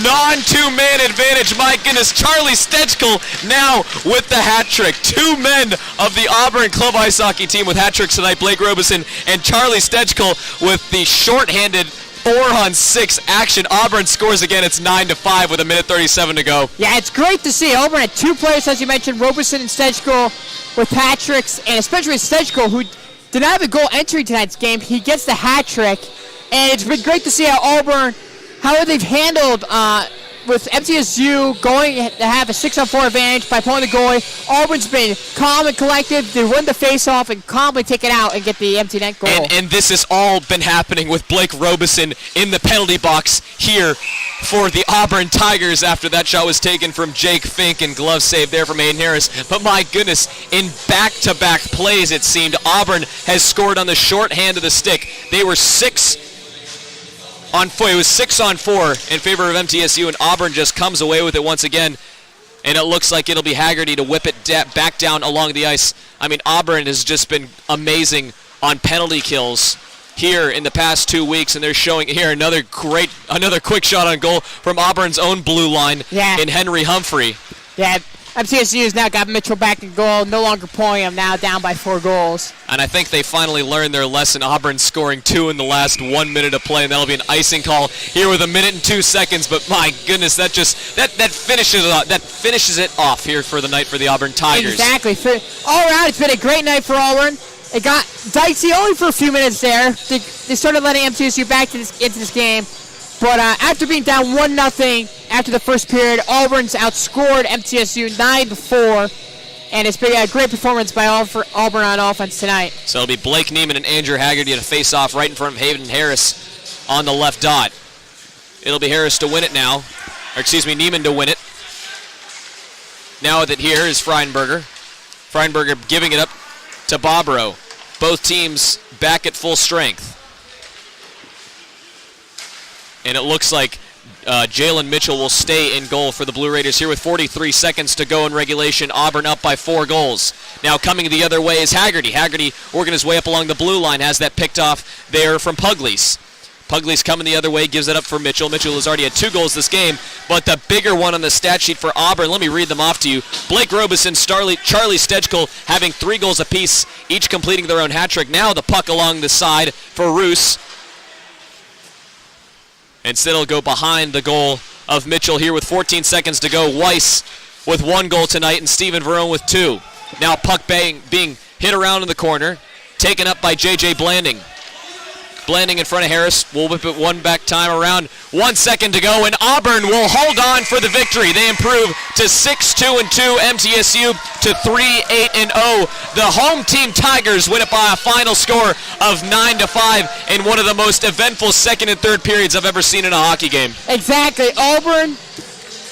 non-2-man advantage. My goodness, Charlie Stedschel now with the hat trick. 2 men of the Auburn club ice hockey team with hat tricks tonight, Blake Robeson and Charlie Stedschel with the shorthanded 4-on-6 action. Auburn scores again. It's 9-5 with a minute 37 to go. Yeah, it's great to see. Auburn had 2 players, as you mentioned, Robeson and Stedschel with hat tricks, and especially with Stedschel, who did not have a goal entering tonight's game. He gets the hat trick, and it's been great to see how they've handled with MTSU going to have a 6-on-4 advantage by pulling the goalie. Auburn's been calm and collective. They win the face-off and calmly take it out and get the empty net goal. And this has all been happening with Blake Robeson in the penalty box here for the Auburn Tigers after that shot was taken from Jake Fink and glove save there from Hayden Harris. But my goodness, in back-to-back plays it seemed, Auburn has scored on the short hand of the stick. They were 6 on 4. It was 6-on-4 in favor of MTSU, and Auburn just comes away with it once again. And it looks like it'll be Haggerty to whip it back down along the ice. I mean, Auburn has just been amazing on penalty kills here in the past 2 weeks, and they're showing here another quick shot on goal from Auburn's own blue line in Henry Humphrey. Yeah, MTSU has now got Mitchell back in goal, no longer pulling him, now down by 4 goals. And I think they finally learned their lesson. Auburn scoring 2 in the last 1 minute of play, and that'll be an icing call here with a minute and 2 seconds. But my goodness, that finishes it off here for the night for the Auburn Tigers. Exactly. All around, it's been a great night for Auburn. It got dicey only for a few minutes there. They started letting MTSU back into this game. But after being down 1-0 after the first period, Auburn's outscored MTSU 9-4. And it's been a great performance by Auburn on offense tonight. So it'll be Blake Neiman and Andrew Haggerty to face off right in front of Hayden Harris on the left dot. It'll be Harris to win it now. Or excuse me, Neiman to win it. Now that here is Freidenberger. Freidenberger giving it up to Bobrow. Both teams back at full strength. And it looks like Jalen Mitchell will stay in goal for the Blue Raiders here with 43 seconds to go in regulation. Auburn up by 4 goals. Now coming the other way is Haggerty. Haggerty working his way up along the blue line, has that picked off there from Pugliese. Pugliese coming the other way, gives it up for Mitchell. Mitchell has already had 2 goals this game, but the bigger one on the stat sheet for Auburn, let me read them off to you. Blake Robeson, Charlie Stedschel having 3 goals apiece, each completing their own hat trick. Now the puck along the side for Roos. Instead, it'll go behind the goal of Mitchell here with 14 seconds to go. Weiss with 1 goal tonight and Steven Verone with 2. Now puck being hit around in the corner, taken up by J.J. Blanding. Blanding in front of Harris will whip it one back time around. 1 second to go, and Auburn will hold on for the victory. They improve to 6-2-2. MTSU to 3-8-0. The home team Tigers win it by a final score of 9-5 in one of the most eventful second and third periods I've ever seen in a hockey game. Exactly. Auburn,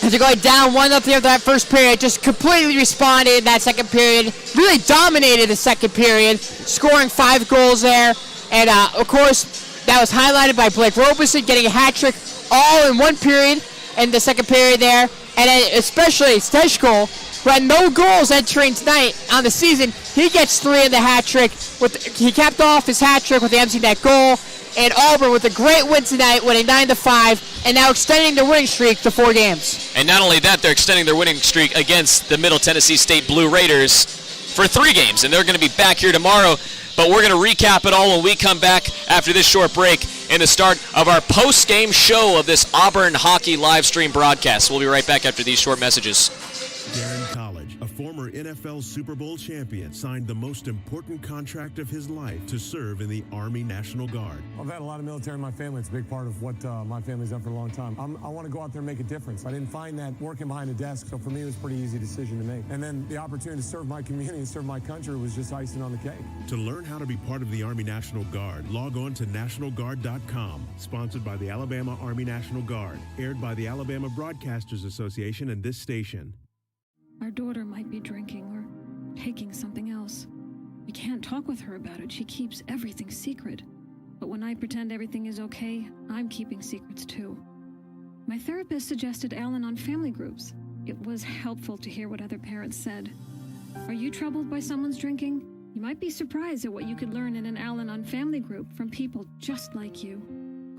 after going down 1-0 after that first period, just completely responded in that second period. Really dominated the second period, scoring 5 goals there. And, of course, that was highlighted by Blake Robeson getting a hat trick all in 1 period in the second period there. And then especially Stedschel, who had no goals entering tonight on the season, he gets 3 in the hat trick. He capped off his hat trick with the empty net goal. And Auburn with a great win tonight, winning 9-5, and now extending their winning streak to 4 games. And not only that, they're extending their winning streak against the Middle Tennessee State Blue Raiders for 3 games, and they're going to be back here tomorrow. But we're going to recap it all when we come back after this short break in the start of our post-game show of this Auburn hockey live stream broadcast. We'll be right back after these short messages. Darren College, a former NFL Super Bowl champion, signed the most important contract of his life to serve in the Army National Guard. I've had a lot of military in my family. It's a big part of what my family's done for a long time. I want to go out there and make a difference. I didn't find that working behind a desk, so for me it was a pretty easy decision to make. And then the opportunity to serve my community and serve my country was just icing on the cake. To learn how to be part of the Army National Guard, log on to nationalguard.com. Sponsored by the Alabama Army National Guard. Aired by the Alabama Broadcasters Association and this station. Our daughter might be drinking or taking something else. We can't talk with her about it. She keeps everything secret. But when I pretend everything is okay, I'm keeping secrets too. My therapist suggested Al-Anon family groups. It was helpful to hear what other parents said. Are you troubled by someone's drinking? You might be surprised at what you could learn in an Al-Anon family group from people just like you.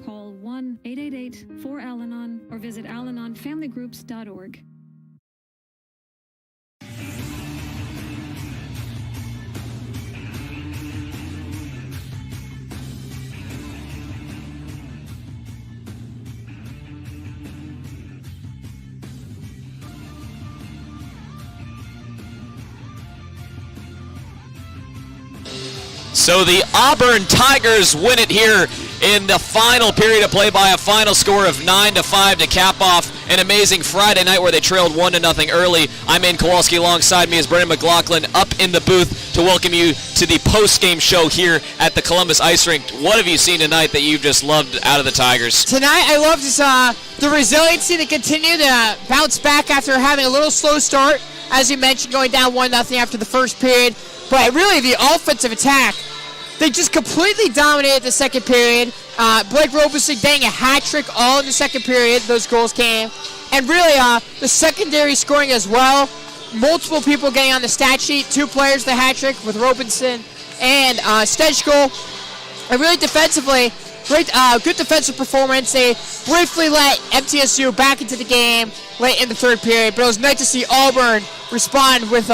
Call 1-888-4-AL-ANON or visit alanonfamilygroups.org. So the Auburn Tigers win it here in the final period of play by a final score of 9-5 to cap off an amazing Friday night where they trailed 1-0 early. I'm Aiden Kowalski. Alongside me is Brendan McLaughlin up in the booth to welcome you to the post-game show here at the Columbus Ice Rink. What have you seen tonight that you've just loved out of the Tigers? Tonight I loved the resiliency to continue to bounce back after having a little slow start, as you mentioned, going down 1-0 after the first period. But really the offensive attack, they just completely dominated the second period. Blake Roberson getting a hat trick all in the second period. Those goals came. And really, the secondary scoring as well. Multiple people getting on the stat sheet. 2 players the hat trick with Roberson and Stejko. And really defensively, great, good defensive performance. They briefly let MTSU back into the game late in the third period. But it was nice to see Auburn respond with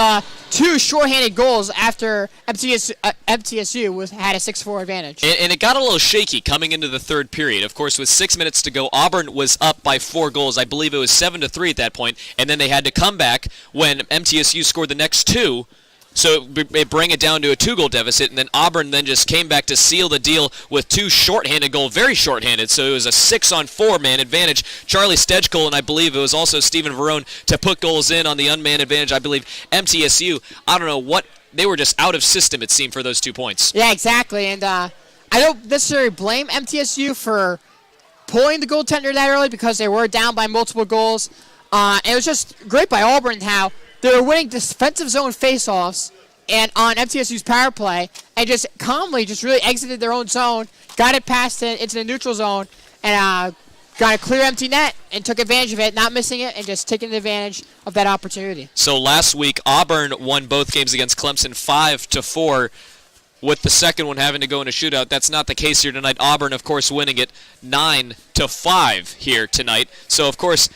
2 shorthanded goals after MTSU had a 6-4 advantage. And it got a little shaky coming into the third period. Of course, with 6 minutes to go, Auburn was up by 4 goals. I believe it was 7-3 at that point, and then they had to come back when MTSU scored the next 2. So it bring it down to a 2-goal deficit, and then Auburn then just came back to seal the deal with 2 shorthanded goals, very shorthanded. So it was a 6-on-4 man advantage. Charlie Stejko, and I believe it was also Stephen Verone to put goals in on the unmanned advantage. I believe MTSU, I don't know what, they were just out of system, it seemed, for those 2 points. Yeah, exactly. And I don't necessarily blame MTSU for pulling the goaltender that early because they were down by multiple goals. And it was just great by Auburn how they were winning defensive zone faceoffs and on MTSU's power play and just calmly just really exited their own zone, got it past into the neutral zone, and got a clear empty net and took advantage of it, not missing it, and just taking advantage of that opportunity. So last week, Auburn won both games against Clemson 5-4, with the second one having to go in a shootout. That's not the case here tonight. Auburn, of course, winning it 9-5 here tonight. So, of course,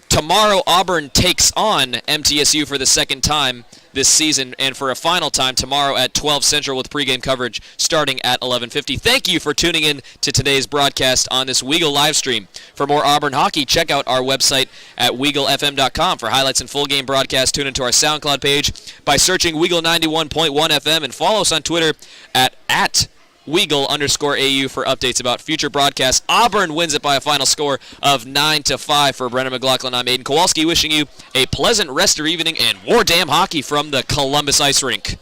tomorrow Auburn takes on MTSU for the second time this season, and for a final time tomorrow at 12 Central with pregame coverage starting at 11:50. Thank you for tuning in to today's broadcast on this WEGL live stream. For more Auburn hockey, check out our website at weglefm.com. For highlights and full game broadcasts, tune into our SoundCloud page by searching WEGL 91.1 FM, and follow us on Twitter at WEGL_AU for updates about future broadcasts. Auburn wins it by a final score of 9-5 for Brendan McLaughlin. I'm Aiden Kowalski, wishing you a pleasant rest of your evening and more damn hockey from the Columbus Ice Rink.